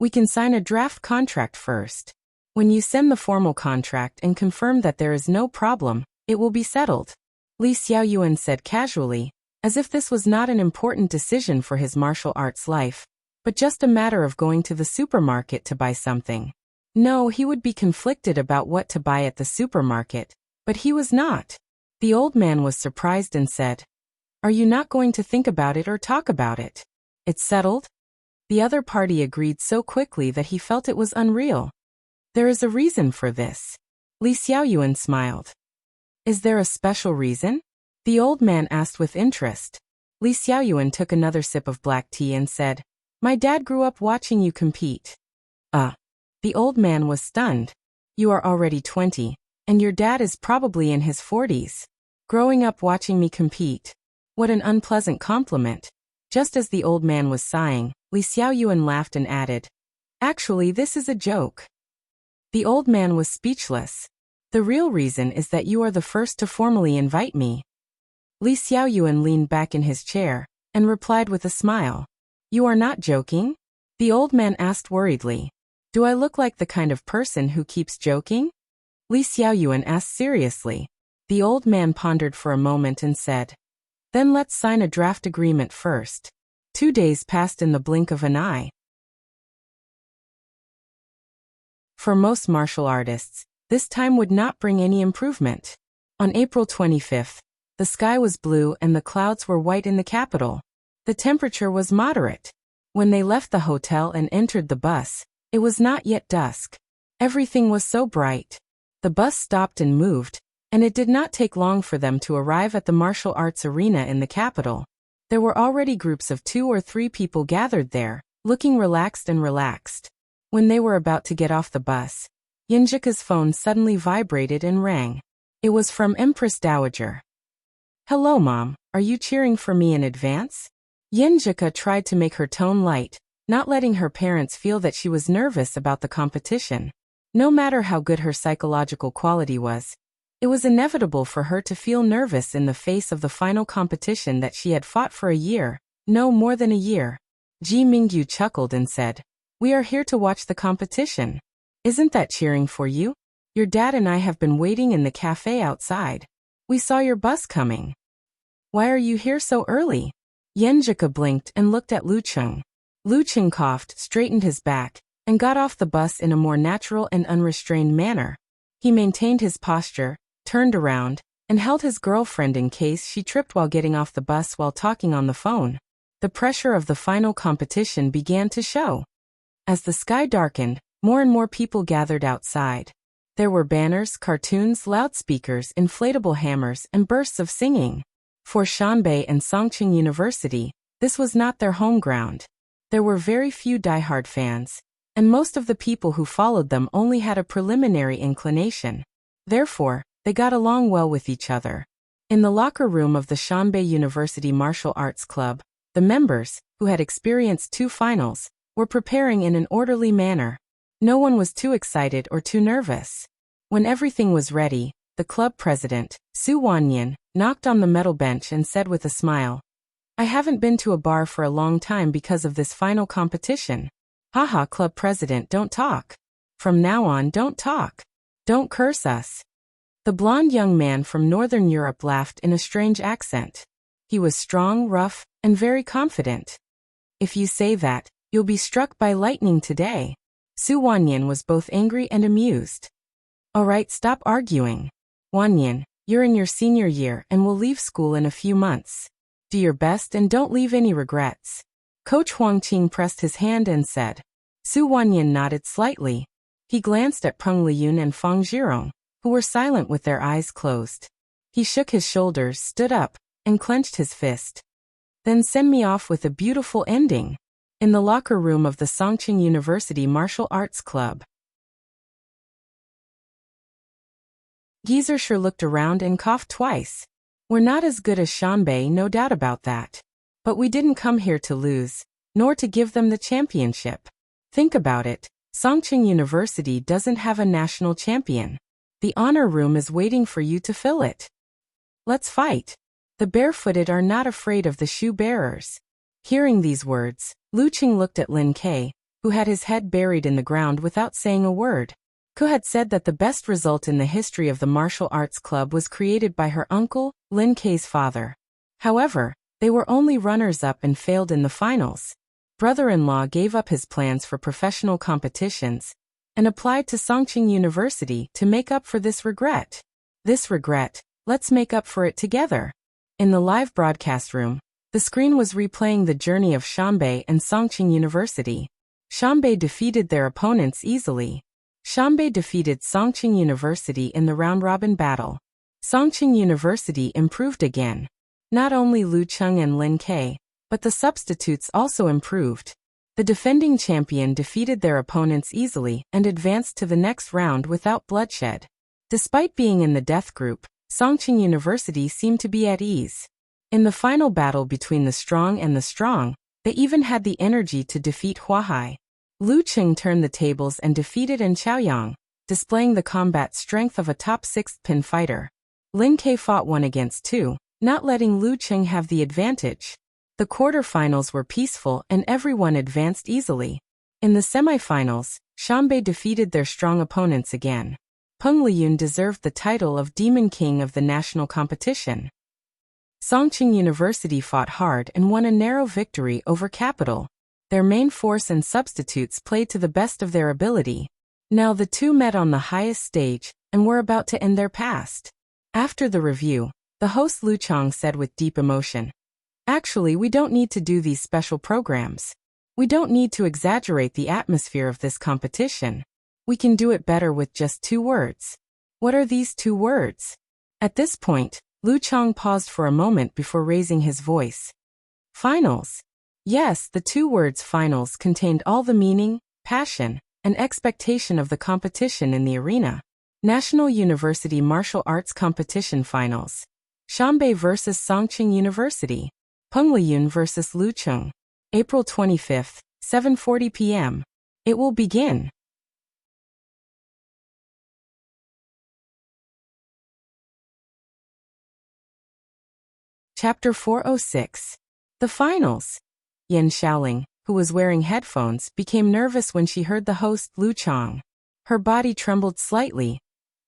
We can sign a draft contract first. When you send the formal contract and confirm that there is no problem, it will be settled. Li Xiaoyuan said casually, as if this was not an important decision for his martial arts life, but just a matter of going to the supermarket to buy something. No, he would be conflicted about what to buy at the supermarket, but he was not. The old man was surprised and said, "Are you not going to think about it or talk about it? It's settled?" The other party agreed so quickly that he felt it was unreal. There is a reason for this. Li Xiaoyuan smiled. Is there a special reason? The old man asked with interest. Li Xiaoyuan took another sip of black tea and said, "My dad grew up watching you compete." The old man was stunned. You are already 20. And your dad is probably in his 40s. Growing up watching me compete. What an unpleasant compliment. Just as the old man was sighing, Li Xiaoyuan laughed and added, "Actually, this is a joke." The old man was speechless. The real reason is that you are the first to formally invite me. Li Xiaoyuan leaned back in his chair and replied with a smile. You are not joking? The old man asked worriedly. Do I look like the kind of person who keeps joking? Li Xiaoyuan asked seriously. The old man pondered for a moment and said, "Then let's sign a draft agreement first." 2 days passed in the blink of an eye. For most martial artists, this time would not bring any improvement. On April 25th, the sky was blue and the clouds were white in the capital. The temperature was moderate. When they left the hotel and entered the bus, it was not yet dusk. Everything was so bright. The bus stopped and moved, and it did not take long for them to arrive at the martial arts arena in the capital. There were already groups of 2 or 3 people gathered there, looking relaxed. When they were about to get off the bus, Yinjika's phone suddenly vibrated and rang. It was from Empress Dowager. "Hello, Mom, are you cheering for me in advance?" Yinjika tried to make her tone light, not letting her parents feel that she was nervous about the competition. No matter how good her psychological quality was, it was inevitable for her to feel nervous in the face of the final competition that she had fought for a year, no more than a year. Ji Mingyu chuckled and said, "We are here to watch the competition. Isn't that cheering for you? Your dad and I have been waiting in the cafe outside. We saw your bus coming." Why are you here so early? Yenjika blinked and looked at Lu Cheng. Lu Cheng coughed, straightened his back, and got off the bus in a more natural and unrestrained manner. He maintained his posture, turned around, and held his girlfriend in case she tripped while getting off the bus while talking on the phone. The pressure of the final competition began to show. As the sky darkened, more and more people gathered outside. There were banners, cartoons, loudspeakers, inflatable hammers, and bursts of singing. For Shanbei and Songqing University, this was not their home ground. There were very few diehard fans, and most of the people who followed them only had a preliminary inclination. Therefore, they got along well with each other. In the locker room of the Shanbei University Martial Arts Club, the members, who had experienced 2 finals, were preparing in an orderly manner. No one was too excited or too nervous. When everything was ready, the club president, Su Wanyan, knocked on the metal bench and said with a smile, "I haven't been to a bar for a long time because of this final competition." "Haha, club president, don't talk. From now on, don't talk. Don't curse us." The blonde young man from Northern Europe laughed in a strange accent. He was strong, rough, and very confident. "If you say that, you'll be struck by lightning today." Su Wanyan was both angry and amused. "All right, stop arguing. Wanyan, you're in your senior year and will leave school in a few months. Do your best and don't leave any regrets." Coach Huang Qing pressed his hand and said. Su Wanyan nodded slightly. He glanced at Peng Liyun and Fang Zhirong, who were silent with their eyes closed. He shook his shoulders, stood up, and clenched his fist. "Then send me off with a beautiful ending." In the locker room of the Songqing University Martial Arts Club. Geezer sure looked around and coughed twice. "We're not as good as Shanbei, no doubt about that. But we didn't come here to lose, nor to give them the championship. Think about it, Songqing University doesn't have a national champion. The honor room is waiting for you to fill it. Let's fight. The barefooted are not afraid of the shoe bearers." Hearing these words, Lu Qing looked at Lin Kei, who had his head buried in the ground without saying a word. Ku had said that the best result in the history of the martial arts club was created by her uncle, Lin Kei's father. However, they were only runners-up and failed in the finals. Brother-in-law gave up his plans for professional competitions and applied to Songqing University to make up for this regret. This regret, let's make up for it together. In the live broadcast room, the screen was replaying the journey of Shanbei and Songqing University. Shanbei defeated their opponents easily. Shanbei defeated Songqing University in the round-robin battle. Songqing University improved again. Not only Lu Cheng and Lin Kei, but the substitutes also improved. The defending champion defeated their opponents easily and advanced to the next round without bloodshed. Despite being in the death group, Songqing University seemed to be at ease. In the final battle between the strong and the strong, they even had the energy to defeat Huahai. Lu Cheng turned the tables and defeated An Chaoyang, displaying the combat strength of a top 6th pin fighter. Lin Kei fought 1 against 2, not letting Lu Cheng have the advantage. The quarterfinals were peaceful and everyone advanced easily. In the semifinals, Shanbei defeated their strong opponents again. Peng Liyun deserved the title of Demon King of the national competition. Songqing University fought hard and won a narrow victory over Capital. Their main force and substitutes played to the best of their ability. Now the two met on the highest stage and were about to end their past. After the review, the host Lu Chang said with deep emotion, "Actually, we don't need to do these special programs. We don't need to exaggerate the atmosphere of this competition. We can do it better with just 2 words. What are these 2 words?" At this point, Lu Chang paused for a moment before raising his voice. "Finals." Yes, the 2 words finals contained all the meaning, passion, and expectation of the competition in the arena. National University Martial Arts Competition Finals. Shanbei vs. Songqing University. Peng Liyun vs. Lu Cheng. April 25, 7:40 p.m. It will begin. Chapter 406. The Finals. Yan Xiaoling, who was wearing headphones, became nervous when she heard the host Lu Chang. Her body trembled slightly,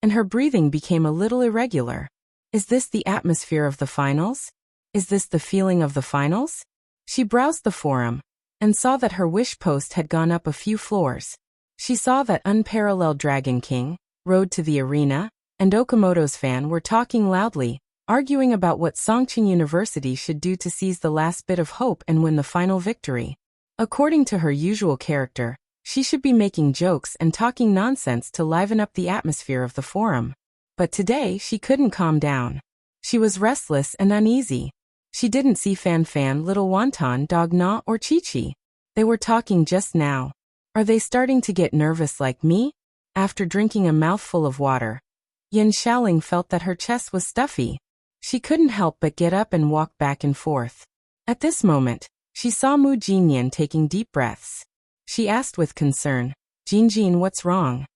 and her breathing became a little irregular. Is this the atmosphere of the finals? Is this the feeling of the finals? She browsed the forum and saw that her wish post had gone up a few floors. She saw that Unparalleled Dragon King, Road to the Arena, and Okamoto's fan were talking loudly, arguing about what Songqing University should do to seize the last bit of hope and win the final victory. According to her usual character, she should be making jokes and talking nonsense to liven up the atmosphere of the forum. But today she couldn't calm down. She was restless and uneasy. She didn't see Fan Fan, Little Wonton, Dog Na, or Chi Chi. They were talking just now. Are they starting to get nervous like me? After drinking a mouthful of water, Yin Xiaoling felt that her chest was stuffy. She couldn't help but get up and walk back and forth. At this moment, she saw Mu Jinyan taking deep breaths. She asked with concern, Jinjin, what's wrong?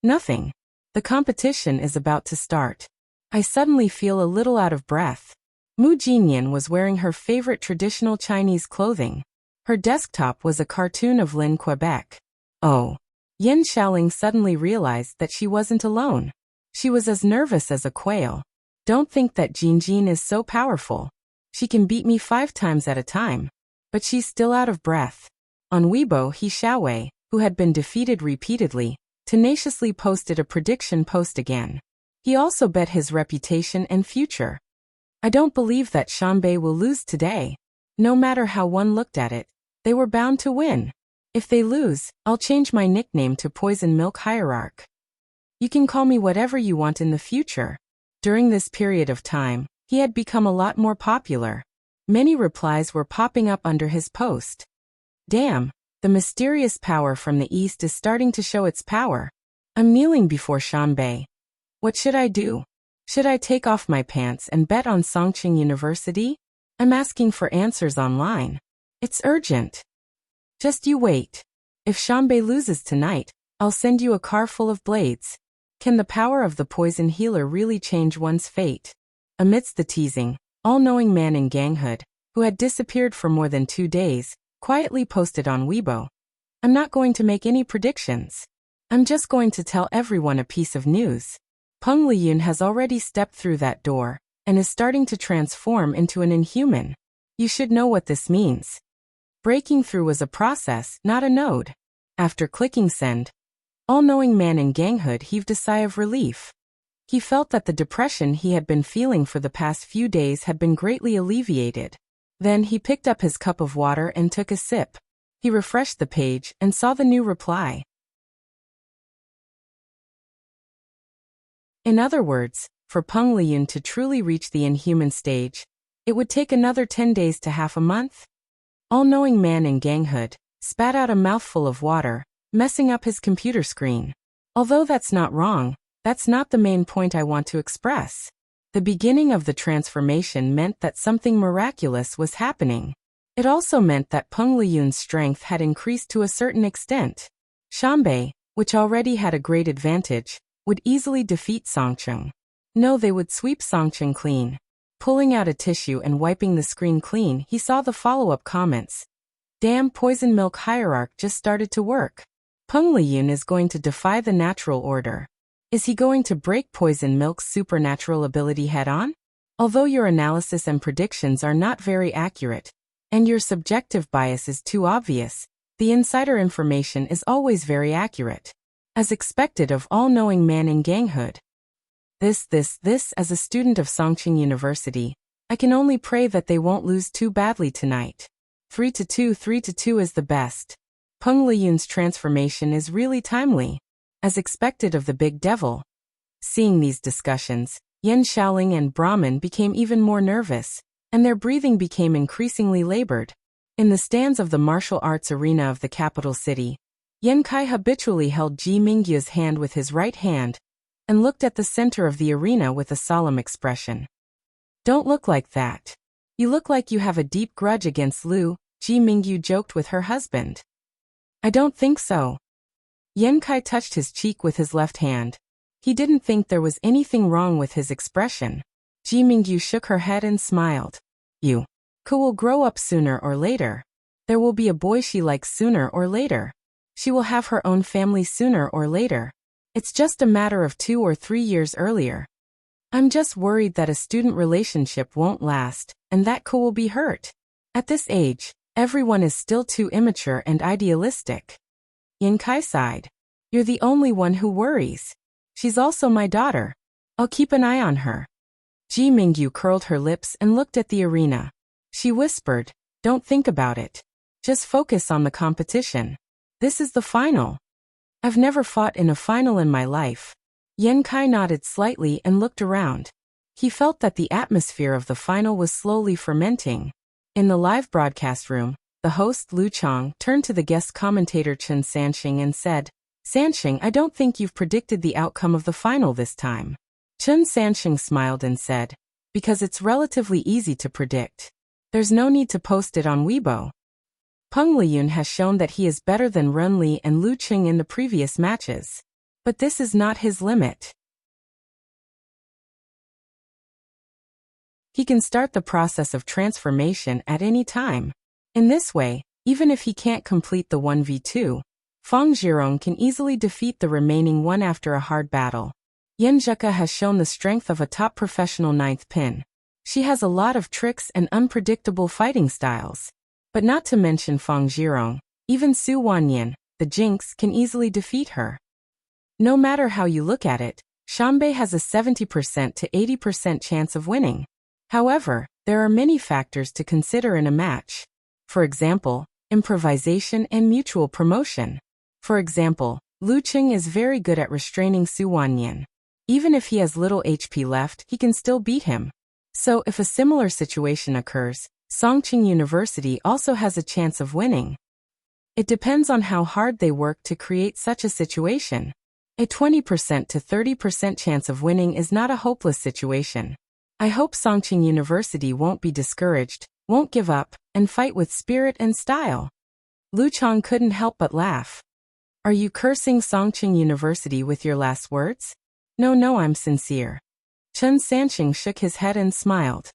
Nothing. The competition is about to start. I suddenly feel a little out of breath. Mu Jinyan was wearing her favorite traditional Chinese clothing. Her desktop was a cartoon of Lin, Quebec. Oh. Yin Xiaoling suddenly realized that she wasn't alone. She was as nervous as a quail. Don't think that Jinjin is so powerful. She can beat me 5 times at a time. But she's still out of breath. On Weibo, He Xiaowei, who had been defeated repeatedly, tenaciously posted a prediction post again. He also bet his reputation and future. I don't believe that Shanbei will lose today. No matter how one looked at it, they were bound to win. If they lose, I'll change my nickname to Poison Milk Hierarch. You can call me whatever you want in the future. During this period of time, he had become a lot more popular. Many replies were popping up under his post. Damn, the mysterious power from the east is starting to show its power. I'm kneeling before Shanbei. What should I do? Should I take off my pants and bet on Songqing University? I'm asking for answers online. It's urgent. Just you wait. If Shanbei loses tonight, I'll send you a car full of blades. Can the power of the poison healer really change one's fate? Amidst the teasing, all-knowing man in ganghood, who had disappeared for more than 2 days, quietly posted on Weibo. I'm not going to make any predictions. I'm just going to tell everyone a piece of news. Peng Liyun has already stepped through that door, and is starting to transform into an inhuman. You should know what this means. Breaking through was a process, not a node. After clicking send, all-knowing man in ganghood heaved a sigh of relief. He felt that the depression he had been feeling for the past few days had been greatly alleviated. Then he picked up his cup of water and took a sip. He refreshed the page and saw the new reply. In other words, for Peng Liyun to truly reach the inhuman stage, it would take another 10 days to half a month. All-knowing man in ganghood spat out a mouthful of water, messing up his computer screen. Although that's not wrong, that's not the main point I want to express. The beginning of the transformation meant that something miraculous was happening. It also meant that Peng Liyun's strength had increased to a certain extent. Shanbei, which already had a great advantage, would easily defeat Songqing. No, they would sweep Songqing clean. Pulling out a tissue and wiping the screen clean, he saw the follow-up comments. Damn, Poison Milk Hierarch just started to work. Peng Liyun is going to defy the natural order. Is he going to break Poison Milk's supernatural ability head-on? Although your analysis and predictions are not very accurate, and your subjective bias is too obvious, the insider information is always very accurate. As expected of all-knowing man in ganghood. This, as a student of Songqing University, I can only pray that they won't lose too badly tonight. 3-2 is the best. Peng Liyun's transformation is really timely. As expected of the big devil. Seeing these discussions, Yin Xiaoling and Brahmin became even more nervous, and their breathing became increasingly labored. In the stands of the martial arts arena of the capital city, Yen Kai habitually held Ji Mingyu's hand with his right hand, and looked at the center of the arena with a solemn expression. Don't look like that. You look like you have a deep grudge against Lu, Ji Mingyu joked with her husband. I don't think so. Yen Kai touched his cheek with his left hand. He didn't think there was anything wrong with his expression. Ji Mingyu shook her head and smiled. You. Ku will grow up sooner or later. There will be a boy she likes sooner or later. She will have her own family sooner or later. It's just a matter of 2 or 3 years earlier. I'm just worried that a student relationship won't last, and that Ko will be hurt. At this age, everyone is still too immature and idealistic. Yin Kai sighed. You're the only one who worries. She's also my daughter. I'll keep an eye on her. Ji Mingyu curled her lips and looked at the arena. She whispered, don't think about it. Just focus on the competition. This is the final. I've never fought in a final in my life. Yin Kai nodded slightly and looked around. He felt that the atmosphere of the final was slowly fermenting. In the live broadcast room, the host Lu Chang turned to the guest commentator Chen Sanxing and said, Sanxing, I don't think you've predicted the outcome of the final this time. Chen Sanxing smiled and said, because it's relatively easy to predict. There's no need to post it on Weibo. Peng Liyun has shown that he is better than Ren Li and Lu Qing in the previous matches. But this is not his limit. He can start the process of transformation at any time. In this way, even if he can't complete the 1v2, Fang Zhirong can easily defeat the remaining one after a hard battle. Yan Zheka has shown the strength of a top professional ninth pin. She has a lot of tricks and unpredictable fighting styles. But not to mention Fang Zhirong, even Su Wanyan, the Jinx, can easily defeat her. No matter how you look at it, Shanbei has a 70% to 80% chance of winning. However, there are many factors to consider in a match. For example, improvisation and mutual promotion. For example, Lu Qing is very good at restraining Su Wanyan. Even if he has little HP left, he can still beat him. So if a similar situation occurs, Songqing University also has a chance of winning. It depends on how hard they work to create such a situation. A 20% to 30% chance of winning is not a hopeless situation. I hope Songqing University won't be discouraged, won't give up, and fight with spirit and style. Lu Chang couldn't help but laugh. Are you cursing Songqing University with your last words? No, I'm sincere. Chen Sanxing shook his head and smiled.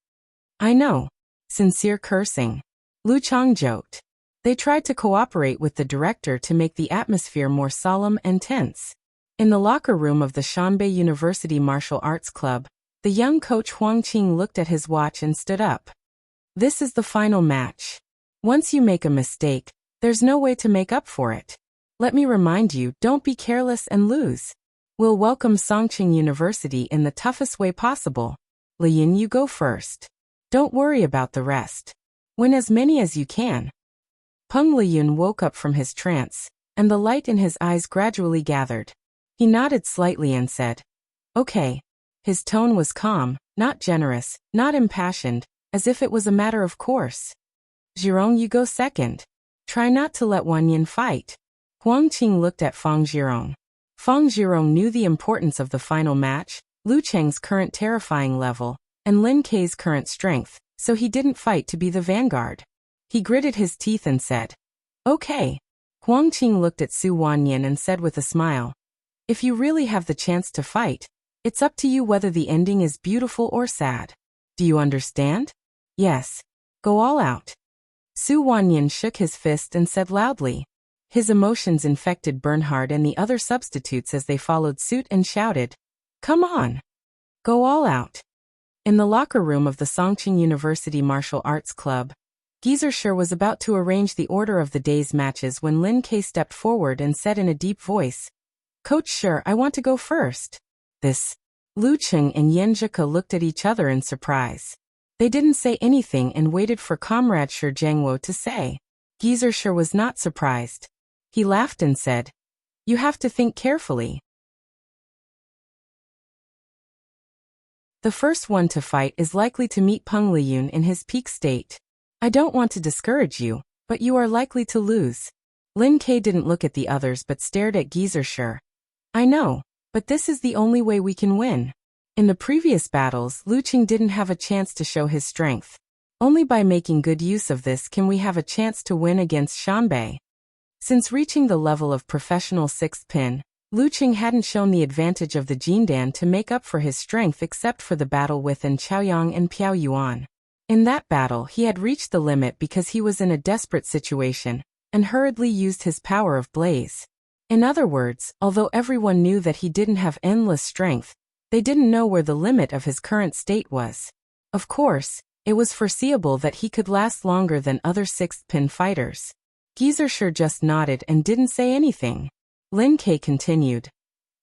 I know. Sincere cursing. Lu Chang joked. They tried to cooperate with the director to make the atmosphere more solemn and tense. In the locker room of the Shanbei University Martial Arts Club, the young coach Huang Qing looked at his watch and stood up. This is the final match. Once you make a mistake, there's no way to make up for it. Let me remind you, don't be careless and lose. We'll welcome Songqing University in the toughest way possible. Liyun, you go first. Don't worry about the rest. Win as many as you can. Peng Liyun woke up from his trance, and the light in his eyes gradually gathered. He nodded slightly and said, okay. His tone was calm, not generous, not impassioned, as if it was a matter of course. Zhirong, you go second. Try not to let Wanyan fight. Huang Qing looked at Fang Zhirong. Fang Zhirong knew the importance of the final match, Lu Cheng's current terrifying level, and Lin Kei's current strength, so he didn't fight to be the vanguard. He gritted his teeth and said, okay. Huang Qing looked at Su Wanyan and said with a smile, if you really have the chance to fight, it's up to you whether the ending is beautiful or sad. Do you understand? Yes. Go all out. Su Wanyan shook his fist and said loudly. His emotions infected Bernhard and the other substitutes as they followed suit and shouted, come on. Go all out. In the locker room of the Songqing University Martial Arts Club, Gieserscher was about to arrange the order of the day's matches when Lin Kei stepped forward and said in a deep voice, Coach Scher, I want to go first. This. Lu Qing and Yan Zheka looked at each other in surprise. They didn't say anything and waited for Comrade Sher Jiangwo to say. Gieserscher was not surprised. He laughed and said, you have to think carefully. The first one to fight is likely to meet Peng Liyun in his peak state. I don't want to discourage you, but you are likely to lose. Lin Kei didn't look at the others but stared at Gieserscher. I know, but this is the only way we can win. In the previous battles, Lu Qing didn't have a chance to show his strength. Only by making good use of this can we have a chance to win against Shanbei. Since reaching the level of professional sixth pin, Lu Qing hadn't shown the advantage of the Jindan to make up for his strength except for the battle with An Chaoyang and Piao Yuan. In that battle, he had reached the limit because he was in a desperate situation, and hurriedly used his power of blaze. In other words, although everyone knew that he didn't have endless strength, They didn't know where the limit of his current state was. Of course, it was foreseeable that he could last longer than other sixth-pin fighters. Gizershur just nodded and didn't say anything. Lin Ke continued.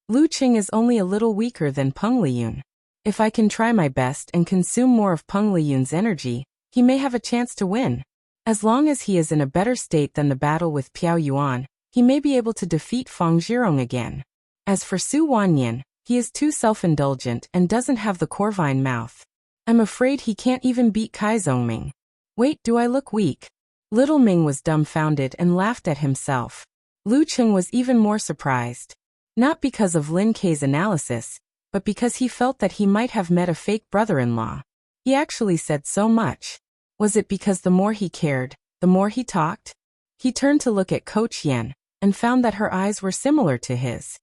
Lu Qing is only a little weaker than Peng Liyun. If I can try my best and consume more of Peng Liyun's energy, he may have a chance to win. As long as he is in a better state than the battle with Piao Yuan, he may be able to defeat Fang Zhirong again. As for Su Wanyan, he is too self-indulgent and doesn't have the Corvine mouth. I'm afraid he can't even beat Kai Zhongming. Wait, do I look weak? Little Ming was dumbfounded and laughed at himself. Lu Qing was even more surprised. Not because of Lin Ke's analysis, but because he felt that he might have met a fake brother-in-law. He actually said so much. Was it because the more he cared, the more he talked? He turned to look at Coach Yen, and found that her eyes were similar to his.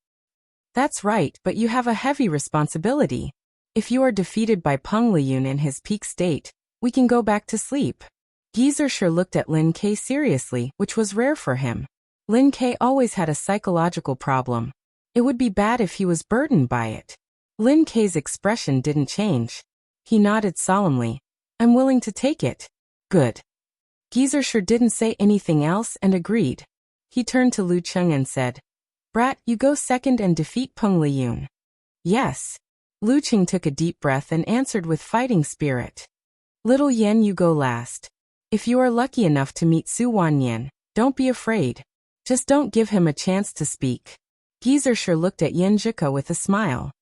That's right, but you have a heavy responsibility. If you are defeated by Peng Liyun in his peak state, we can go back to sleep. Gizershur looked at Lin Ke seriously, which was rare for him. Lin Ke always had a psychological problem. It would be bad if he was burdened by it. Lin Ke's expression didn't change. He nodded solemnly. I'm willing to take it. Good. Gizershur didn't say anything else and agreed. He turned to Lu Qing and said, Brat, you go second and defeat Peng Liyun. Yes. Lu Qing took a deep breath and answered with fighting spirit. Little Yen, you go last. If you are lucky enough to meet Su Wanyan, don't be afraid. Just don't give him a chance to speak. Gizershur looked at Yen Zhika with a smile.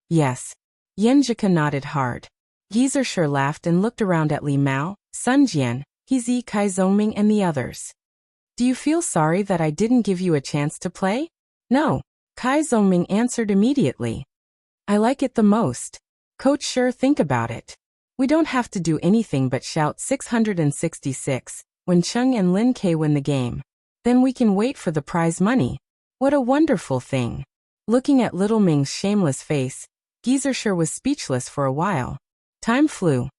Yes. Yen Zhika nodded hard. Gizershur laughed and looked around at Li Mao, Sun Jian, Hezi, Kai Zhongming and the others. Do you feel sorry that I didn't give you a chance to play? No. Kai Zhongming answered immediately. I like it the most. Coach, sure, think about it. We don't have to do anything but shout 666 when Cheng and Lin Ke win the game. Then we can wait for the prize money. What a wonderful thing. Looking at Little Ming's shameless face, Gizershur was speechless for a while. Time flew.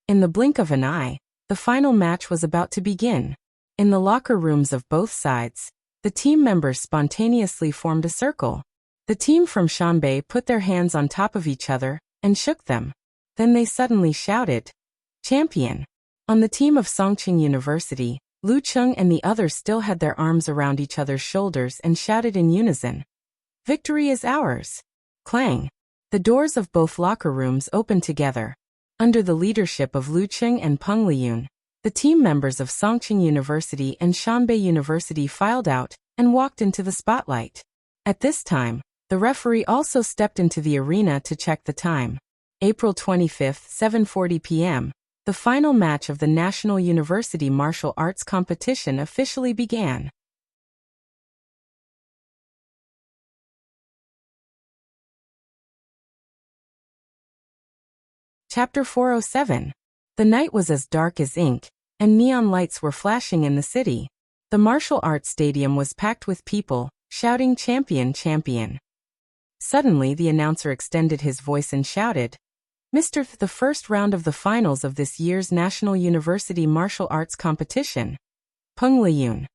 In the blink of an eye, the final match was about to begin. In the locker rooms of both sides, the team members spontaneously formed a circle. The team from Shanbei put their hands on top of each other and shook them. Then they suddenly shouted, Champion! On the team of Songqing University, Lu Qing and the others still had their arms around each other's shoulders and shouted in unison. Victory is ours! Clang! The doors of both locker rooms opened together. Under the leadership of Lu Qing and Peng Liyun, the team members of Songqing University and Shanbei University filed out and walked into the spotlight. At this time, the referee also stepped into the arena to check the time. April 25, 7:40 p.m., the final match of the National University Martial Arts Competition officially began. Chapter 407. The night was as dark as ink, and neon lights were flashing in the city. The martial arts stadium was packed with people, shouting champion, champion. Suddenly the announcer extended his voice and shouted, Mr. The first round of the finals of this year's National University Martial Arts Competition. Peng Liyun.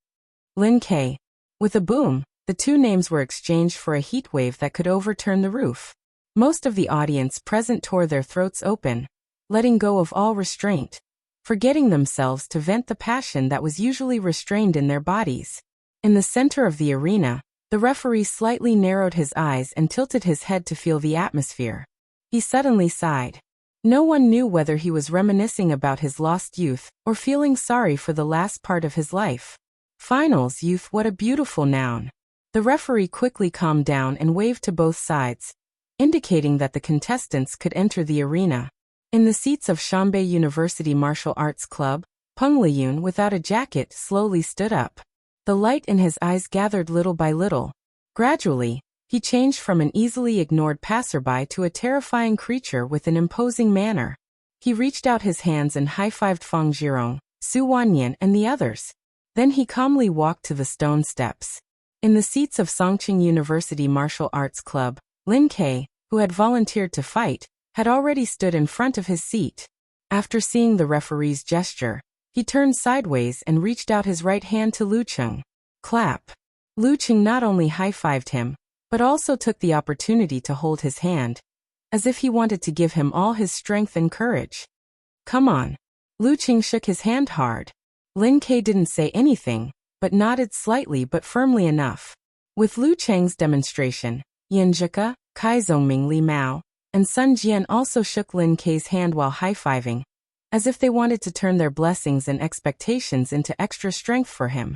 Lin Ke. With a boom, the two names were exchanged for a heat wave that could overturn the roof. Most of the audience present tore their throats open, letting go of all restraint, forgetting themselves to vent the passion that was usually restrained in their bodies. In the center of the arena, the referee slightly narrowed his eyes and tilted his head to feel the atmosphere. He suddenly sighed. No one knew whether he was reminiscing about his lost youth or feeling sorry for the last part of his life. Finals youth, what a beautiful noun. The referee quickly calmed down and waved to both sides, indicating that the contestants could enter the arena. In the seats of Shanbei University Martial Arts Club, Peng Liyun, without a jacket, slowly stood up. The light in his eyes gathered little by little. Gradually, he changed from an easily ignored passerby to a terrifying creature with an imposing manner. He reached out his hands and high-fived Fang Zhirong, Su Wanyan and the others. Then he calmly walked to the stone steps. In the seats of Songqing University Martial Arts Club, Lin Ke, who had volunteered to fight, had already stood in front of his seat. After seeing the referee's gesture, he turned sideways and reached out his right hand to Lu Qing. Clap. Lu Qing not only high-fived him, but also took the opportunity to hold his hand, as if he wanted to give him all his strength and courage. Come on. Lu Qing shook his hand hard. Lin Ke didn't say anything, but nodded slightly but firmly enough. With Lu Cheng's demonstration, Yan Zhika, Kai Zongming Li Mao, and Sun Jian also shook Lin Ke's hand while high-fiving, as if they wanted to turn their blessings and expectations into extra strength for him.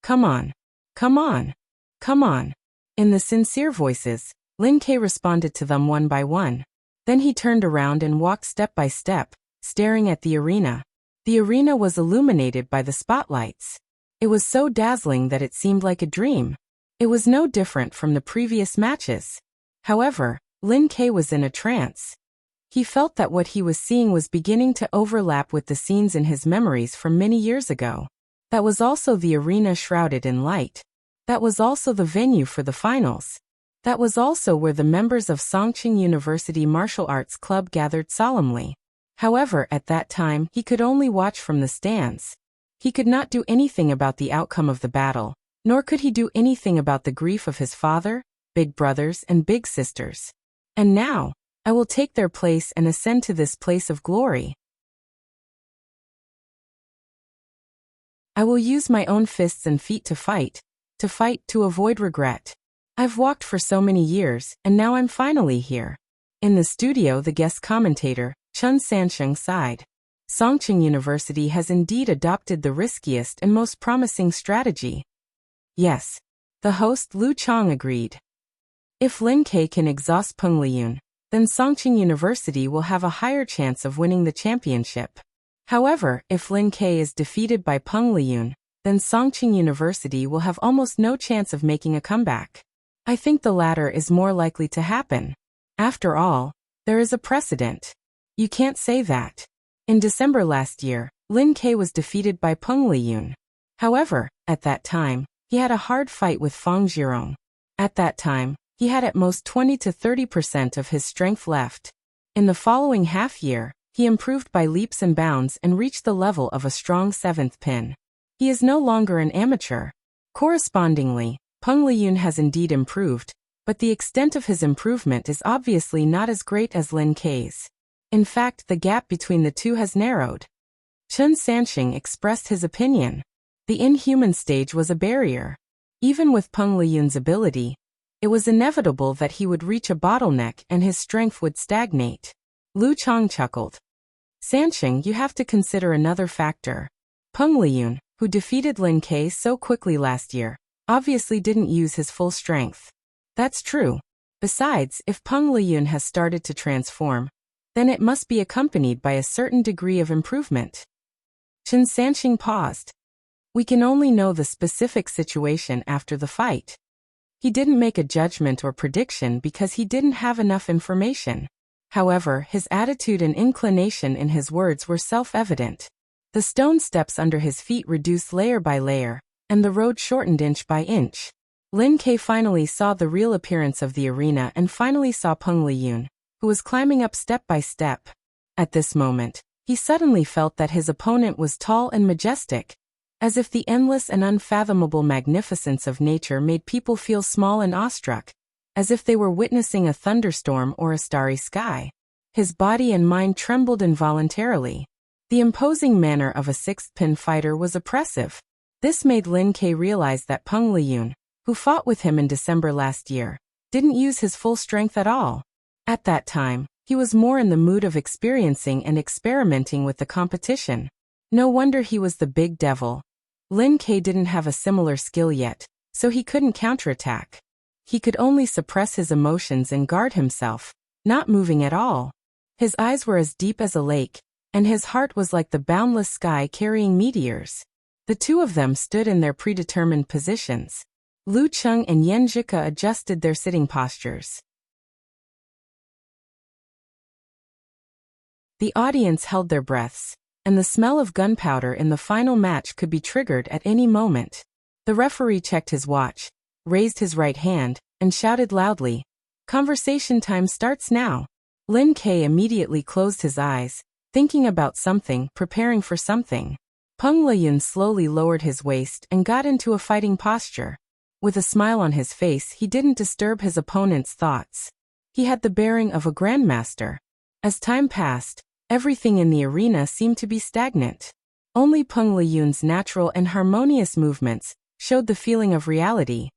Come on. Come on. Come on. In the sincere voices, Lin Ke responded to them one by one. Then he turned around and walked step by step, staring at the arena. The arena was illuminated by the spotlights. It was so dazzling that it seemed like a dream. It was no different from the previous matches. However, Lin Ke was in a trance. He felt that what he was seeing was beginning to overlap with the scenes in his memories from many years ago. That was also the arena shrouded in light. That was also the venue for the finals. That was also where the members of Songqing University Martial Arts Club gathered solemnly. However, at that time, he could only watch from the stands. He could not do anything about the outcome of the battle, nor could he do anything about the grief of his father, big brothers, and big sisters. And now, I will take their place and ascend to this place of glory. I will use my own fists and feet to fight to avoid regret. I've walked for so many years, and now I'm finally here. In the studio, the guest commentator, Chun Sansheng, sighed. Songqing University has indeed adopted the riskiest and most promising strategy. Yes. The host Lu Chang agreed. If Lin Ke can exhaust Peng Liyun, then Songqing University will have a higher chance of winning the championship. However, if Lin Ke is defeated by Peng Liyun, then Songqing University will have almost no chance of making a comeback. I think the latter is more likely to happen. After all, there is a precedent. You can't say that. In December last year, Lin Ke was defeated by Peng Liyun. However, at that time, he had a hard fight with Fang Zhirong. At that time, he had at most 20 to 30% of his strength left. In the following half year, he improved by leaps and bounds and reached the level of a strong 7th pin. He is no longer an amateur. Correspondingly, Peng Liyun has indeed improved, but the extent of his improvement is obviously not as great as Lin Ke's. In fact, the gap between the two has narrowed. Chun Sansheng expressed his opinion. The inhuman stage was a barrier. Even with Peng Liyun's ability, it was inevitable that he would reach a bottleneck and his strength would stagnate. Lu Chang chuckled. Sansheng, you have to consider another factor. Peng Liyun, who defeated Lin Ke so quickly last year, obviously didn't use his full strength. That's true. Besides, if Peng Liyun has started to transform, then it must be accompanied by a certain degree of improvement. Chun Sansheng paused. We can only know the specific situation after the fight. He didn't make a judgment or prediction because he didn't have enough information. However, his attitude and inclination in his words were self-evident. The stone steps under his feet reduced layer by layer, and the road shortened inch by inch. Lin Ke finally saw the real appearance of the arena and finally saw Peng Liyun, who was climbing up step by step. At this moment, he suddenly felt that his opponent was tall and majestic, as if the endless and unfathomable magnificence of nature made people feel small and awestruck, as if they were witnessing a thunderstorm or a starry sky. His body and mind trembled involuntarily. The imposing manner of a sixth-pin fighter was oppressive. This made Lin Ke realize that Peng Liyun, who fought with him in December last year, didn't use his full strength at all. At that time, he was more in the mood of experiencing and experimenting with the competition. No wonder he was the big devil. Lin Ke didn't have a similar skill yet, so he couldn't counterattack. He could only suppress his emotions and guard himself, not moving at all. His eyes were as deep as a lake, and his heart was like the boundless sky carrying meteors. The two of them stood in their predetermined positions. Lu Cheng and Yan Zhika adjusted their sitting postures. The audience held their breaths, and the smell of gunpowder in the final match could be triggered at any moment. The referee checked his watch, raised his right hand, and shouted loudly, "Conversation time starts now." Lin Ke immediately closed his eyes, thinking about something, preparing for something. Peng Liyun slowly lowered his waist and got into a fighting posture. With a smile on his face, he didn't disturb his opponent's thoughts. He had the bearing of a grandmaster. As time passed, everything in the arena seemed to be stagnant. Only Peng Liyun's natural and harmonious movements showed the feeling of reality.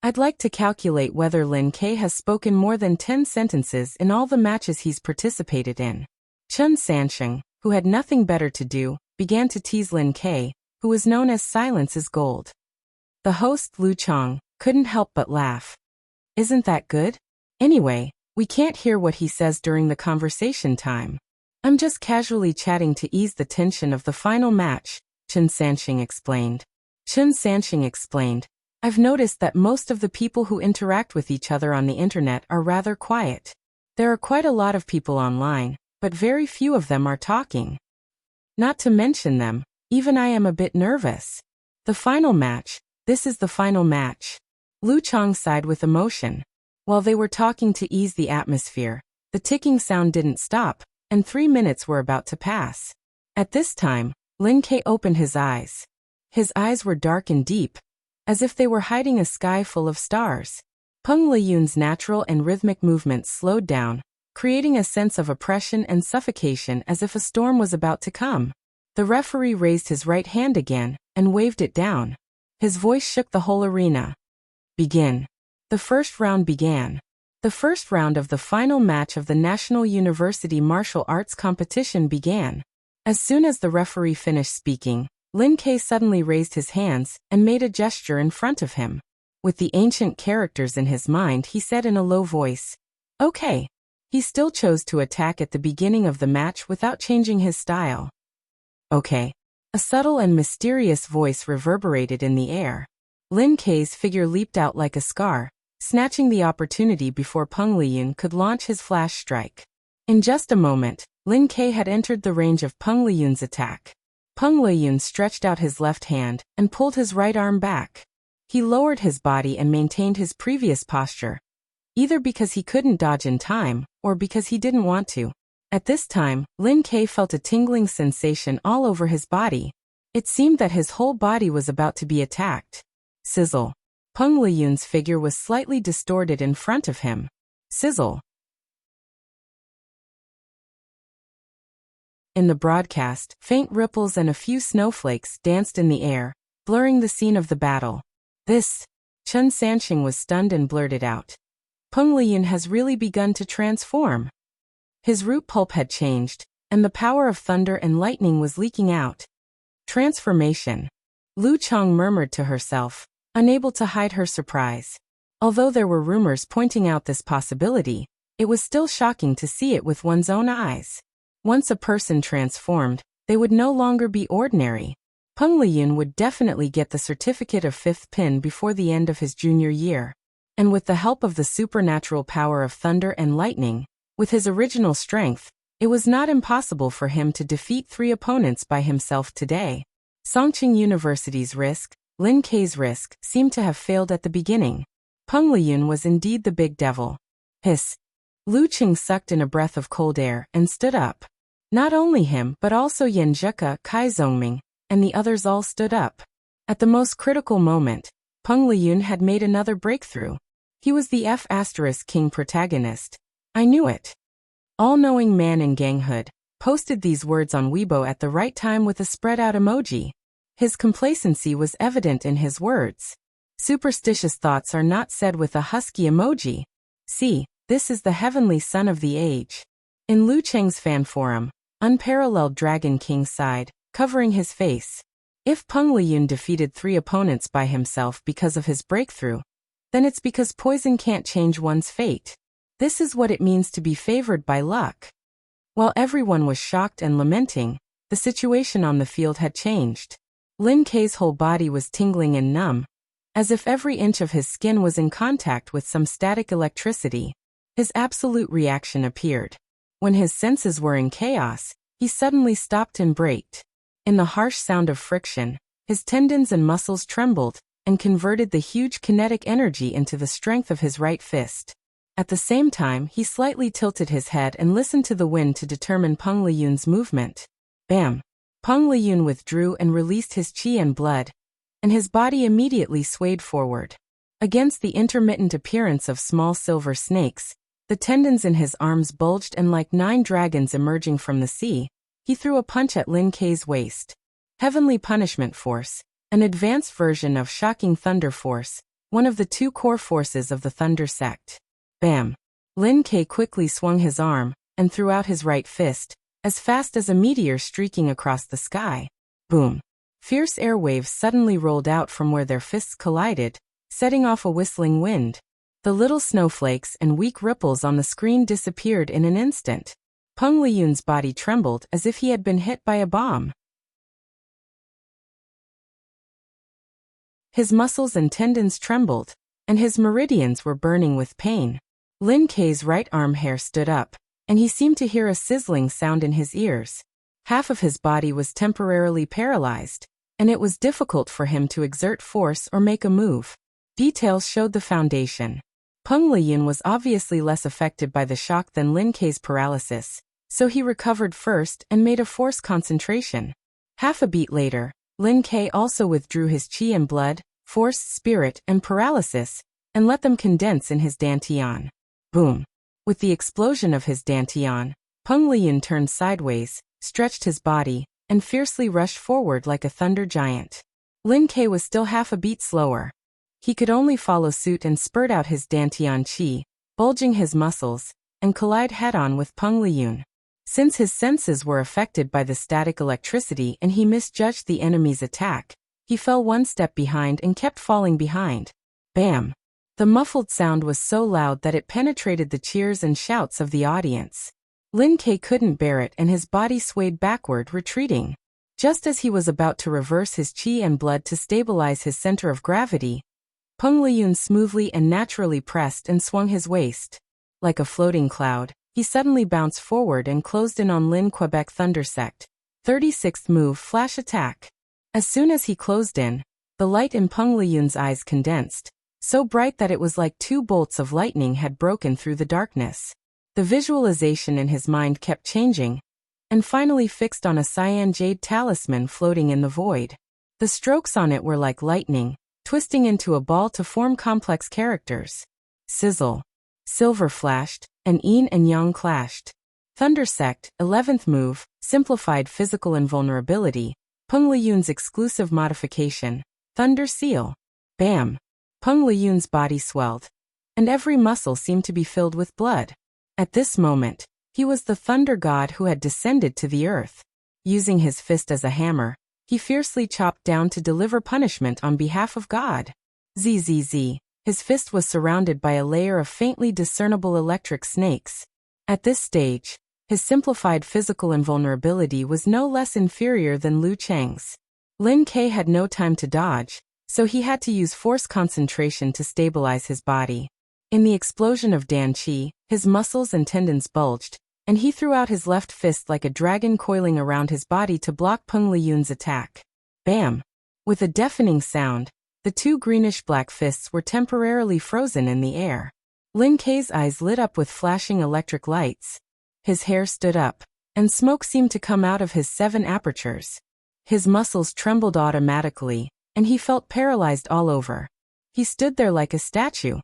I'd like to calculate whether Lin Ke has spoken more than 10 sentences in all the matches he's participated in. Chun Sansheng, who had nothing better to do, began to tease Lin Ke, who was known as Silence is Gold. The host, Lu Chong, couldn't help but laugh. Isn't that good? Anyway, we can't hear what he says during the conversation time. I'm just casually chatting to ease the tension of the final match, Chun Sansheng explained. Chun Sansheng explained, I've noticed that most of the people who interact with each other on the internet are rather quiet. There are quite a lot of people online, but very few of them are talking. Not to mention them, even I am a bit nervous. The final match, this is the final match. Lu Chong sighed with emotion. While they were talking to ease the atmosphere, the ticking sound didn't stop, and 3 minutes were about to pass. At this time, Lin Ke opened his eyes. His eyes were dark and deep, as if they were hiding a sky full of stars. Peng Liyun's natural and rhythmic movements slowed down, creating a sense of oppression and suffocation as if a storm was about to come. The referee raised his right hand again and waved it down. His voice shook the whole arena. Begin. The first round began. The first round of the final match of the National University Martial Arts Competition began. As soon as the referee finished speaking, Lin Ke suddenly raised his hands and made a gesture in front of him. With the ancient characters in his mind, he said in a low voice, "Okay." He still chose to attack at the beginning of the match without changing his style. "Okay." A subtle and mysterious voice reverberated in the air. Lin Ke's figure leaped out like a scar, snatching the opportunity before Peng Liyun could launch his flash strike. In just a moment, Lin Ke had entered the range of Peng Liyun's attack. Peng Liyun stretched out his left hand and pulled his right arm back. He lowered his body and maintained his previous posture, either because he couldn't dodge in time or because he didn't want to. At this time, Lin Ke felt a tingling sensation all over his body. It seemed that his whole body was about to be attacked. Sizzle. Peng Liyun's figure was slightly distorted in front of him. Sizzle. In the broadcast, faint ripples and a few snowflakes danced in the air, blurring the scene of the battle. This. Chun Sansheng was stunned and blurted out. Peng Liyun has really begun to transform. His root pulp had changed, and the power of thunder and lightning was leaking out. Transformation. Lu Chong murmured to herself, unable to hide her surprise. Although there were rumors pointing out this possibility, it was still shocking to see it with one's own eyes. Once a person transformed, they would no longer be ordinary. Peng Liyun would definitely get the certificate of 5th pin before the end of his junior year. And with the help of the supernatural power of thunder and lightning, with his original strength, it was not impossible for him to defeat 3 opponents by himself today. Songqing University's risk, Lin Ke's risk, seemed to have failed at the beginning. Peng Liyun was indeed the big devil. Hiss. Lu Qing sucked in a breath of cold air and stood up. Not only him but also Yan Zheka, Kai Zongming, and the others all stood up. At the most critical moment, Peng Liyun had made another breakthrough. He was the F*King protagonist. I knew it. All-knowing man in ganghood posted these words on Weibo at the right time with a spread-out emoji. His complacency was evident in his words. Superstitious thoughts are not said with a husky emoji. See, this is the heavenly son of the age. In Lu Cheng's fan forum, Unparalleled Dragon King sighed, covering his face. If Peng Liyun defeated 3 opponents by himself because of his breakthrough, then it's because poison can't change one's fate. This is what it means to be favored by luck. While everyone was shocked and lamenting, the situation on the field had changed. Lin Ke's whole body was tingling and numb, as if every inch of his skin was in contact with some static electricity. His absolute reaction appeared. When his senses were in chaos, he suddenly stopped and braked. In the harsh sound of friction, his tendons and muscles trembled and converted the huge kinetic energy into the strength of his right fist. At the same time, he slightly tilted his head and listened to the wind to determine Peng Liyun's movement. Bam! Peng Liyun withdrew and released his qi and blood, and his body immediately swayed forward. Against the intermittent appearance of small silver snakes, the tendons in his arms bulged and like 9 dragons emerging from the sea, he threw a punch at Lin Kei's waist. Heavenly Punishment Force, an advanced version of Shocking Thunder Force, one of the 2 core forces of the Thunder Sect. Bam! Lin Kei quickly swung his arm and threw out his right fist, as fast as a meteor streaking across the sky. Boom! Fierce air waves suddenly rolled out from where their fists collided, setting off a whistling wind. The little snowflakes and weak ripples on the screen disappeared in an instant. Peng Liyun's body trembled as if he had been hit by a bomb. His muscles and tendons trembled, and his meridians were burning with pain. Lin Kei's right arm hair stood up, and he seemed to hear a sizzling sound in his ears. Half of his body was temporarily paralyzed, and it was difficult for him to exert force or make a move. Details showed the foundation. Peng Liyun was obviously less affected by the shock than Lin Kei's paralysis, so he recovered first and made a force concentration. Half a beat later, Lin Kei also withdrew his qi and blood, force, spirit, and paralysis, and let them condense in his dantian. Boom! With the explosion of his dantian, Peng Liyun turned sideways, stretched his body, and fiercely rushed forward like a thunder giant. Lin Kei was still half a beat slower. He could only follow suit and spurt out his dantian qi, bulging his muscles, and collide head-on with Peng Liyun. Since his senses were affected by the static electricity and he misjudged the enemy's attack, he fell one step behind and kept falling behind. Bam! The muffled sound was so loud that it penetrated the cheers and shouts of the audience. Lin Kei couldn't bear it and his body swayed backward, retreating. Just as he was about to reverse his qi and blood to stabilize his center of gravity, Peng Liyun smoothly and naturally pressed and swung his waist. Like a floating cloud, he suddenly bounced forward and closed in on Lin Quebec Thunder Sect. 36th move, flash attack. As soon as he closed in, the light in Peng Liyun's eyes condensed, so bright that it was like 2 bolts of lightning had broken through the darkness. The visualization in his mind kept changing, and finally fixed on a cyan jade talisman floating in the void. The strokes on it were like lightning, twisting into a ball to form complex characters. Sizzle. Silver flashed, and yin and yang clashed. Thunder Sect, 11th move, simplified physical invulnerability, Peng Liyun's exclusive modification, Thunder Seal. Bam! Peng Liyun's body swelled, and every muscle seemed to be filled with blood. At this moment, he was the thunder god who had descended to the earth. Using his fist as a hammer, he fiercely chopped down to deliver punishment on behalf of God. Zzz. His fist was surrounded by a layer of faintly discernible electric snakes. At this stage, his simplified physical invulnerability was no less inferior than Liu Cheng's. Lin Kei had no time to dodge, so he had to use force concentration to stabilize his body. In the explosion of Dan Qi, his muscles and tendons bulged, and he threw out his left fist like a dragon coiling around his body to block Peng Liyun's attack. Bam! With a deafening sound, the 2 greenish-black fists were temporarily frozen in the air. Lin Kei's eyes lit up with flashing electric lights. His hair stood up, and smoke seemed to come out of his 7 apertures. His muscles trembled automatically, and he felt paralyzed all over. He stood there like a statue.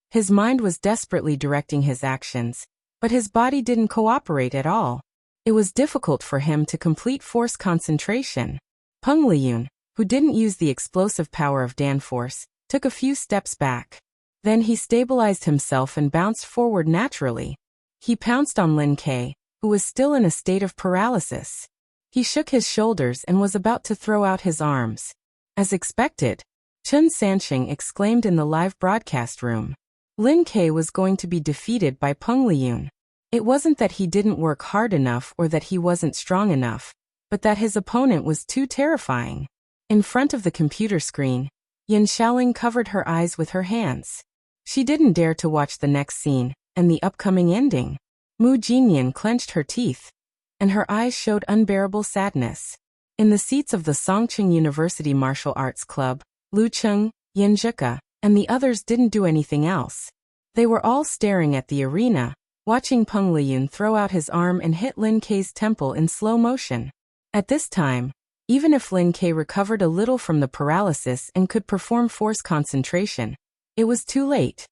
His mind was desperately directing his actions, but his body didn't cooperate at all. It was difficult for him to complete force concentration. Peng Liyun, who didn't use the explosive power of Dan Force, took a few steps back. Then he stabilized himself and bounced forward naturally. He pounced on Lin Kei, who was still in a state of paralysis. He shook his shoulders and was about to throw out his arms. As expected, Chun Sanqing exclaimed in the live broadcast room. Lin Kei was going to be defeated by Peng Liyun. It wasn't that he didn't work hard enough or that he wasn't strong enough, but that his opponent was too terrifying. In front of the computer screen, Yin Xiaoling covered her eyes with her hands. She didn't dare to watch the next scene, and the upcoming ending. Mu Jinyan clenched her teeth, and her eyes showed unbearable sadness. In the seats of the Songqing University Martial Arts Club, Lu Cheng, Yin Zhika, and the others didn't do anything else. They were all staring at the arena, watching Peng Liyun throw out his arm and hit Lin Kei's temple in slow motion. At this time, Even if Lin K recovered a little from the paralysis and could perform force concentration, it was too late.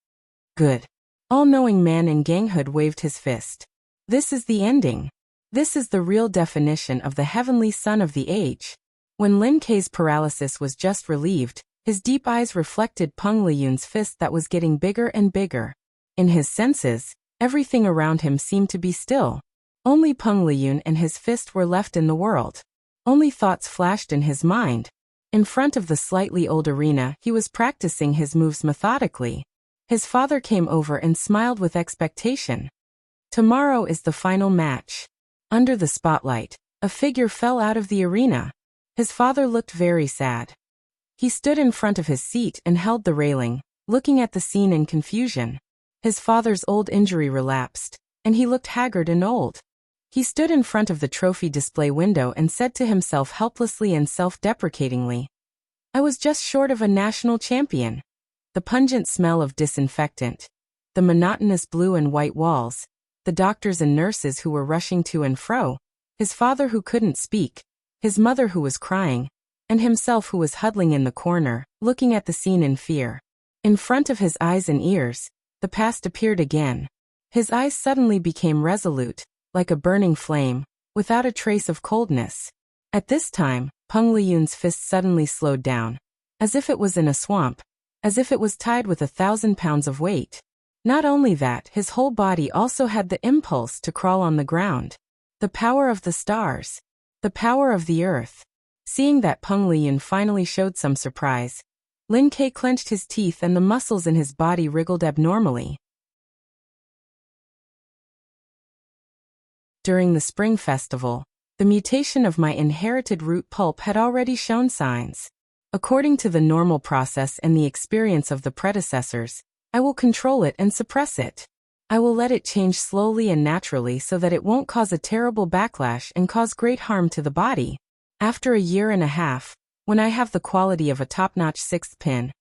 Good. All-knowing man in ganghood waved his fist. This is the ending. This is the real definition of the heavenly son of the age. When Lin K's paralysis was just relieved, his deep eyes reflected Peng Liyun's fist that was getting bigger and bigger. In his senses, everything around him seemed to be still. Only Peng Liyun and his fist were left in the world. Only thoughts flashed in his mind. In front of the slightly old arena, he was practicing his moves methodically. His father came over and smiled with expectation. Tomorrow is the final match. Under the spotlight, a figure fell out of the arena. His father looked very sad. He stood in front of his seat and held the railing, looking at the scene in confusion. His father's old injury relapsed, and he looked haggard and old. He stood in front of the trophy display window and said to himself helplessly and self-deprecatingly, "I was just short of a national champion." The pungent smell of disinfectant, the monotonous blue and white walls, the doctors and nurses who were rushing to and fro, his father who couldn't speak, his mother who was crying, and himself who was huddling in the corner, looking at the scene in fear. In front of his eyes and ears, the past appeared again. His eyes suddenly became resolute, like a burning flame, without a trace of coldness. At this time, Peng Liyun's fist suddenly slowed down, as if it was in a swamp, as if it was tied with 1,000 pounds of weight. Not only that, his whole body also had the impulse to crawl on the ground. The power of the stars. The power of the earth. Seeing that Peng Liyun finally showed some surprise, Lin K clenched his teeth and the muscles in his body wriggled abnormally. During the spring festival, the mutation of my inherited root pulp had already shown signs. According to the normal process and the experience of the predecessors, I will control it and suppress it. I will let it change slowly and naturally so that it won't cause a terrible backlash and cause great harm to the body. After a year and a half, when I have the quality of a top-notch sixth pin,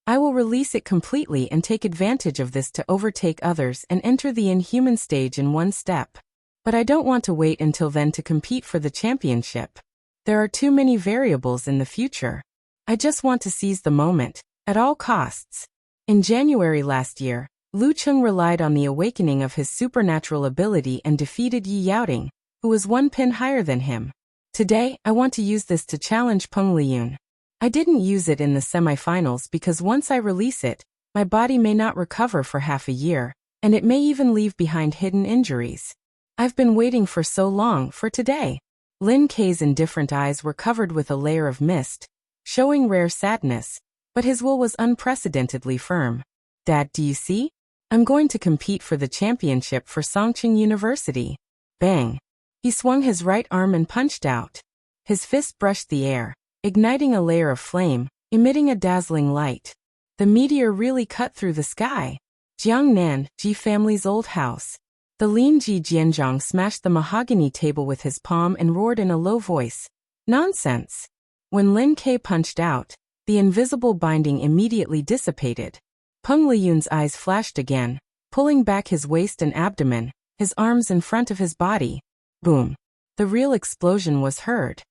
I will release it completely and take advantage of this to overtake others and enter the inhuman stage in one step. But I don't want to wait until then to compete for the championship. There are too many variables in the future. I just want to seize the moment, at all costs. In January last year, Lu Cheng relied on the awakening of his supernatural ability and defeated Yi Yaoting, who was one pin higher than him. Today, I want to use this to challenge Peng Liyun. I didn't use it in the semifinals because once I release it, my body may not recover for half a year, and it may even leave behind hidden injuries. I've been waiting for so long for today. Lin K's indifferent eyes were covered with a layer of mist, showing rare sadness, but his will was unprecedentedly firm. Dad, do you see? I'm going to compete for the championship for Songqing University. Bang! He swung his right arm and punched out. His fist brushed the air, igniting a layer of flame, emitting a dazzling light. The meteor really cut through the sky. Jiangnan, Ji family's old house. The lean Ji Jianzhong smashed the mahogany table with his palm and roared in a low voice, "Nonsense!" When Lin K punched out, the invisible binding immediately dissipated. Peng Liyun's eyes flashed again, pulling back his waist and abdomen, his arms in front of his body. Boom! The real explosion was heard.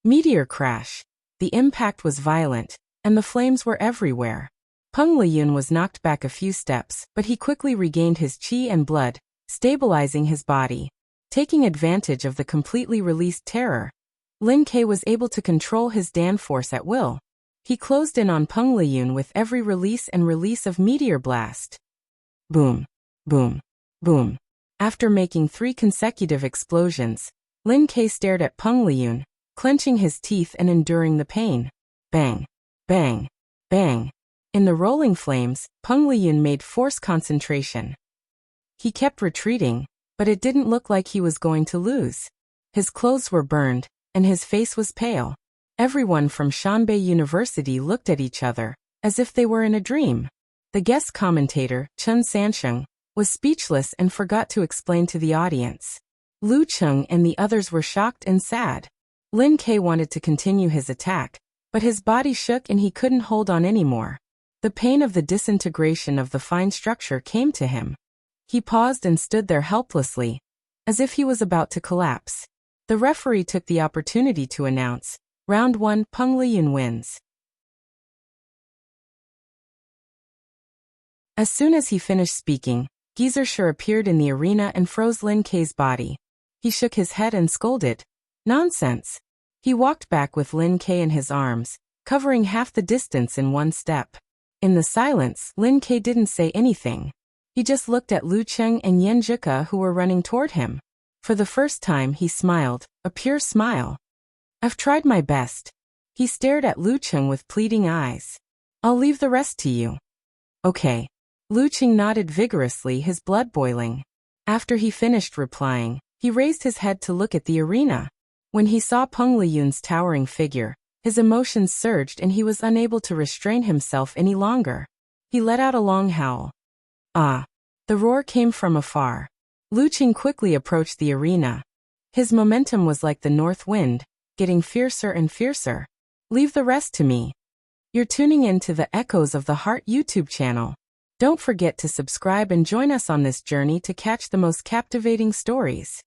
Meteor crash. The impact was violent, and the flames were everywhere. Peng Liyun was knocked back a few steps, but he quickly regained his qi and blood, stabilizing his body. Taking advantage of the completely released terror, Lin K was able to control his Dan force at will. He closed in on Peng Liyun with every release and release of meteor blast. Boom, boom, boom. After making 3 consecutive explosions, Lin K stared at Peng Liyun, clenching his teeth and enduring the pain. Bang, bang, bang. In the rolling flames, Peng Liyun made force concentration. He kept retreating, but it didn't look like he was going to lose. His clothes were burned, and his face was pale. Everyone from Shanbei University looked at each other, as if they were in a dream. The guest commentator, Chen Sansheng, was speechless and forgot to explain to the audience. Lu Cheng and the others were shocked and sad. Lin K wanted to continue his attack, but his body shook and he couldn't hold on anymore. The pain of the disintegration of the fine structure came to him. He paused and stood there helplessly, as if he was about to collapse. The referee took the opportunity to announce, Round 1, Peng Liyun wins. As soon as he finished speaking, Geezer appeared in the arena and froze Lin Kei's body. He shook his head and scolded. Nonsense. He walked back with Lin Kei in his arms, covering half the distance in one step. In the silence, Lin Kei didn't say anything. He just looked at Lu Cheng and Yan Zhika who were running toward him. For the first time he smiled, a pure smile. I've tried my best. He stared at Lu Cheng with pleading eyes. I'll leave the rest to you. Okay. Lu Cheng nodded vigorously, his blood boiling. After he finished replying, he raised his head to look at the arena. When he saw Peng Liyun's towering figure, his emotions surged and he was unable to restrain himself any longer. He let out a long howl. Ah! The roar came from afar. Lu Cheng quickly approached the arena. His momentum was like the north wind, getting fiercer and fiercer. Leave the rest to me. You're tuning in to the Echoes of the Heart YouTube channel. Don't forget to subscribe and join us on this journey to catch the most captivating stories.